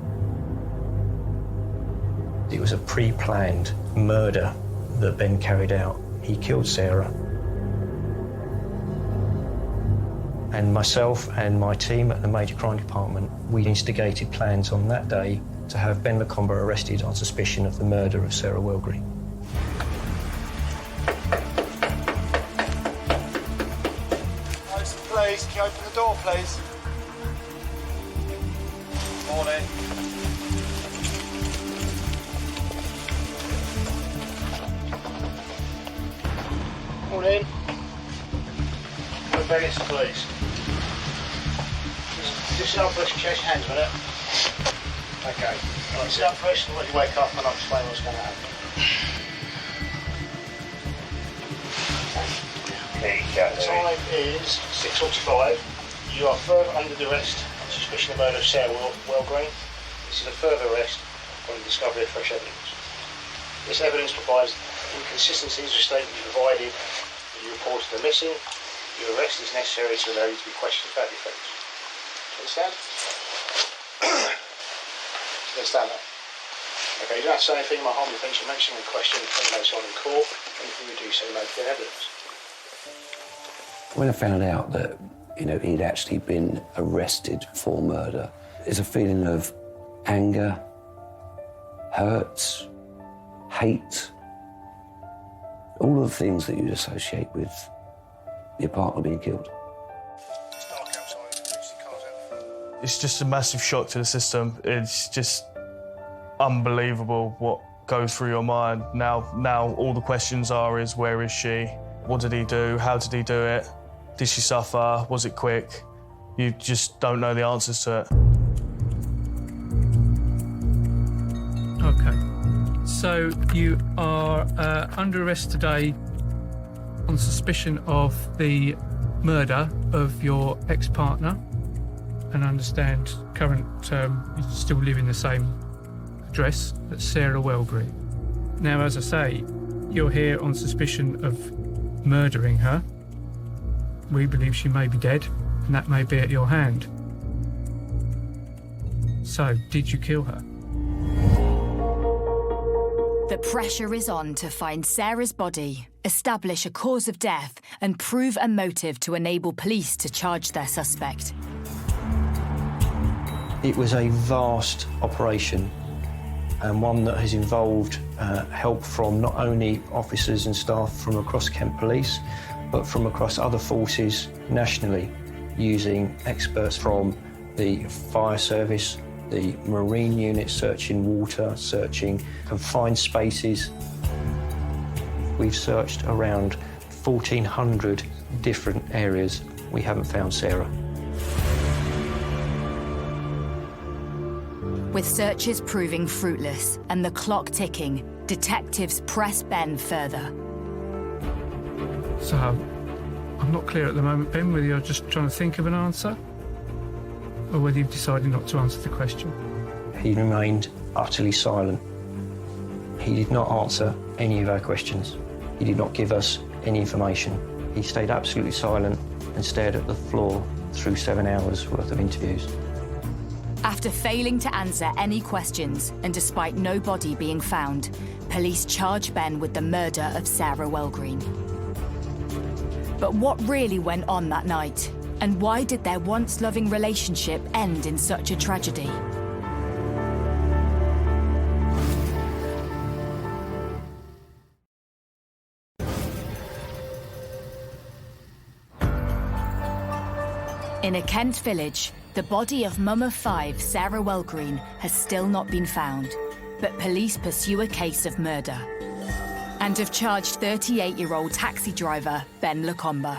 It was a pre-planned murder that Ben carried out. He killed Sarah. And myself and my team at the Major Crime Department, we instigated plans on that day to have Ben Lacombe arrested on suspicion of the murder of Sarah Welgree. Please, can you open the door, please? Morning. Morning. No baggage, please. Just sit up first and change hands a minute. Okay. Right, sit up first and let you wake up and I'll explain what's going to happen. Okay, the time is 6:45. You are further under the arrest on suspicion of murder of Sarah Welgreen. This is a further arrest on the discovery of fresh evidence. This evidence provides inconsistencies with statements provided that you reported the missing. Your arrest is necessary to allow you to be questioned about the offence. Understand? Understand that? Okay, you don't have to say anything in my harm defence. You mention the question later on in court. Anything you do say may be evidence. When I found out that, he'd actually been arrested for murder, there's a feeling of anger, hurt, hate, all of the things that you'd associate with your partner being killed. It's just a massive shock to the system. It's just unbelievable what goes through your mind. Now all the questions is, where is she? What did he do? How did he do it? Did she suffer? Was it quick? You just don't know the answers to it. OK. So you are under arrest today on suspicion of the murder of your ex-partner. And I understand you still live in the same address, that's Sarah Welgree. Now, as I say, you're here on suspicion of murdering her. We believe she may be dead, and that may be at your hand. So, did you kill her? The pressure is on to find Sarah's body, establish a cause of death, and prove a motive to enable police to charge their suspect. It was a vast operation, and one that has involved help from not only officers and staff from across Kent Police, but from across other forces nationally, using experts from the fire service, the marine unit searching water, searching confined spaces. We've searched around 1,400 different areas. We haven't found Sarah. With searches proving fruitless and the clock ticking, detectives press Ben further. So, I'm not clear at the moment, Ben, whether you're just trying to think of an answer or whether you've decided not to answer the question. He remained utterly silent. He did not answer any of our questions. He did not give us any information. He stayed absolutely silent and stared at the floor through 7 hours worth of interviews. After failing to answer any questions and despite no body being found, police charge Ben with the murder of Sarah Welgreen. But what really went on that night? And why did their once loving relationship end in such a tragedy? In a Kent village, the body of mum of 5, Sarah Welgreen, has still not been found, but police pursue a case of murder and have charged 38-year-old taxi driver Ben Lacombe.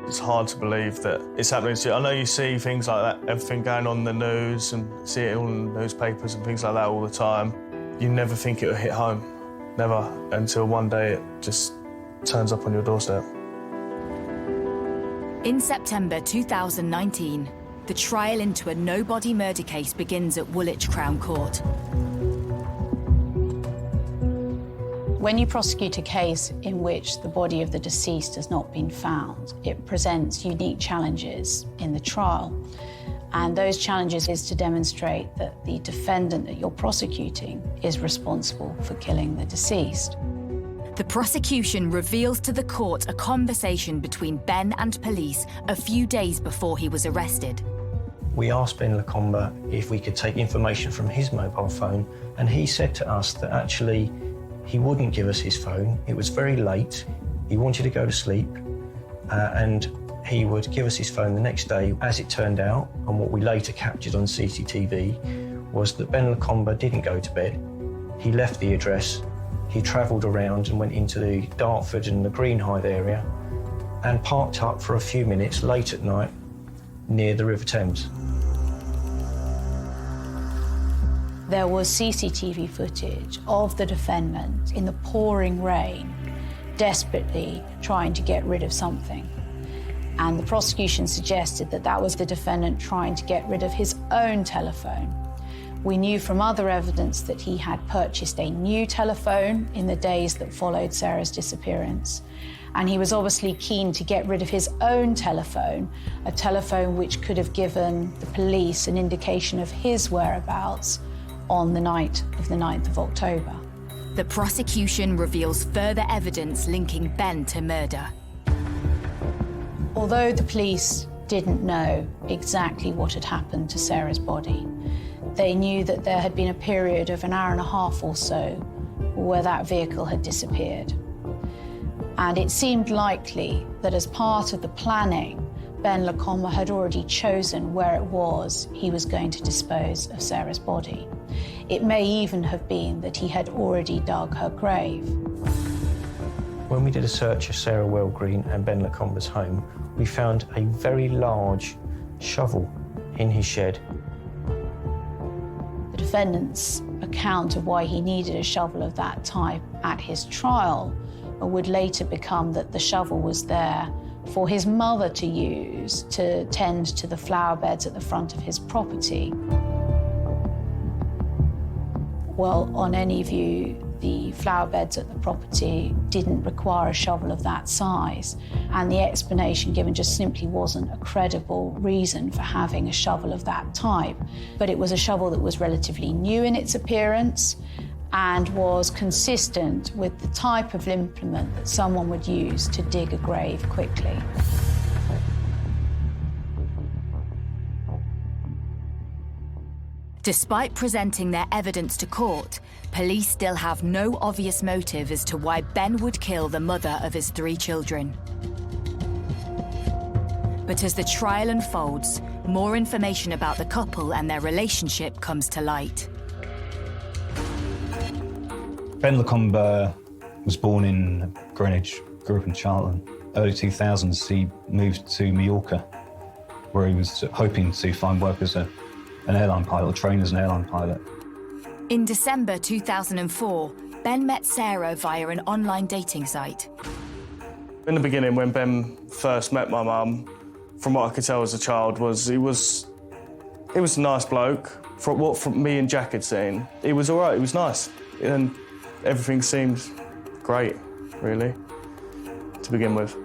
It's hard to believe that it's happening to you. I know you see things like that, everything going on in the news and see it all in newspapers and things like that all the time. You never think it will hit home. Never, until one day it just turns up on your doorstep. In September 2019, the trial into a no-body murder case begins at Woolwich Crown Court. When you prosecute a case in which the body of the deceased has not been found, it presents unique challenges in the trial. And those challenges is to demonstrate that the defendant that you're prosecuting is responsible for killing the deceased. The prosecution reveals to the court a conversation between Ben and police a few days before he was arrested. We asked Ben Lacombe if we could take information from his mobile phone, and he said to us that actually he wouldn't give us his phone. It was very late. He wanted to go to sleep, and he would give us his phone the next day. As it turned out, and what we later captured on CCTV, was that Ben Lacombe didn't go to bed. He left the address, he travelled around and went into the Dartford and the Greenhithe area and parked up for a few minutes late at night near the River Thames. There was CCTV footage of the defendant in the pouring rain, desperately trying to get rid of something. And the prosecution suggested that that was the defendant trying to get rid of his own telephone. We knew from other evidence that he had purchased a new telephone in the days that followed Sarah's disappearance. And he was obviously keen to get rid of his own telephone, a telephone which could have given the police an indication of his whereabouts on the night of the 9th of October. The prosecution reveals further evidence linking Ben to murder. Although the police didn't know exactly what had happened to Sarah's body, they knew that there had been a period of an hour and a half or so where that vehicle had disappeared. And it seemed likely that as part of the planning, Ben Lacombe had already chosen where it was he was going to dispose of Sarah's body. It may even have been that he had already dug her grave. When we did a search of Sarah Welgreen and Ben Lacombe's home, we found a very large shovel in his shed. The defendant's account of why he needed a shovel of that type at his trial would later become that the shovel was there for his mother to use to tend to the flower beds at the front of his property. Well, on any view, the flower beds at the property didn't require a shovel of that size, and the explanation given just simply wasn't a credible reason for having a shovel of that type. But it was a shovel that was relatively new in its appearance and was consistent with the type of implement that someone would use to dig a grave quickly. Despite presenting their evidence to court, police still have no obvious motive as to why Ben would kill the mother of his 3 children. But as the trial unfolds, more information about the couple and their relationship comes to light. Ben Lacombe was born in Greenwich, grew up in Charlton. Early 2000s, he moved to Mallorca, where he was hoping to find work as an airline pilot, or train as an airline pilot. In December 2004, Ben met Sarah via an online dating site. In the beginning, when Ben first met my mum, from what I could tell as a child, he was a nice bloke. From what me and Jack had seen, he was all right, he was nice. And everything seemed great, really, to begin with.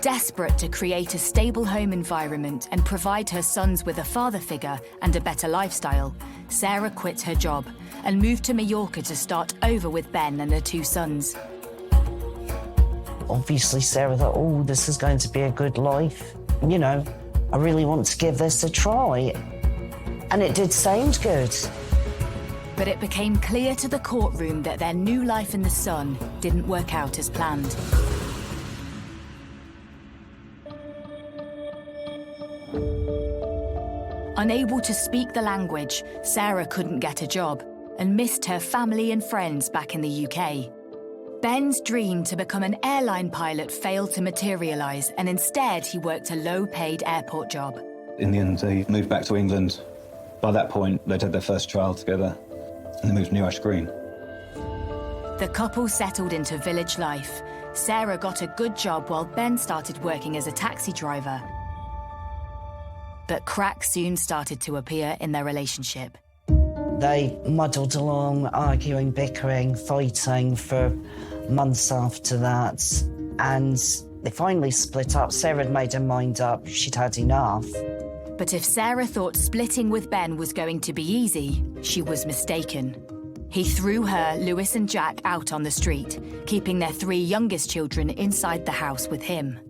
Desperate to create a stable home environment and provide her sons with a father figure and a better lifestyle, Sarah quit her job and moved to Mallorca to start over with Ben and her 2 sons. Obviously, Sarah thought, oh, this is going to be a good life. You know, I really want to give this a try. And it did sound good. But it became clear to the courtroom that their new life in the sun didn't work out as planned. Unable to speak the language, Sarah couldn't get a job and missed her family and friends back in the UK. Ben's dream to become an airline pilot failed to materialise, and instead he worked a low-paid airport job. In the end, they moved back to England. By that point, they'd had their first child together, and they moved to New Ash Green. The couple settled into village life. Sarah got a good job while Ben started working as a taxi driver. But cracks soon started to appear in their relationship. They muddled along, arguing, bickering, fighting for months after that. And they finally split up. Sarah had made her mind up. She'd had enough. But if Sarah thought splitting with Ben was going to be easy, she was mistaken. He threw her, Lewis and Jack out on the street, keeping their 3 youngest children inside the house with him.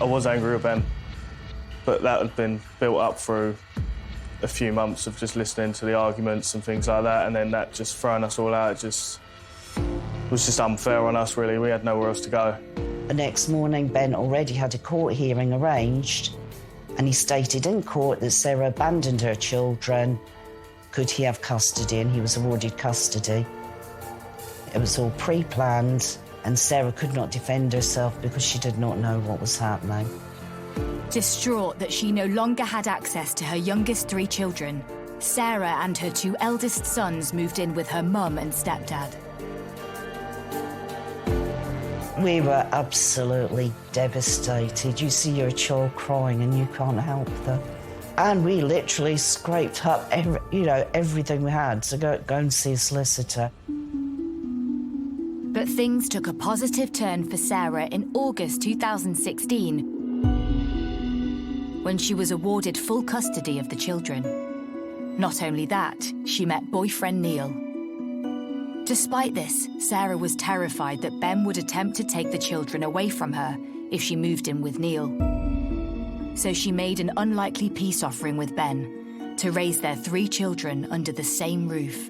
I was angry with Ben, but that had been built up through a few months of just listening to the arguments and things like that, and then that just throwing us all out, it was just unfair on us, really. We had nowhere else to go. The next morning, Ben already had a court hearing arranged, and he stated in court that Sarah abandoned her children. Could he have custody? And he was awarded custody. It was all pre-planned, and Sarah could not defend herself because she did not know what was happening. Distraught that she no longer had access to her youngest 3 children, Sarah and her 2 eldest sons moved in with her mum and stepdad. We were absolutely devastated. You see your child crying and you can't help them. And we literally scraped up everything we had to go and see a solicitor. But things took a positive turn for Sarah in August 2016, when she was awarded full custody of the children. Not only that, she met boyfriend Neil. Despite this, Sarah was terrified that Ben would attempt to take the children away from her if she moved in with Neil. So she made an unlikely peace offering with Ben to raise their 3 children under the same roof.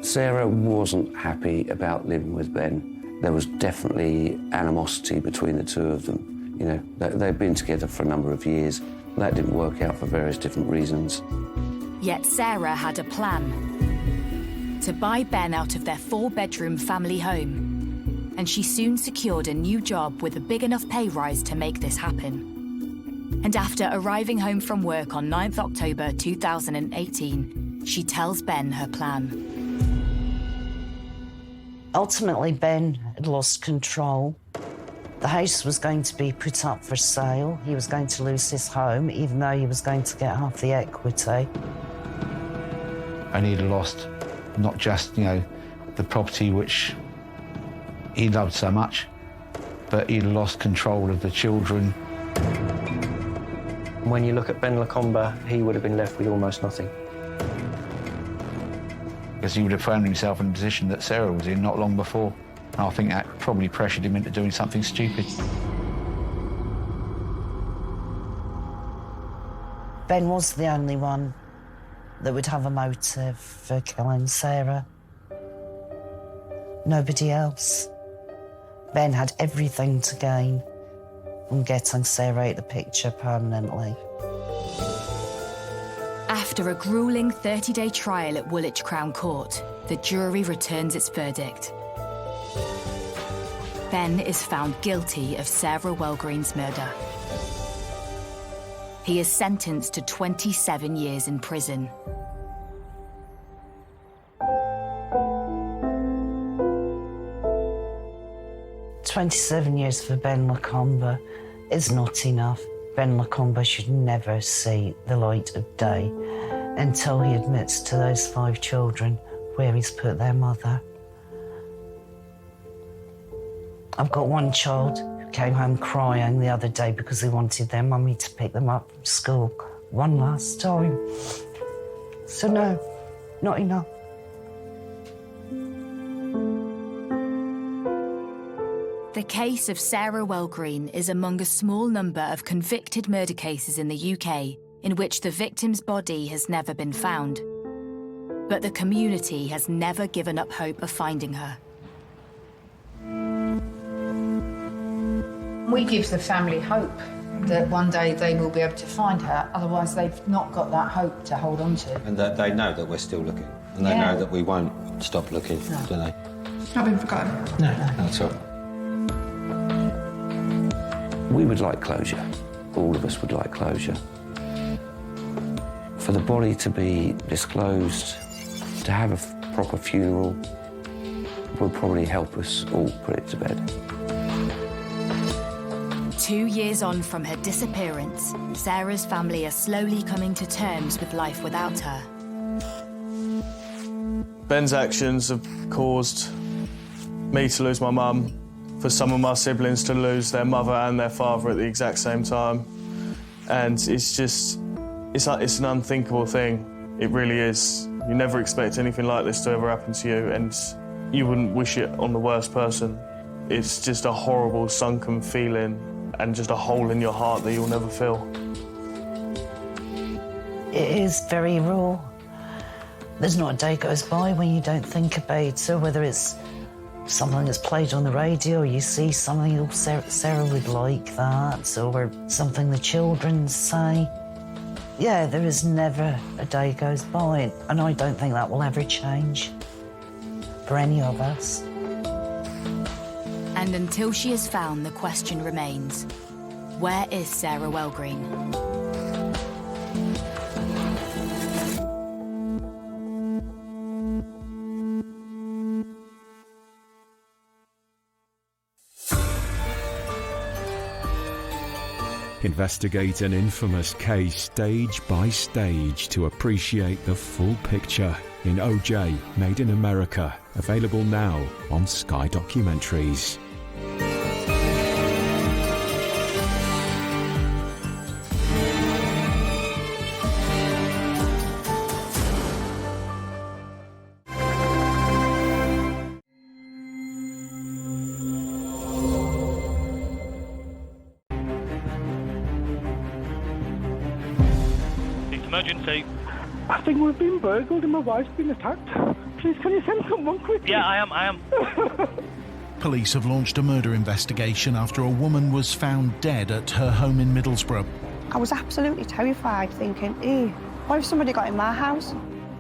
Sarah wasn't happy about living with Ben. There was definitely animosity between the 2 of them. You know, they'd been together for a number of years. That didn't work out for various different reasons. Yet Sarah had a plan to buy Ben out of their 4-bedroom family home. And she soon secured a new job with a big enough pay rise to make this happen. And after arriving home from work on 9th October 2018, she tells Ben her plan. Ultimately, Ben had lost control. The house was going to be put up for sale. He was going to lose his home, even though he was going to get half the equity. And he'd lost not just, the property which he loved so much, but he'd lost control of the children. When you look at Ben Lacombe, he would have been left with almost nothing. Because he would have found himself in a position that Sarah was in not long before. And I think that probably pressured him into doing something stupid. Ben was the only one that would have a motive for killing Sarah. Nobody else. Ben had everything to gain from getting Sarah out of the picture permanently. After a gruelling 30-day trial at Woolwich Crown Court, the jury returns its verdict. Ben is found guilty of Sarah Welgreen's murder. He is sentenced to 27 years in prison. "27 years for Ben Lacombe is not enough. Ben Lacombe should never see the light of day until he admits to those 5 children where he's put their mother. I've got one child who came home crying the other day because they wanted their mummy to pick them up from school one last time. So no, not enough. The case of Sarah Welgreen is among a small number of convicted murder cases in the UK in which the victim's body has never been found. But the community has never given up hope of finding her. We give the family hope that one day they will be able to find her, otherwise they've not got that hope to hold on to. And that they know that we're still looking. And they know that we won't stop looking, do they? Not been forgotten. No, that's all. We would like closure. All of us would like closure. For the body to be disclosed, to have a proper funeral, will probably help us all put it to bed. 2 years on from her disappearance, Sarah's family are slowly coming to terms with life without her. Ben's actions have caused me to lose my mum, for some of my siblings to lose their mother and their father at the exact same time. And it's just, it's an unthinkable thing. It really is. You never expect anything like this to ever happen to you, and you wouldn't wish it on the worst person. It's just a horrible, sunken feeling and just a hole in your heart that you'll never fill. It is very raw. There's not a day goes by when you don't think about it. So whether it's something that's played on the radio, or you see something, oh, Sarah would like that, or something the children say. Yeah, there is never a day goes by, and I don't think that will ever change for any of us. And until she is found, the question remains, where is Sarah Welgreen? Investigate an infamous case stage by stage to appreciate the full picture in OJ Made in America, available now on Sky Documentaries. Emergency. I think we've been burgled and my wife's been attacked. Please, can you send someone quickly? Yeah, I am. Police have launched a murder investigation after a woman was found dead at her home in Middlesbrough. I was absolutely terrified, thinking, what if somebody got in my house?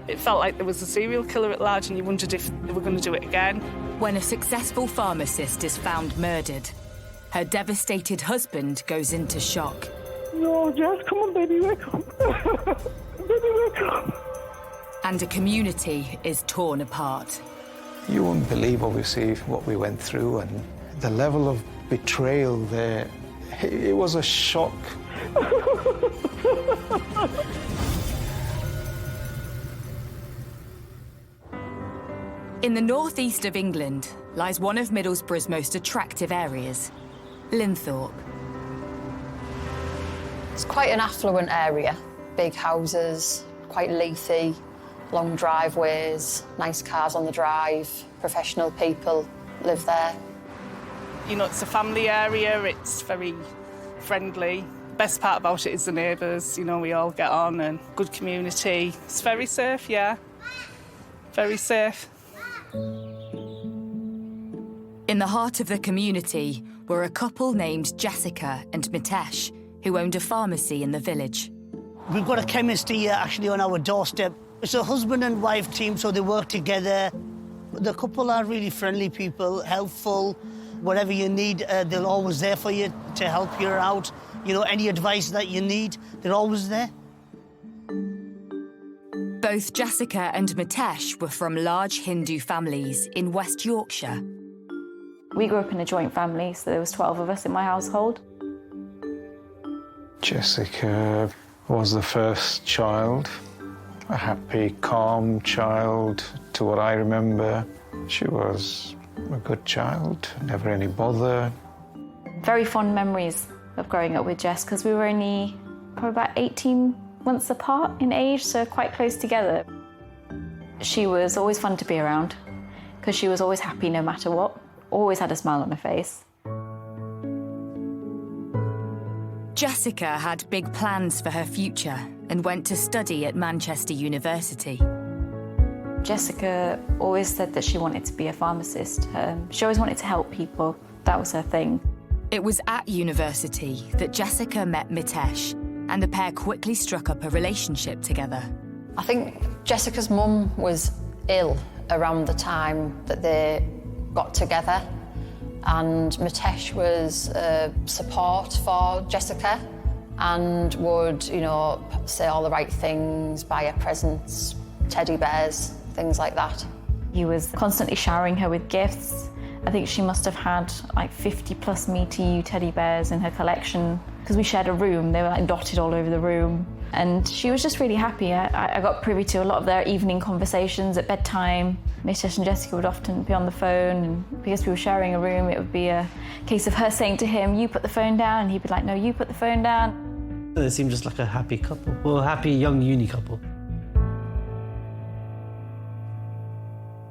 It felt like there was a serial killer at large and you wondered if they were going to do it again. When a successful pharmacist is found murdered, her devastated husband goes into shock. No, Jess, come on, baby, wake up. Baby, wake up. And a community is torn apart. You won't believe, obviously, what we went through and the level of betrayal there. It was a shock. In the northeast of England lies one of Middlesbrough's most attractive areas, Linthorpe. It's quite an affluent area. Big houses, quite leafy, long driveways, nice cars on the drive, professional people live there. You know, it's a family area, it's very friendly. Best part about it is the neighbours, you know, we all get on and good community. It's very safe, yeah. Very safe. In the heart of the community were a couple named Jessica and Mitesh, who owned a pharmacy in the village. We've got a chemist here actually on our doorstep. It's a husband and wife team, so they work together. The couple are really friendly people, helpful. Whatever you need, they're always there for you to help you out. You know, any advice that you need, they're always there. Both Jessica and Mitesh were from large Hindu families in West Yorkshire. We grew up in a joint family, so there was 12 of us in my household. Jessica was the first child, a happy, calm child to what I remember. She was a good child, never any bother. Very fond memories of growing up with Jess because we were only probably about 18 months apart in age, so quite close together. She was always fun to be around because she was always happy no matter what, always had a smile on her face. Jessica had big plans for her future and went to study at Manchester University. Jessica always said that she wanted to be a pharmacist. She always wanted to help people. That was her thing. It was at university that Jessica met Mitesh, and the pair quickly struck up a relationship together. I think Jessica's mum was ill around the time that they got together, and Mitesh was support for Jessica and would, you know, say all the right things, buy her presents, teddy bears, things like that. He was constantly showering her with gifts. I think she must have had like 50 plus Me to You teddy bears in her collection because we shared a room. They were like dotted all over the room. And she was just really happy. I got privy to a lot of their evening conversations at bedtime. Mitesh and Jessica would often be on the phone, and because we were sharing a room, it would be a case of her saying to him, "You put the phone down," and he'd be like, "No, you put the phone down." They seemed just like a happy couple, well, a happy young uni couple.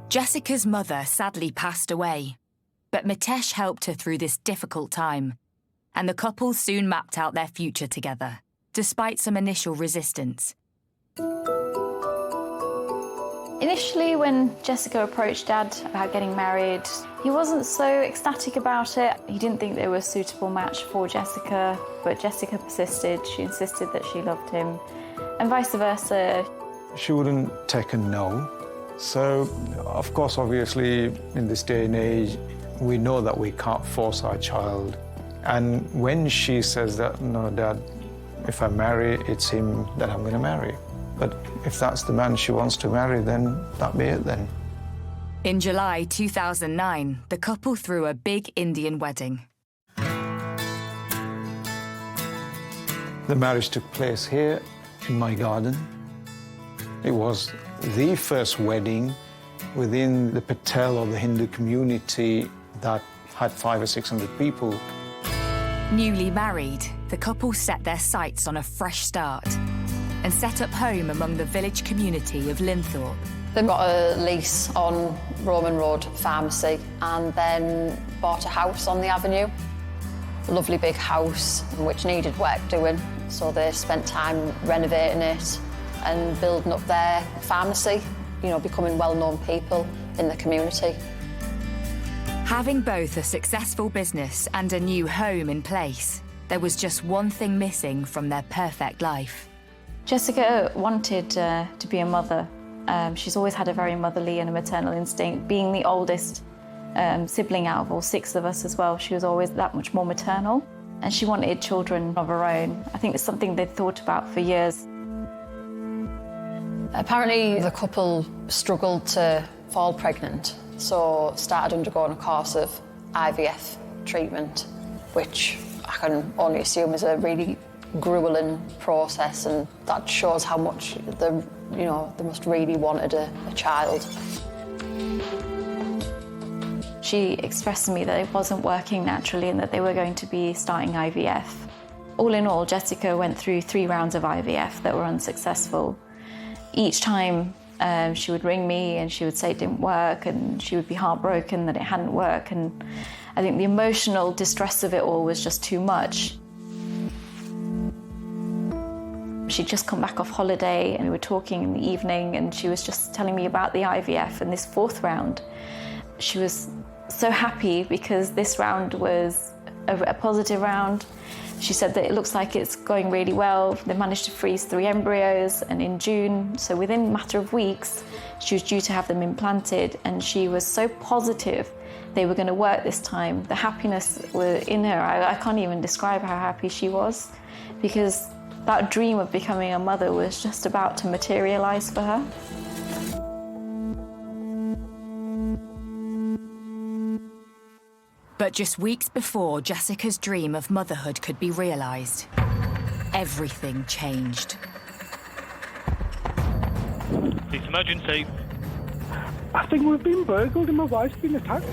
Jessica's mother sadly passed away, but Mitesh helped her through this difficult time, and the couple soon mapped out their future together, despite some initial resistance. Initially, when Jessica approached Dad about getting married, he wasn't so ecstatic about it. He didn't think they were a suitable match for Jessica, but Jessica persisted. She insisted that she loved him, and vice versa. She wouldn't take a no. So, of course, obviously, in this day and age, we know that we can't force our child. And when she says that, "No, Dad, if I marry, it's him that I'm going to marry." But if that's the man she wants to marry, then that be it then. In July 2009, the couple threw a big Indian wedding. The marriage took place here in my garden. It was the first wedding within the Patel or the Hindu community that had 500 or 600 people. Newly married, the couple set their sights on a fresh start and set up home among the village community of Linthorpe. They got a lease on Roman Road Pharmacy and then bought a house on the avenue. A lovely big house which needed work doing, so they spent time renovating it and building up their pharmacy, you know, becoming well-known people in the community. Having both a successful business and a new home in place, there was just one thing missing from their perfect life. Jessica wanted to be a mother. She's always had a very motherly and a maternal instinct. Being the oldest sibling out of all 6 of us as well, she was always that much more maternal. And she wanted children of her own. I think it's something they'd thought about for years. Apparently, the couple struggled to fall pregnant, so started undergoing a course of IVF treatment, which I can only assume is a really grueling process, and that shows how much they must really wanted a child. She expressed to me that it wasn't working naturally and that they were going to be starting IVF. All in all, Jessica went through 3 rounds of IVF that were unsuccessful. Each time she would ring me and she would say it didn't work, and she would be heartbroken that it hadn't worked, and I think the emotional distress of it all was just too much. She'd just come back off holiday and we were talking in the evening, and she was just telling me about the IVF and this 4th round. She was so happy because this round was a positive round. She said that it looks like it's going really well. They managed to freeze 3 embryos, and in June, so within a matter of weeks, she was due to have them implanted, and she was so positive they were going to work this time. The happiness was in her. I can't even describe how happy she was, because that dream of becoming a mother was just about to materialize for her. But just weeks before Jessica's dream of motherhood could be realised, everything changed. Police emergency. I think we've been burgled and my wife's been attacked.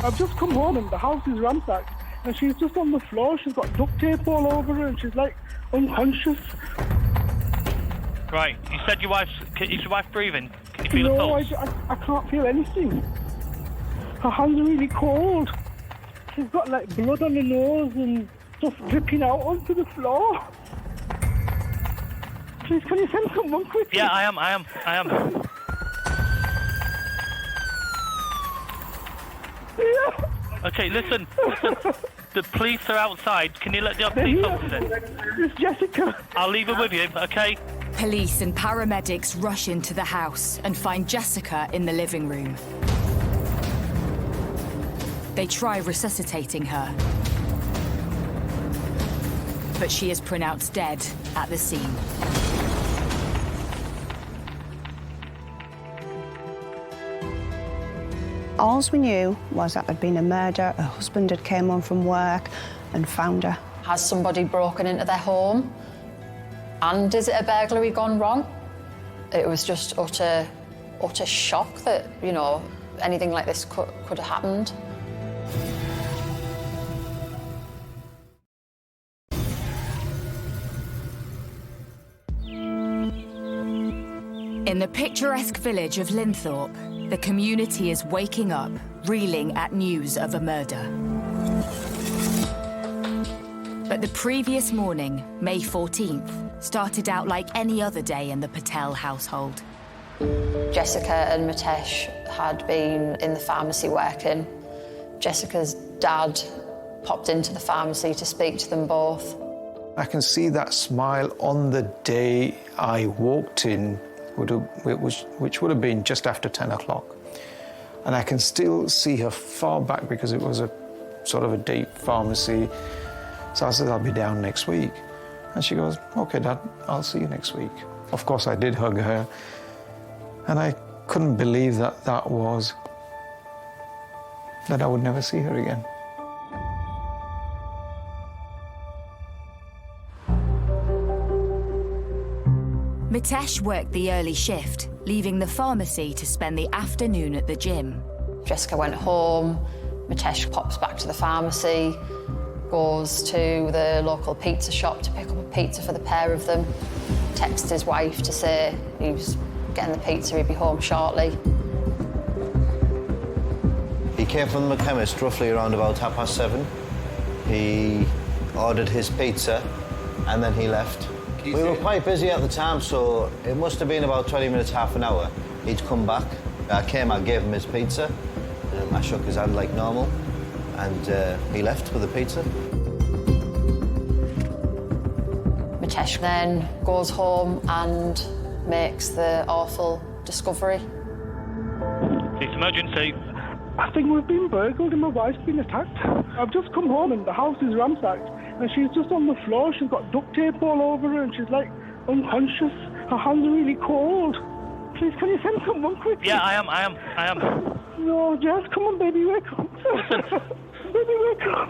I've just come home and the house is ransacked and she's just on the floor. She's got duct tape all over her and she's like unconscious. Right, you said is your wife breathing? Can you feel the No, pulse? I can't feel anything. Her hands are really cold. She's got like blood on her nose and stuff dripping out onto the floor. Please, can you send someone quickly? Yeah, I am. Yeah. Okay, listen. The police are outside. Can you let the police officer in? It's Jessica. I'll leave her with you, okay? Police and paramedics rush into the house and find Jessica in the living room. They try resuscitating her, but she is pronounced dead at the scene. All we knew was that there'd been a murder, her husband had came home from work and found her. Has somebody broken into their home? And is it a burglary gone wrong? It was just utter shock that, you know, anything like this could have happened. In the picturesque village of Linthorpe, the community is waking up, reeling at news of a murder. But the previous morning, May 14th, started out like any other day in the Patel household. Jessica and Mitesh had been in the pharmacy working. Jessica's dad popped into the pharmacy to speak to them both. I can see that smile on the day I walked in, which would have been just after 10 o'clock. And I can still see her far back because it was a sort of a deep pharmacy. So I said, I'll be down next week. And she goes, OK, Dad, I'll see you next week. Of course, I did hug her. And I couldn't believe that I would never see her again. Mitesh worked the early shift, leaving the pharmacy to spend the afternoon at the gym. Jessica went home, Mitesh pops back to the pharmacy, goes to the local pizza shop to pick up a pizza for the pair of them, texts his wife to say he was getting the pizza, he'd be home shortly. He came from the chemist roughly around about 7:30. He ordered his pizza and then he left. We were quite busy at the time, so it must have been about 20 minutes, half an hour. He'd come back. I gave him his pizza. I shook his hand like normal, and he left with the pizza. Mitesh then goes home and makes the awful discovery. It's emergency. I think we've been burgled and my wife's been attacked. I've just come home and the house is ransacked and she's just on the floor. She's got duct tape all over her and she's like unconscious. Her hands are really cold. Please, can you send someone quickly? Yeah, I am. No, Jess, come on, baby, wake up. Baby, wake up.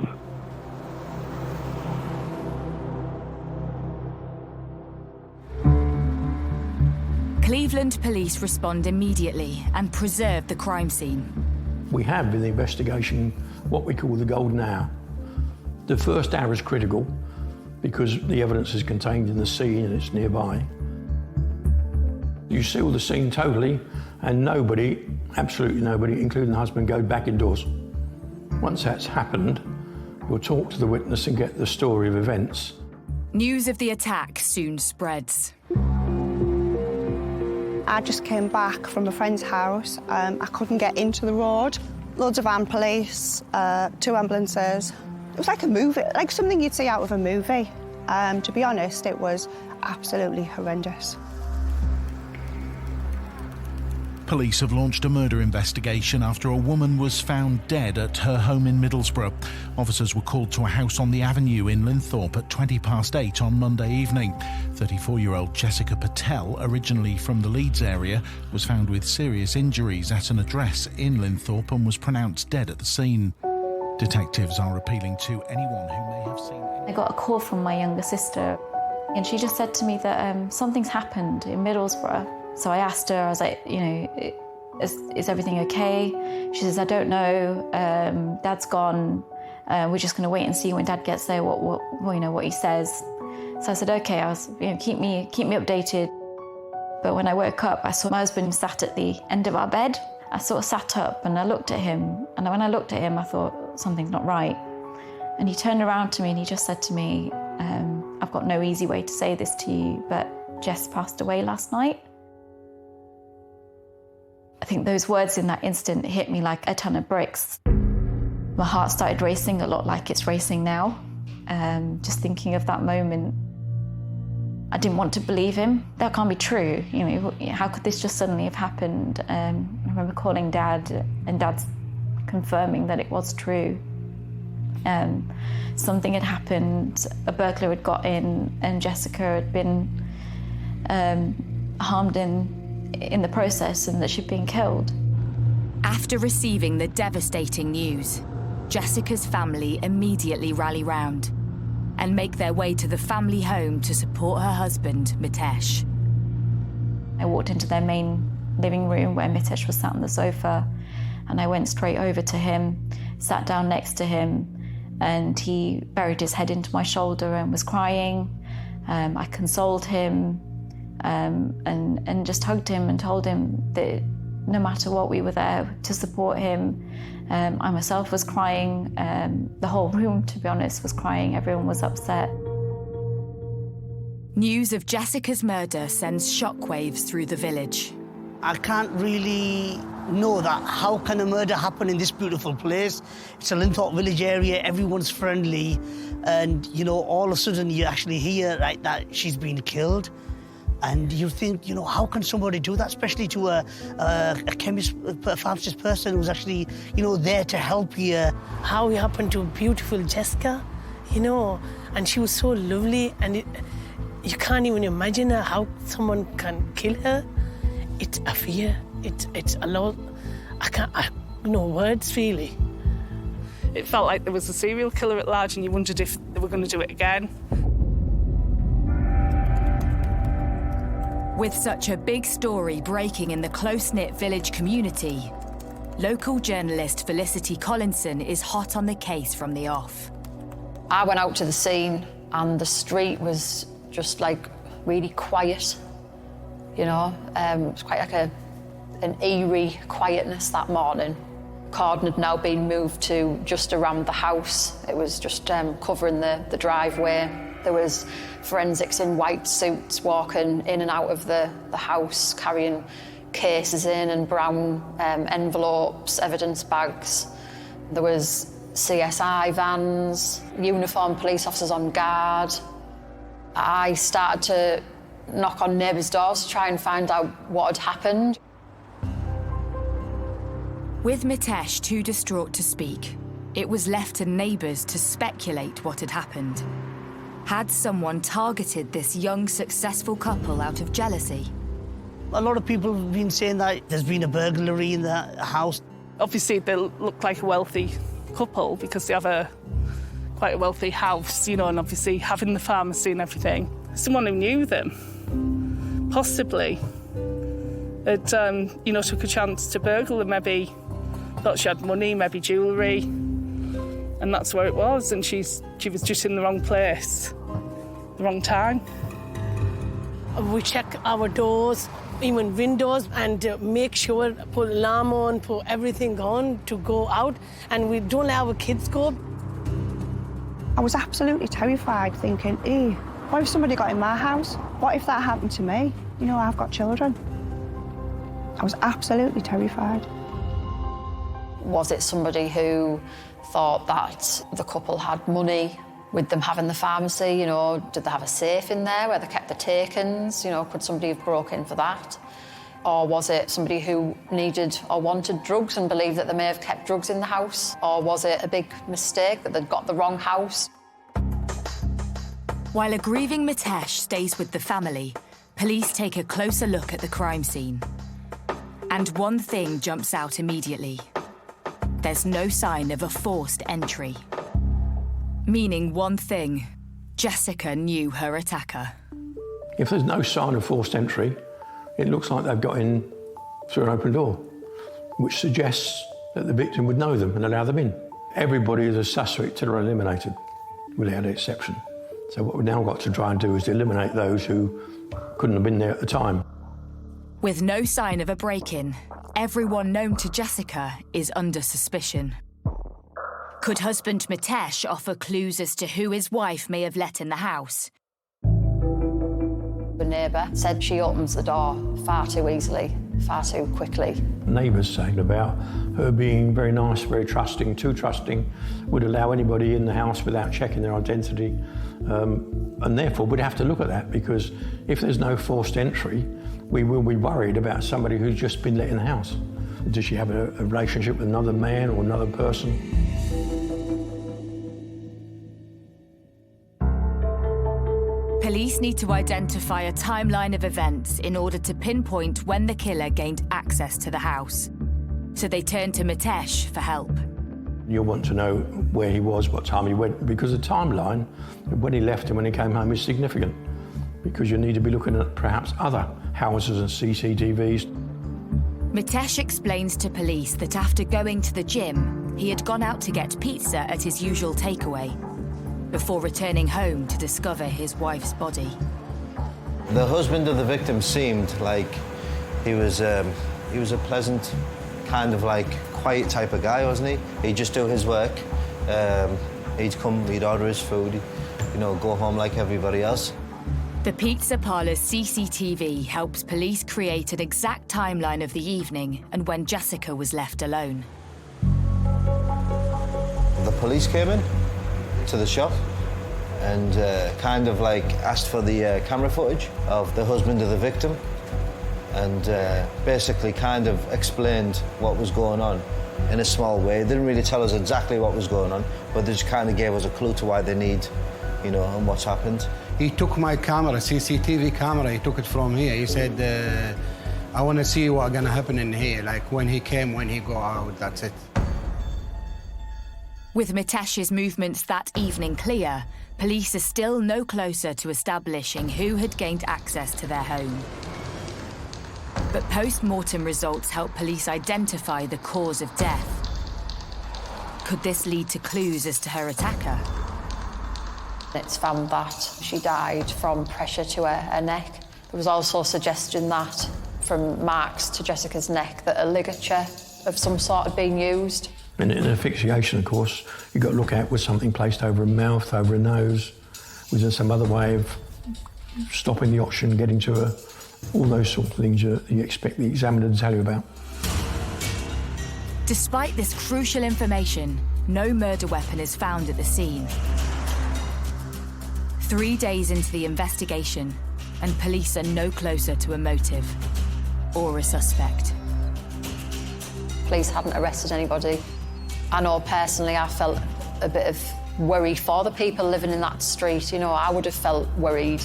Cleveland police respond immediately and preserve the crime scene. We have in the investigation what we call the golden hour. The first hour is critical because the evidence is contained in the scene and it's nearby. You seal the scene totally and nobody, absolutely nobody, including the husband, goes back indoors. Once that's happened, you'll talk to the witness and get the story of events. News of the attack soon spreads. I just came back from a friend's house. I couldn't get into the road. Loads of armed police, 2 ambulances. It was like a movie, like something you'd see out of a movie. To be honest, it was absolutely horrendous. Police have launched a murder investigation after a woman was found dead at her home in Middlesbrough. Officers were called to a house on the avenue in Linthorpe at 8:20 on Monday evening. 34-year-old Jessica Patel, originally from the Leeds area, was found with serious injuries at an address in Linthorpe and was pronounced dead at the scene. Detectives are appealing to anyone who may have seen... I got a call from my younger sister and she just said to me that something's happened in Middlesbrough. So I asked her, I was like, you know, is everything okay? She says, I don't know, Dad's gone. We're just going to wait and see when Dad gets there what he says. So I said, okay, keep me updated. But when I woke up, I saw my husband sat at the end of our bed. I sort of sat up and I looked at him. And when I looked at him, I thought, something's not right. And he turned around to me and he just said to me, I've got no easy way to say this to you, but Jess passed away last night. I think those words in that instant hit me like a ton of bricks. My heart started racing a lot like it's racing now. Just thinking of that moment, I didn't want to believe him. That can't be true. You know, how could this just suddenly have happened? I remember calling Dad, and Dad's confirming that it was true. Something had happened. A burglar had got in, and Jessica had been harmed in the process, and that she'd been killed. After receiving the devastating news, Jessica's family immediately rally round and make their way to the family home to support her husband, Mitesh. I walked into their main living room where Mitesh was sat on the sofa, and I went straight over to him, sat down next to him, and he buried his head into my shoulder and was crying. I consoled him and just hugged him and told him that no matter what, we were there to support him. I myself was crying. The whole room, to be honest, was crying. Everyone was upset. News of Jessica's murder sends shockwaves through the village. I can't really know that. How can a murder happen in this beautiful place? It's a Linthorpe village area, everyone's friendly, and, you know, all of a sudden you actually hear, right, that she's been killed. And you think, you know, how can somebody do that, especially to a chemist, a pharmacist person who's actually, you know, there to help you. How it happened to beautiful Jessica, you know, and she was so lovely, and you can't even imagine how someone can kill her. It's a fear. It's a lot. I no words, really. It felt like there was a serial killer at large, and you wondered if they were going to do it again. With such a big story breaking in the close-knit village community, local journalist Felicity Collinson is hot on the case from the off. I went out to the scene and the street was just like really quiet, you know. It was quite like an eerie quietness that morning. Cordon had now been moved to just around the house. It was just covering the driveway. There was forensics in white suits walking in and out of the house, carrying cases in and brown envelopes, evidence bags. There was CSI vans, uniformed police officers on guard. I started to knock on neighbours' doors to try and find out what had happened. With Mitesh too distraught to speak, it was left to neighbours to speculate what had happened. Had someone targeted this young, successful couple out of jealousy? A lot of people have been saying that there's been a burglary in the house. Obviously, they look like a wealthy couple because they have quite a wealthy house, you know, and obviously having the pharmacy and everything. Someone who knew them, possibly, had, you know, took a chance to burgle them, maybe thought she had money, maybe jewellery, and that's where it was, and she was just in the wrong place, the wrong time. We check our doors, even windows, and make sure, put alarm on, put everything on to go out, and we don't let our kids go. I was absolutely terrified, thinking, what if somebody got in my house? What if that happened to me? You know, I've got children. I was absolutely terrified. Was it somebody who thought that the couple had money with them having the pharmacy? You know, did they have a safe in there where they kept the take-ins? You know, could somebody have broken in for that? Or was it somebody who needed or wanted drugs and believed that they may have kept drugs in the house? Or was it a big mistake that they'd got the wrong house? While a grieving Mitesh stays with the family, police take a closer look at the crime scene. And one thing jumps out immediately. There's no sign of a forced entry. Meaning one thing, Jessica knew her attacker. If there's no sign of forced entry, it looks like they've got in through an open door, which suggests that the victim would know them and allow them in. Everybody is a suspect till they're eliminated, without exception. So what we've now got to try and do is to eliminate those who couldn't have been there at the time. With no sign of a break-in, everyone known to Jessica is under suspicion. Could husband Mitesh offer clues as to who his wife may have let in the house? The neighbour said she opens the door far too easily, far too quickly. Neighbours saying about her being very nice, very trusting, too trusting, would allow anybody in the house without checking their identity. And therefore, we'd have to look at that, because if there's no forced entry, we will be worried about somebody who's just been let in the house. Does she have a relationship with another man or another person? Police need to identify a timeline of events in order to pinpoint when the killer gained access to the house. So they turn to Mitesh for help. You'll want to know where he was, what time he went, because the timeline, when he left and when he came home, is significant, because you need to be looking at perhaps other houses and CCTVs. Mitesh explains to police that after going to the gym, he had gone out to get pizza at his usual takeaway, before returning home to discover his wife's body. The husband of the victim seemed like he was a pleasant, kind of like quiet type of guy, wasn't he? He'd just do his work. He'd come, he'd order his food, you know, go home like everybody else. The pizza parlour's CCTV helps police create an exact timeline of the evening and when Jessica was left alone. The police came in to the shop and kind of like asked for the camera footage of the husband of the victim, and basically kind of explained what was going on in a small way. They didn't really tell us exactly what was going on, but they just kind of gave us a clue to why they need, you know, and what's happened. He took my camera, CCTV camera, he took it from here. He said, I want to see what's going to happen in here, like when he came, when he go out, that's it. With Mitesh's movements that evening clear, police are still no closer to establishing who had gained access to their home. But post-mortem results help police identify the cause of death. Could this lead to clues as to her attacker? It's found that she died from pressure to her neck. There was also a suggestion that from marks to Jessica's neck that a ligature of some sort had been used. In asphyxiation, of course, you've got to look at was something placed over a mouth, over a nose, was there some other way of stopping the oxygen getting to her? All those sorts of things you expect the examiner to tell you about. Despite this crucial information, no murder weapon is found at the scene. 3 days into the investigation, and police are no closer to a motive or a suspect. Police hadn't arrested anybody. I know personally I felt a bit of worry for the people living in that street. You know, I would have felt worried.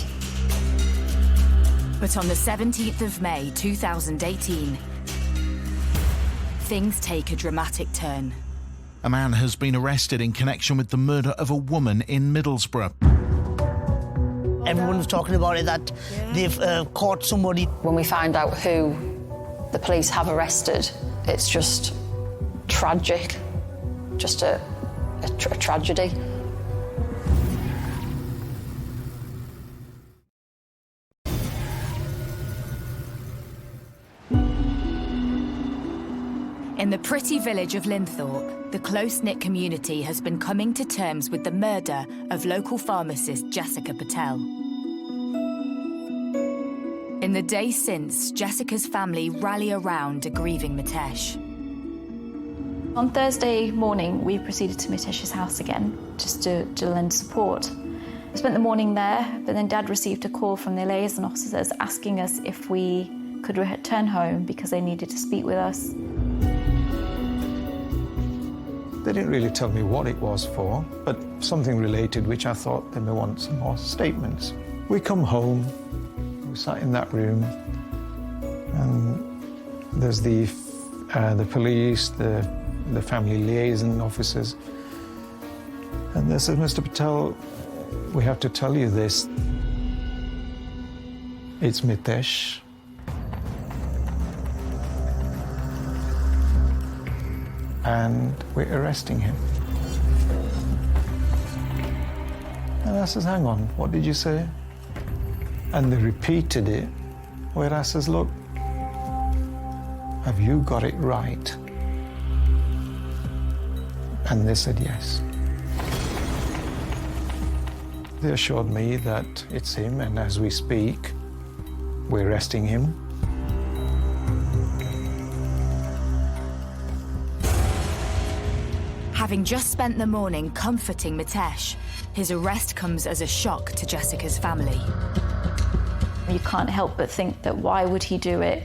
But on the 17th of May 2018, things take a dramatic turn. A man has been arrested in connection with the murder of a woman in Middlesbrough. Everyone was talking about it, that they've caught somebody. When we find out who the police have arrested, it's just tragic, just a tragedy. In the pretty village of Linthorpe, the close-knit community has been coming to terms with the murder of local pharmacist Jessica Patel. In the days since, Jessica's family rally around a grieving Mitesh. On Thursday morning, we proceeded to Mitesh's house again, just to lend support. I spent the morning there, but then Dad received a call from the liaison officers asking us if we could return home because they needed to speak with us. They didn't really tell me what it was for, but something related, which I thought they may want some more statements. We come home, we sat in that room, and there's the police, the family liaison officers, and they said, Mr. Patel, we have to tell you this. It's Mitesh. and we're arresting him. And I says, hang on, what did you say? And they repeated it, where I says, look, have you got it right? And they said yes. They assured me that it's him, and as we speak, we're arresting him. Having just spent the morning comforting Mitesh, his arrest comes as a shock to Jessica's family. You can't help but think that why would he do it?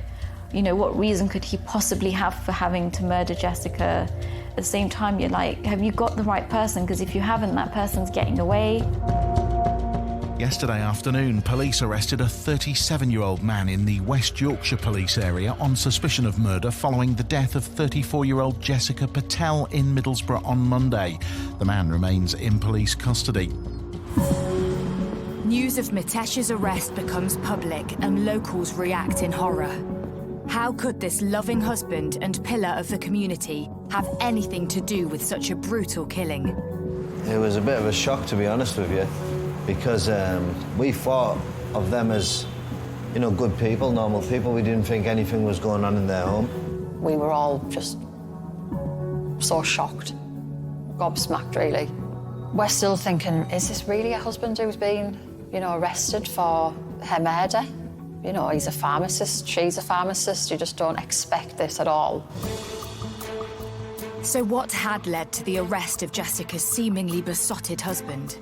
You know, what reason could he possibly have for having to murder Jessica? At the same time, you're like, have you got the right person? Because if you haven't, that person's getting away. Yesterday afternoon, police arrested a 37-year-old man in the West Yorkshire police area on suspicion of murder following the death of 34-year-old Jessica Patel in Middlesbrough on Monday. The man remains in police custody. News of Mitesh's arrest becomes public and locals react in horror. How could this loving husband and pillar of the community have anything to do with such a brutal killing? It was a bit of a shock, to be honest with you, because we thought of them as, you know, good people, normal people. We didn't think anything was going on in their home. We were all just so shocked, gobsmacked, really. We're still thinking, is this really a husband who's been, you know, arrested for her murder? You know, he's a pharmacist, she's a pharmacist. You just don't expect this at all. So what had led to the arrest of Jessica's seemingly besotted husband?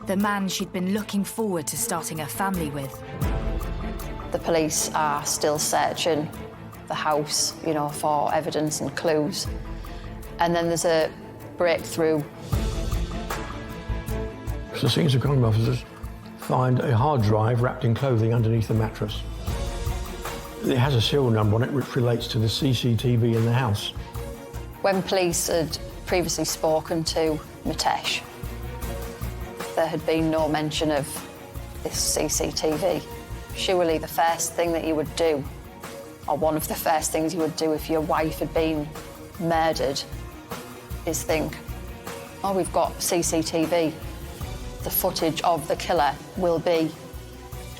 The man she'd been looking forward to starting a family with. The police are still searching the house, you know, for evidence and clues. And then there's a breakthrough. So senior crime officers find a hard drive wrapped in clothing underneath the mattress. It has a serial number on it which relates to the CCTV in the house. When police had previously spoken to Mitesh, there had been no mention of this CCTV. Surely the first thing that you would do, or one of the first things you would do if your wife had been murdered, is think, oh, we've got CCTV. The footage of the killer will be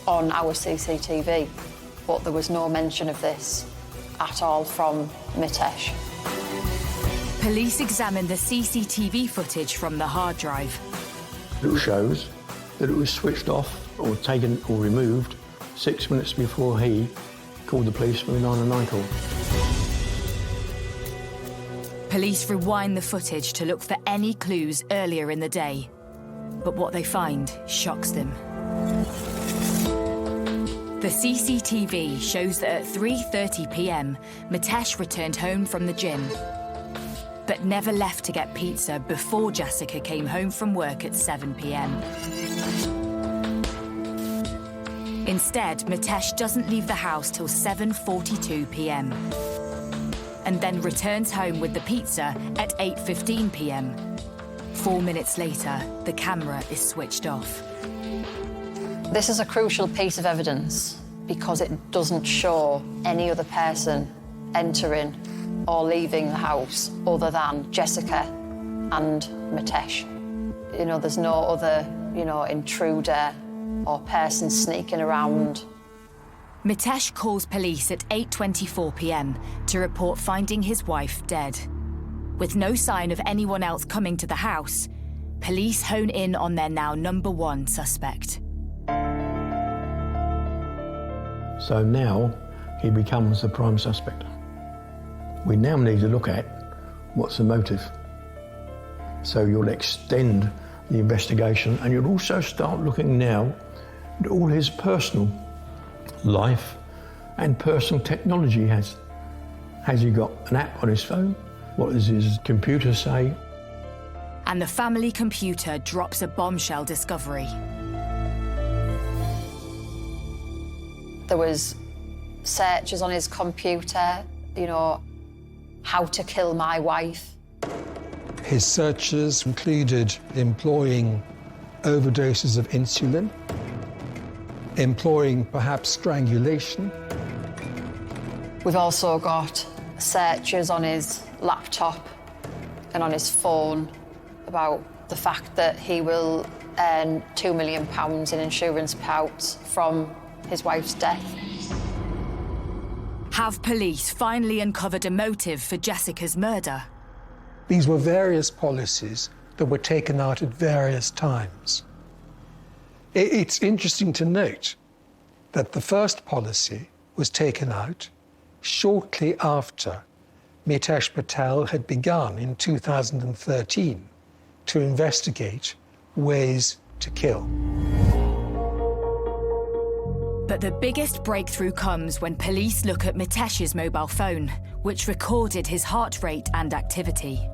on our CCTV. But there was no mention of this at all from Mitesh. Police examined the CCTV footage from the hard drive. It shows that it was switched off or taken or removed 6 minutes before he called the police for the 999 call. Police rewind the footage to look for any clues earlier in the day. But what they find shocks them. The CCTV shows that at 3:30 p.m, Mitesh returned home from the gym, but never left to get pizza before Jessica came home from work at 7 p.m. Instead, Mitesh doesn't leave the house till 7:42 p.m. and then returns home with the pizza at 8:15 p.m. 4 minutes later, the camera is switched off. This is a crucial piece of evidence because it doesn't show any other person entering or leaving the house other than Jessica and Mitesh. You know, there's no other, you know, intruder or person sneaking around. Mitesh calls police at 8:24 p.m. to report finding his wife dead. With no sign of anyone else coming to the house, police hone in on their now #1 suspect. So now he becomes the prime suspect. We now need to look at what's the motive. So you'll extend the investigation and you'll also start looking now at all his personal life and personal technology he has. Has he got an app on his phone? What does his computer say? And the family computer drops a bombshell discovery. There was searches on his computer, you know, how to kill my wife. His searches included employing overdoses of insulin, employing perhaps strangulation. We've also got searches on his laptop and on his phone about the fact that he will earn £2 million in insurance payouts from his wife's death. Have police finally uncovered a motive for Jessica's murder? These were various policies that were taken out at various times. It's interesting to note that the first policy was taken out shortly after Mitesh Patel had begun in 2013 to investigate ways to kill. But the biggest breakthrough comes when police look at Mitesh's mobile phone, which recorded his heart rate and activity.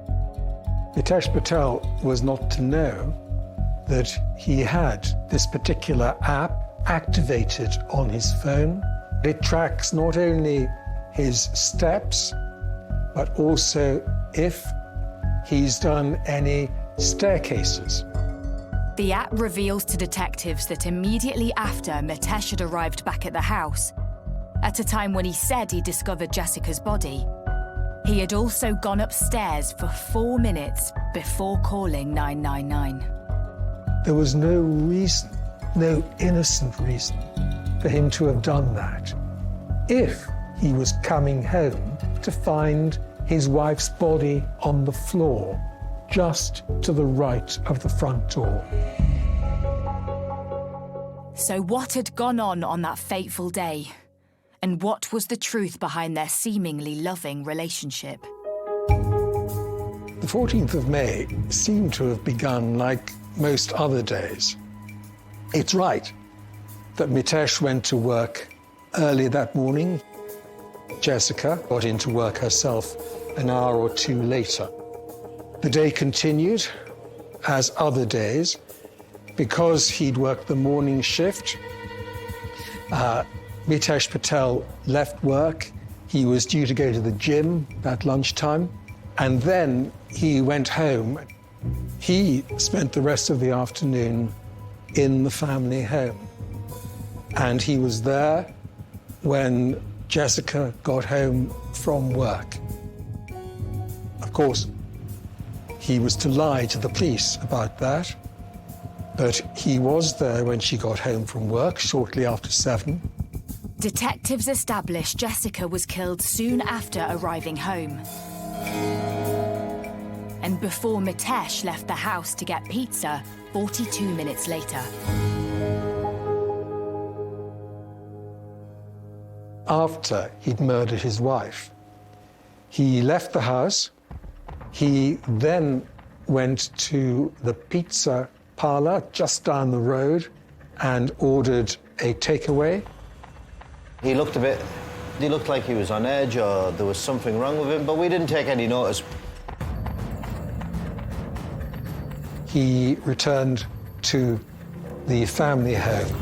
Mitesh Patel was not to know that he had this particular app activated on his phone. It tracks not only his steps, but also if he's done any staircases. The app reveals to detectives that immediately after Mitesh had arrived back at the house, at a time when he said he discovered Jessica's body, he had also gone upstairs for 4 minutes before calling 999. There was no reason, no innocent reason, for him to have done that if he was coming home to find his wife's body on the floor just to the right of the front door. So what had gone on that fateful day? And what was the truth behind their seemingly loving relationship? The 14th of May seemed to have begun like most other days. It's right that Mitesh went to work early that morning. Jessica got into work herself an hour or two later. The day continued as other days. Because he'd worked the morning shift, Mitesh Patel left work. He was due to go to the gym at lunchtime, and then he went home. He spent the rest of the afternoon in the family home, and he was there when Jessica got home from work. Of course, he was to lie to the police about that, but he was there when she got home from work, shortly after 7. Detectives established Jessica was killed soon after arriving home. And before Mitesh left the house to get pizza 42 minutes later. After he'd murdered his wife, he left the house. He then went to the pizza parlor just down the road and ordered a takeaway. He looked like he was on edge or there was something wrong with him, but we didn't take any notice. He returned to the family home.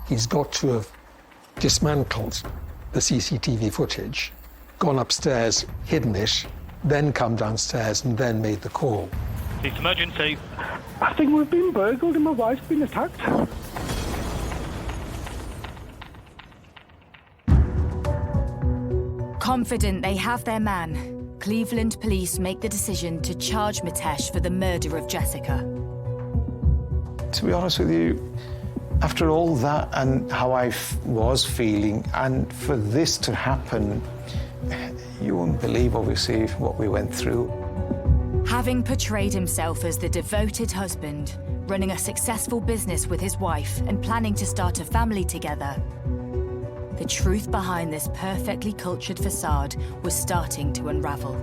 He's got to have dismantled the CCTV footage, gone upstairs, hidden it, then come downstairs and then made the call. It's emergency. I think we've been burgled and my wife's been attacked. Confident they have their man, Cleveland police make the decision to charge Mitesh for the murder of Jessica. To be honest with you, after all that and how I was feeling, and for this to happen, you won't believe, obviously, what we went through. Having portrayed himself as the devoted husband, running a successful business with his wife and planning to start a family together, the truth behind this perfectly cultured facade was starting to unravel.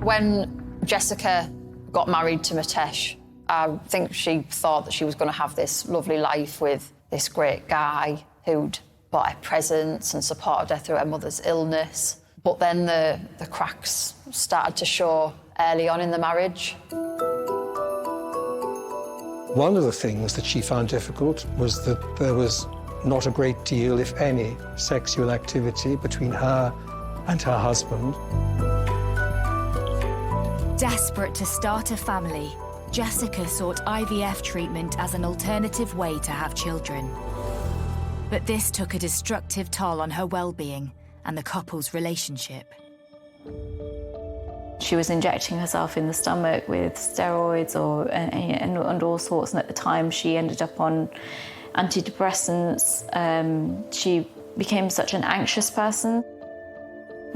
When Jessica got married to Mitesh, I think she thought that she was going to have this lovely life with this great guy who'd bought her presents and supported her through her mother's illness. But then the cracks started to show early on in the marriage. One of the things that she found difficult was that there was not a great deal, if any, sexual activity between her and her husband. Desperate to start a family, Jessica sought IVF treatment as an alternative way to have children. But this took a destructive toll on her well-being and the couple's relationship. She was injecting herself in the stomach with steroids and all sorts, and at the time she ended up on antidepressants. She became such an anxious person.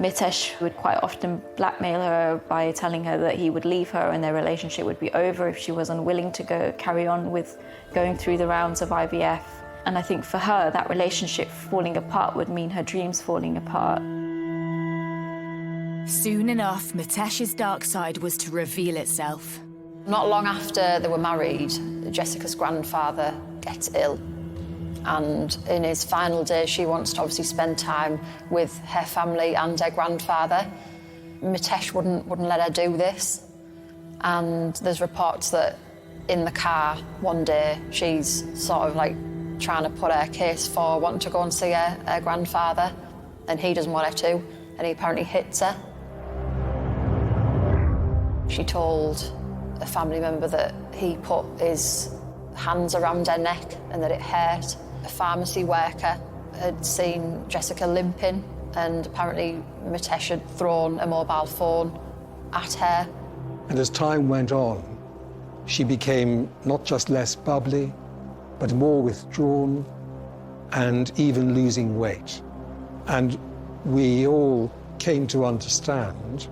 Mitesh would quite often blackmail her by telling her that he would leave her and their relationship would be over if she was unwilling to carry on with going through the rounds of IVF. And I think for her, that relationship falling apart would mean her dreams falling apart. Soon enough, Mitesh's dark side was to reveal itself. Not long after they were married, Jessica's grandfather gets ill. And in his final days, she wants to obviously spend time with her family and her grandfather. Mitesh wouldn't let her do this. And there's reports that in the car one day, she's sort of like trying to put her case for wanting to go and see her grandfather, and he doesn't want her to, and he apparently hits her. She told a family member that he put his hands around her neck and that it hurt. A pharmacy worker had seen Jessica limping, and apparently Mitesh had thrown a mobile phone at her. And as time went on, she became not just less bubbly, but more withdrawn and even losing weight. And we all came to understand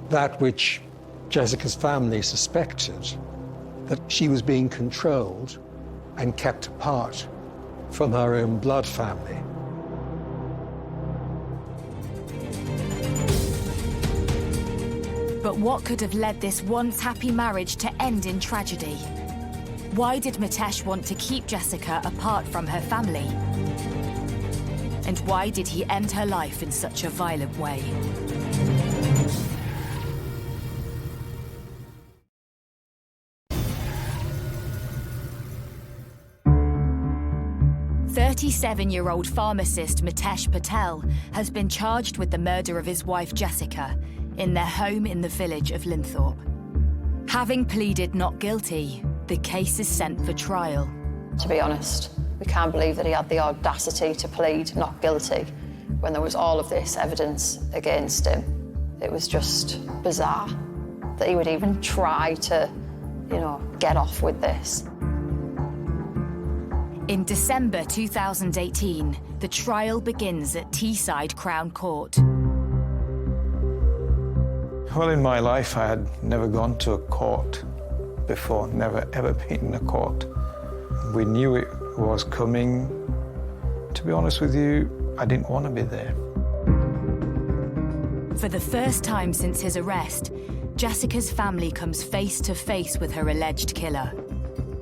that which Jessica's family suspected, that she was being controlled and kept apart from her own blood family. But what could have led this once happy marriage to end in tragedy? Why did Mitesh want to keep Jessica apart from her family? And why did he end her life in such a violent way? "37-year-old pharmacist Mitesh Patel has been charged with the murder of his wife Jessica in their home in the village of Linthorpe. Having pleaded not guilty, the case is sent for trial. To be honest, we can't believe that he had the audacity to plead not guilty when there was all of this evidence against him. It was just bizarre that he would even try to, get off with this. In December 2018, the trial begins at Teesside Crown Court. Well, in my life, I had never gone to a court before, never ever been in a court. We knew it was coming. To be honest with you, I didn't want to be there. For the first time since his arrest, Jessica's family comes face to face with her alleged killer.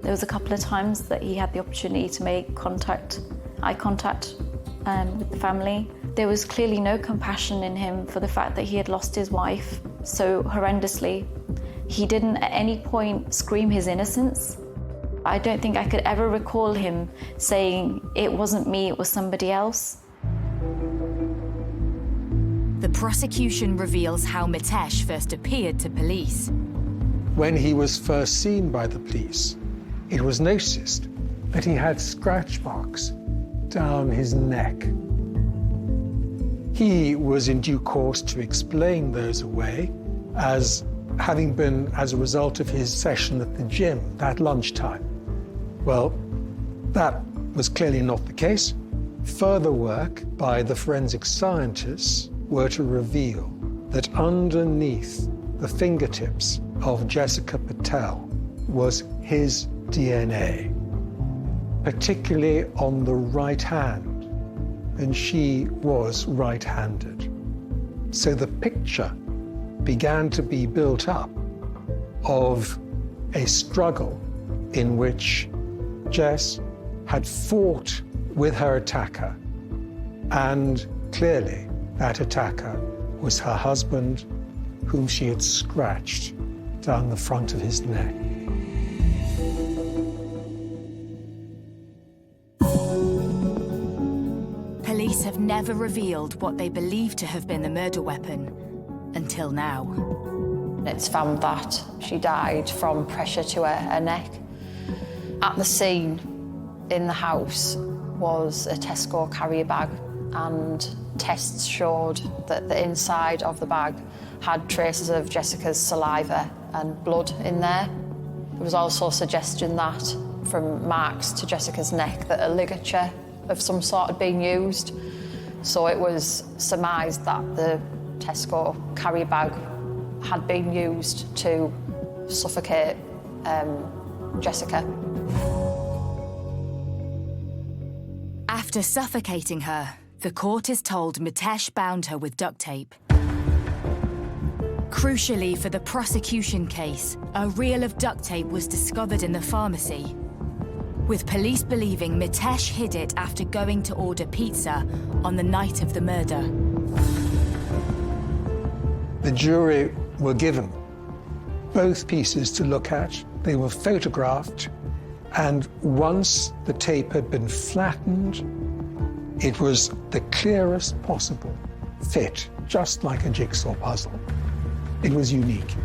There was a couple of times that he had the opportunity to make eye contact with the family. There was clearly no compassion in him for the fact that he had lost his wife so horrendously. He didn't at any point scream his innocence. I don't think I could ever recall him saying, "It wasn't me, it was somebody else." The prosecution reveals how Mitesh first appeared to police. When he was first seen by the police, it was noticed that he had scratch marks down his neck. He was in due course to explain those away as having been as a result of his session at the gym that lunchtime. Well, that was clearly not the case. Further work by the forensic scientists were to reveal that underneath the fingertips of Jessica Patel was his DNA, particularly on the right hand, and she was right-handed. So the picture began to be built up of a struggle in which Jess had fought with her attacker, and clearly that attacker was her husband, whom she had scratched down the front of his neck. Police have never revealed what they believe to have been the murder weapon until now. It's found that she died from pressure to her neck. At the scene in the house, was a Tesco carrier bag, and tests showed that the inside of the bag had traces of Jessica's saliva and blood in there. There was also suggestion that from marks to Jessica's neck that a ligature of some sort had been used. So it was surmised that the Tesco carrier bag had been used to suffocate Jessica. After suffocating her, the court is told Mitesh bound her with duct tape. Crucially for the prosecution case, a reel of duct tape was discovered in the pharmacy, with police believing Mitesh hid it after going to order pizza on the night of the murder. The jury were given both pieces to look at. They were photographed, and once the tape had been flattened, it was the clearest possible fit, just like a jigsaw puzzle. It was unique.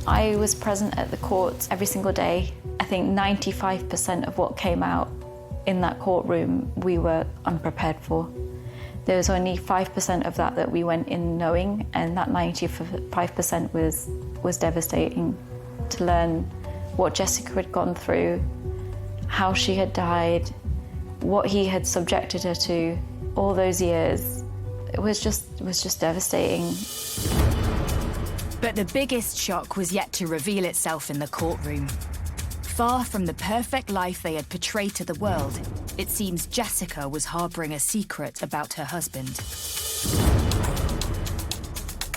I was present at the court every single day. I think 95% of what came out in that courtroom we were unprepared for. There was only 5% of that we went in knowing, and that 95% was devastating. To learn what Jessica had gone through, how she had died, what he had subjected her to all those years, it was just devastating. But the biggest shock was yet to reveal itself in the courtroom. Far from the perfect life they had portrayed to the world, it seems Jessica was harbouring a secret about her husband.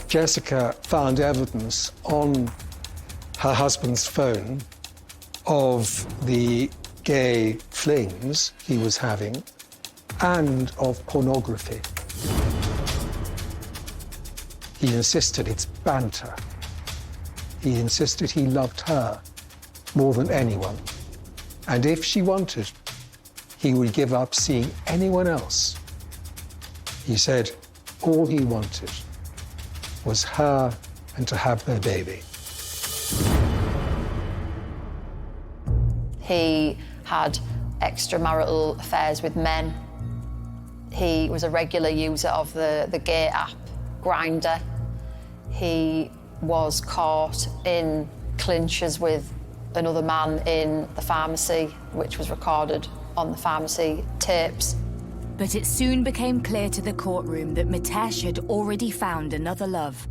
Jessica found evidence on her husband's phone of the gay flings he was having and of pornography. He insisted it's banter. He insisted he loved her more than anyone. And if she wanted, he would give up seeing anyone else. He said all he wanted was her and to have their baby. He had extramarital affairs with men. He was a regular user of the gay app, Grindr. He was caught in clinches with another man in the pharmacy, which was recorded on the pharmacy tapes. But it soon became clear to the courtroom that Mitesh had already found another love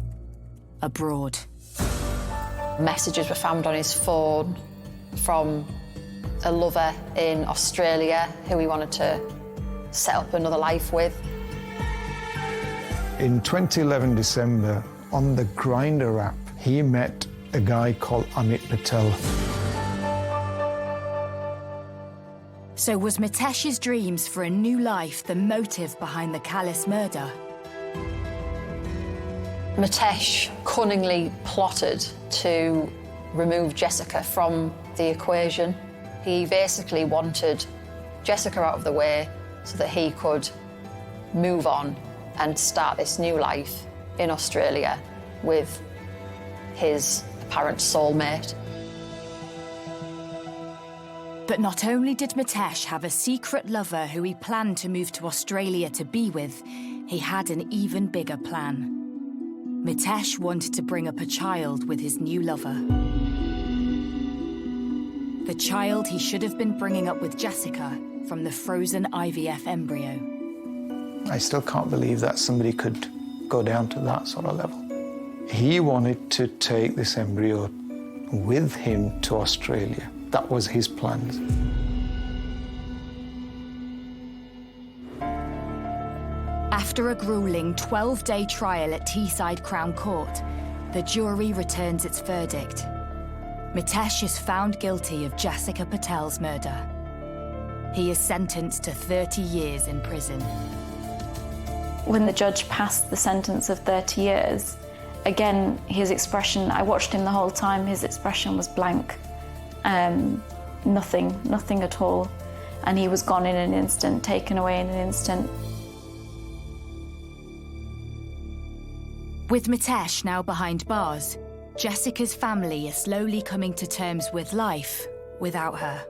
abroad. Messages were found on his phone from a lover in Australia who he wanted to set up another life with. In 2011 December, on the Grindr app, he met a guy called Amit Patel. So was Mitesh's dreams for a new life the motive behind the callous murder? Mitesh cunningly plotted to remove Jessica from the equation. He basically wanted Jessica out of the way so that he could move on and start this new life in Australia with his apparent soulmate. But not only did Mitesh have a secret lover who he planned to move to Australia to be with, he had an even bigger plan. Mitesh wanted to bring up a child with his new lover. The child he should have been bringing up with Jessica from the frozen IVF embryo. I still can't believe that somebody could go down to that sort of level. He wanted to take this embryo with him to Australia. That was his plans. After a grueling 12-day trial at Teesside Crown Court, the jury returns its verdict. Mitesh is found guilty of Jessica Patel's murder. He is sentenced to 30 years in prison. When the judge passed the sentence of 30 years, again, his expression, I watched him the whole time, his expression was blank. Nothing at all. And he was gone in an instant, taken away in an instant. With Mitesh now behind bars, Jessica's family are slowly coming to terms with life without her.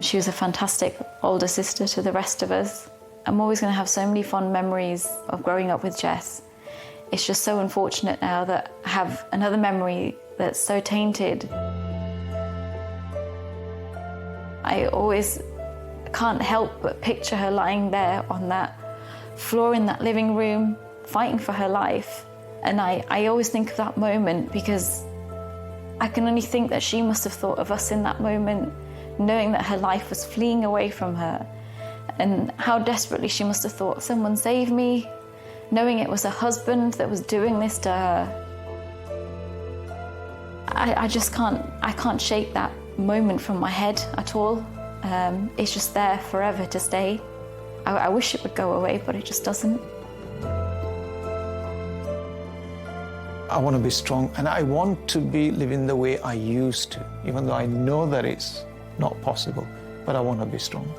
She was a fantastic older sister to the rest of us. I'm always going to have so many fond memories of growing up with Jess. It's just so unfortunate now that I have another memory that's so tainted. I always can't help but picture her lying there on that floor in that living room, fighting for her life. And I always think of that moment because I can only think that she must have thought of us in that moment, knowing that her life was fleeing away from her, and how desperately she must have thought, someone save me, knowing it was her husband that was doing this to her. I just can't shake that moment from my head at all. It's just there forever to stay. I wish it would go away, but it just doesn't. I want to be strong, and I want to be living the way I used to, even though I know that it's not possible, but I want to be strong.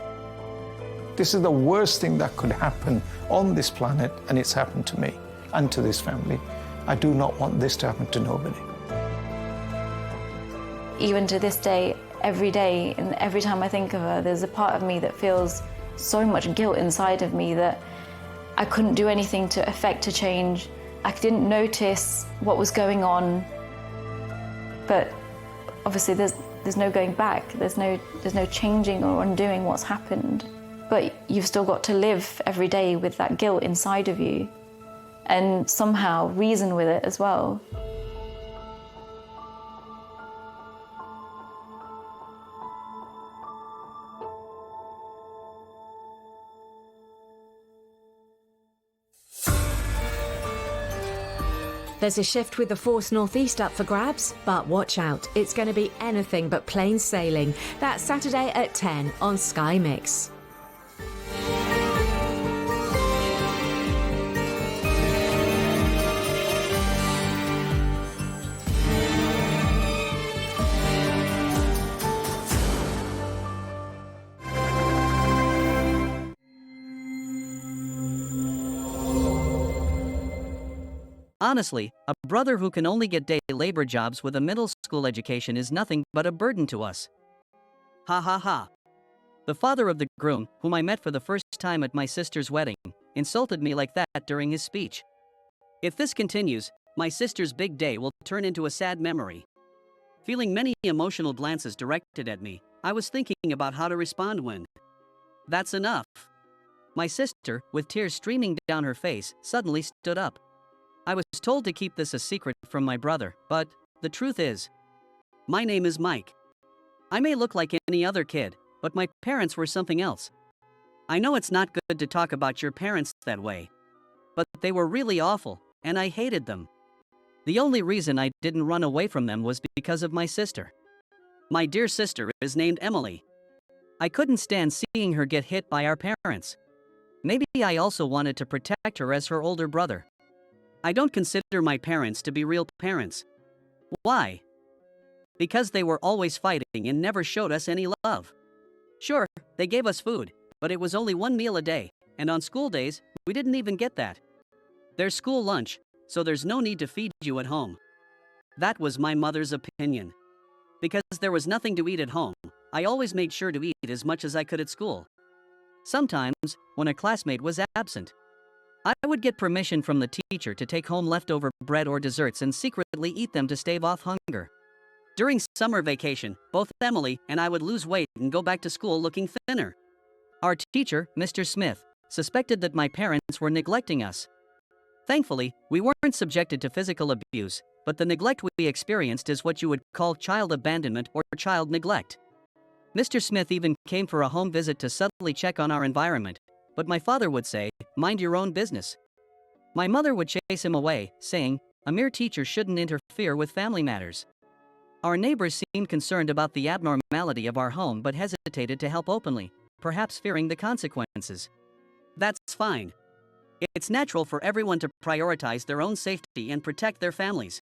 This is the worst thing that could happen on this planet, and it's happened to me and to this family. I do not want this to happen to nobody. Even to this day, every day and every time I think of her, there's a part of me that feels so much guilt inside of me that I couldn't do anything to affect a change. I didn't notice what was going on, but obviously there's no going back. There's no changing or undoing what's happened. But you've still got to live every day with that guilt inside of you and somehow reason with it as well. There's a shift with the force northeast up for grabs, but watch out, it's going to be anything but plain sailing. That's Saturday at 10 on Sky Mix. Honestly, a brother who can only get day labor jobs with a middle school education is nothing but a burden to us. Ha ha ha. The father of the groom, whom I met for the first time at my sister's wedding, insulted me like that during his speech. If this continues, my sister's big day will turn into a sad memory. Feeling many emotional glances directed at me, I was thinking about how to respond when... That's enough. My sister, with tears streaming down her face, suddenly stood up. I was told to keep this a secret from my brother, but the truth is, my name is Mike. I may look like any other kid, but my parents were something else. I know it's not good to talk about your parents that way, but they were really awful, and I hated them. The only reason I didn't run away from them was because of my sister. My dear sister is named Emily. I couldn't stand seeing her get hit by our parents. Maybe I also wanted to protect her as her older brother. I don't consider my parents to be real parents. Why? Because they were always fighting and never showed us any love. Sure, they gave us food, but it was only one meal a day, and on school days, we didn't even get that. There's school lunch, so there's no need to feed you at home. That was my mother's opinion. Because there was nothing to eat at home, I always made sure to eat as much as I could at school. Sometimes, when a classmate was absent, I would get permission from the teacher to take home leftover bread or desserts and secretly eat them to stave off hunger. During summer vacation, both Emily and I would lose weight and go back to school looking thinner. Our teacher, Mr. Smith, suspected that my parents were neglecting us. Thankfully, we weren't subjected to physical abuse, but the neglect we experienced is what you would call child abandonment or child neglect. Mr. Smith even came for a home visit to subtly check on our environment, but my father would say, "Mind your own business." My mother would chase him away, saying, "A mere teacher shouldn't interfere with family matters." Our neighbors seemed concerned about the abnormality of our home but hesitated to help openly, perhaps fearing the consequences. That's fine. It's natural for everyone to prioritize their own safety and protect their families.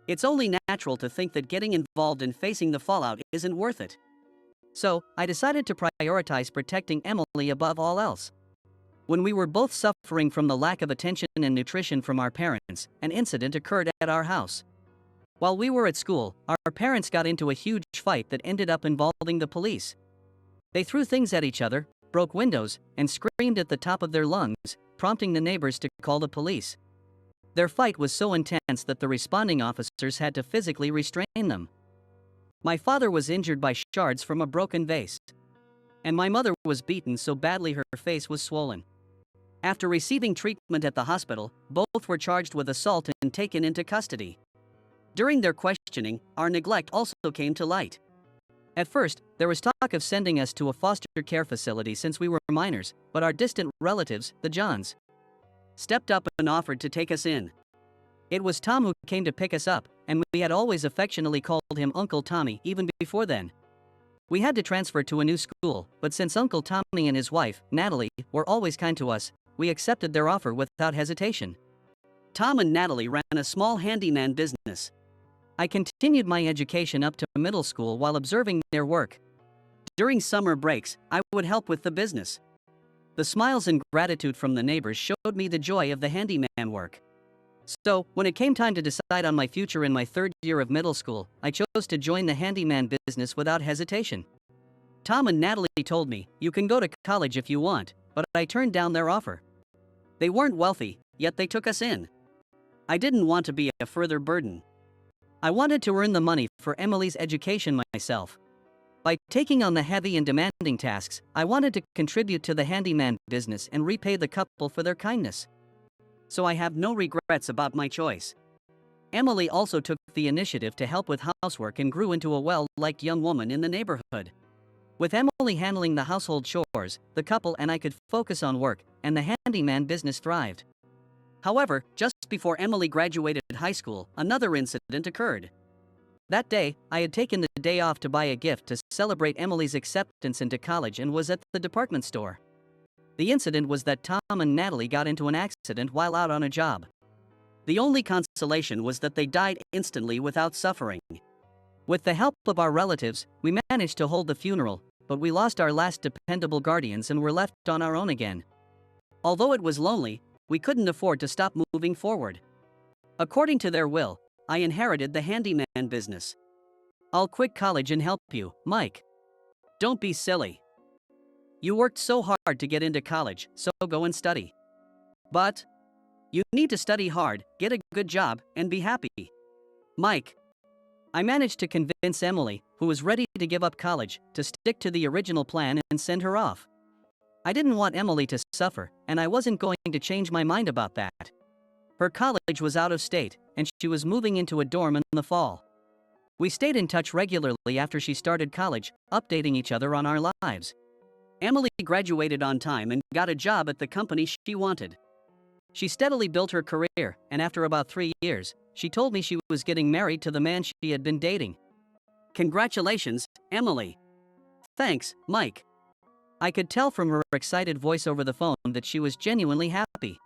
It's only natural to think that getting involved in facing the fallout isn't worth it. So, I decided to prioritize protecting Emily above all else. When we were both suffering from the lack of attention and nutrition from our parents, an incident occurred at our house. While we were at school, our parents got into a huge fight that ended up involving the police. They threw things at each other, broke windows, and screamed at the top of their lungs, prompting the neighbors to call the police. Their fight was so intense that the responding officers had to physically restrain them. My father was injured by shards from a broken vase, and my mother was beaten so badly her face was swollen. After receiving treatment at the hospital, both were charged with assault and taken into custody. During their questioning, our neglect also came to light. At first, there was talk of sending us to a foster care facility since we were minors, but our distant relatives, the Johns, stepped up and offered to take us in. It was Tom who came to pick us up, and we had always affectionately called him Uncle Tommy even before then. We had to transfer to a new school, but since Uncle Tommy and his wife, Natalie, were always kind to us, we accepted their offer without hesitation. Tom and Natalie ran a small handyman business. I continued my education up to middle school while observing their work. During summer breaks, I would help with the business. The smiles and gratitude from the neighbors showed me the joy of the handyman work. So, when it came time to decide on my future in my third year of middle school, I chose to join the handyman business without hesitation. Tom and Natalie told me, "You can go to college if you want," but I turned down their offer. They weren't wealthy, yet they took us in. I didn't want to be a further burden. I wanted to earn the money for Emily's education myself. By taking on the heavy and demanding tasks, I wanted to contribute to the handyman business and repay the couple for their kindness. So I have no regrets about my choice. Emily also took the initiative to help with housework and grew into a well-liked young woman in the neighborhood. With Emily handling the household chores, the couple and I could focus on work, and the handyman business thrived. However, just before Emily graduated high school, another incident occurred. That day, I had taken the day off to buy a gift to celebrate Emily's acceptance into college and was at the department store. The incident was that Tom and Natalie got into an accident while out on a job. The only consolation was that they died instantly without suffering. With the help of our relatives, we managed to hold the funeral, but we lost our last dependable guardians and were left on our own again. Although it was lonely, we couldn't afford to stop moving forward. According to their will, I inherited the handyman business. "I'll quit college and help you, Mike." "Don't be silly. You worked so hard to get into college, so go and study." "But you need to study hard, get a good job, and be happy." "Mike." I managed to convince Emily, who was ready to give up college, to stick to the original plan and send her off. I didn't want Emily to suffer, and I wasn't going to change my mind about that. Her college was out of state, and she was moving into a dorm in the fall. We stayed in touch regularly after she started college, updating each other on our lives. Emily graduated on time and got a job at the company she wanted. She steadily built her career, and after about 3 years, she told me she was getting married to the man she had been dating. "Congratulations, Emily." "Thanks, Mike." I could tell from her excited voice over the phone that she was genuinely happy.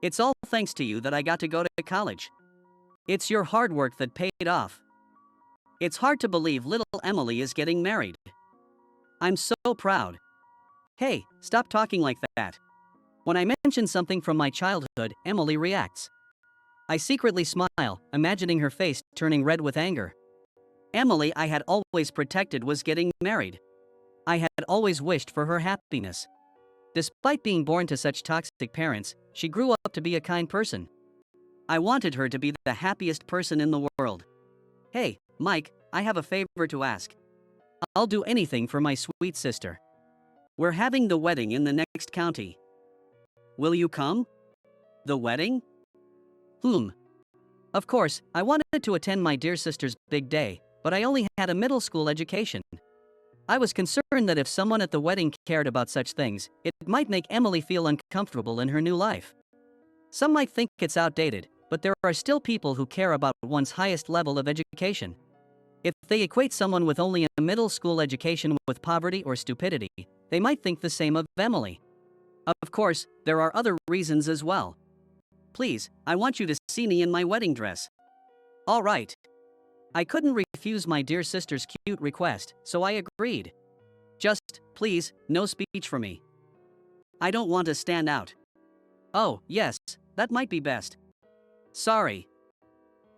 "It's all thanks to you that I got to go to college. It's your hard work that paid off. It's hard to believe little Emily is getting married. I'm so proud." "Hey, stop talking like that." When I mention something from my childhood, Emily reacts. I secretly smile, imagining her face turning red with anger. Emily I had always protected was getting married. I had always wished for her happiness. Despite being born to such toxic parents, she grew up to be a kind person. I wanted her to be the happiest person in the world. "Hey, Mike, I have a favor to ask. I'll do anything for my sweet sister. We're having the wedding in the next county. Will you come?" "The wedding?" Of course, I wanted to attend my dear sister's big day, but I only had a middle school education. I was concerned that if someone at the wedding cared about such things, it might make Emily feel uncomfortable in her new life. Some might think it's outdated, but there are still people who care about one's highest level of education. If they equate someone with only a middle school education with poverty or stupidity, they might think the same of Emily. Of course, there are other reasons as well. "Please, I want you to see me in my wedding dress." "All right." I couldn't refuse my dear sister's cute request, so I agreed. "Just, please, no speech for me." I don't want to stand out. Oh, yes, that might be best. Sorry.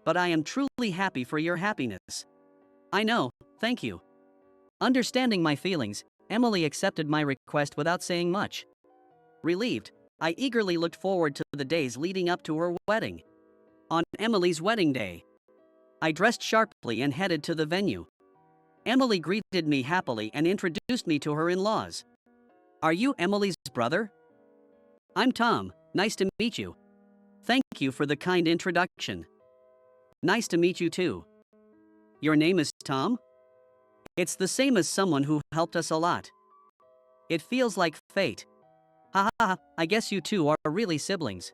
But I am truly happy for your happiness. I know, thank you. Understanding my feelings, Emily accepted my request without saying much. Relieved, I eagerly looked forward to the days leading up to her wedding. On Emily's wedding day, I dressed sharply and headed to the venue. Emily greeted me happily and introduced me to her in-laws. Are you Emily's brother? I'm Tom, nice to meet you. Thank you for the kind introduction. Nice to meet you too. Your name is Tom? It's the same as someone who helped us a lot. It feels like fate. Haha, I guess you two are really siblings.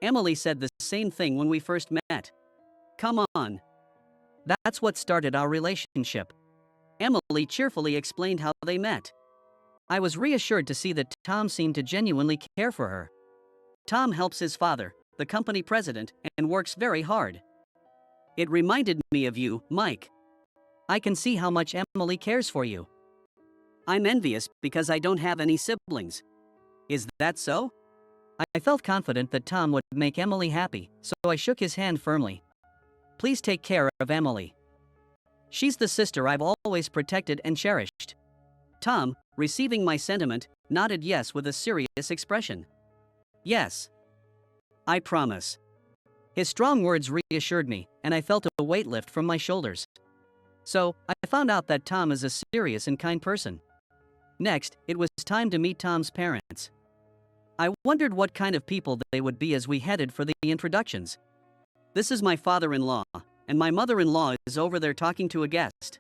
Emily said the same thing when we first met. Come on. That's what started our relationship. Emily cheerfully explained how they met. I was reassured to see that Tom seemed to genuinely care for her. Tom helps his father, the company president, and works very hard. It reminded me of you, Mike. I can see how much Emily cares for you. I'm envious because I don't have any siblings. Is that so? I felt confident that Tom would make Emily happy, so I shook his hand firmly. Please take care of Emily. She's the sister I've always protected and cherished. Tom, receiving my sentiment, nodded yes with a serious expression. Yes. I promise. His strong words reassured me, and I felt a weight lift from my shoulders. So, I found out that Tom is a serious and kind person. Next, it was time to meet Tom's parents. I wondered what kind of people they would be as we headed for the introductions. This is my father-in-law, and my mother-in-law is over there talking to a guest.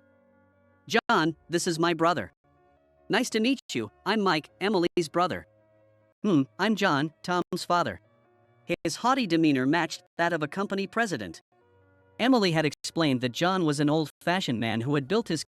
John, this is my brother. Nice to meet you, I'm Mike, Emily's brother. I'm John, Tom's father. His haughty demeanor matched that of a company president. Emily had explained that John was an old-fashioned man who had built his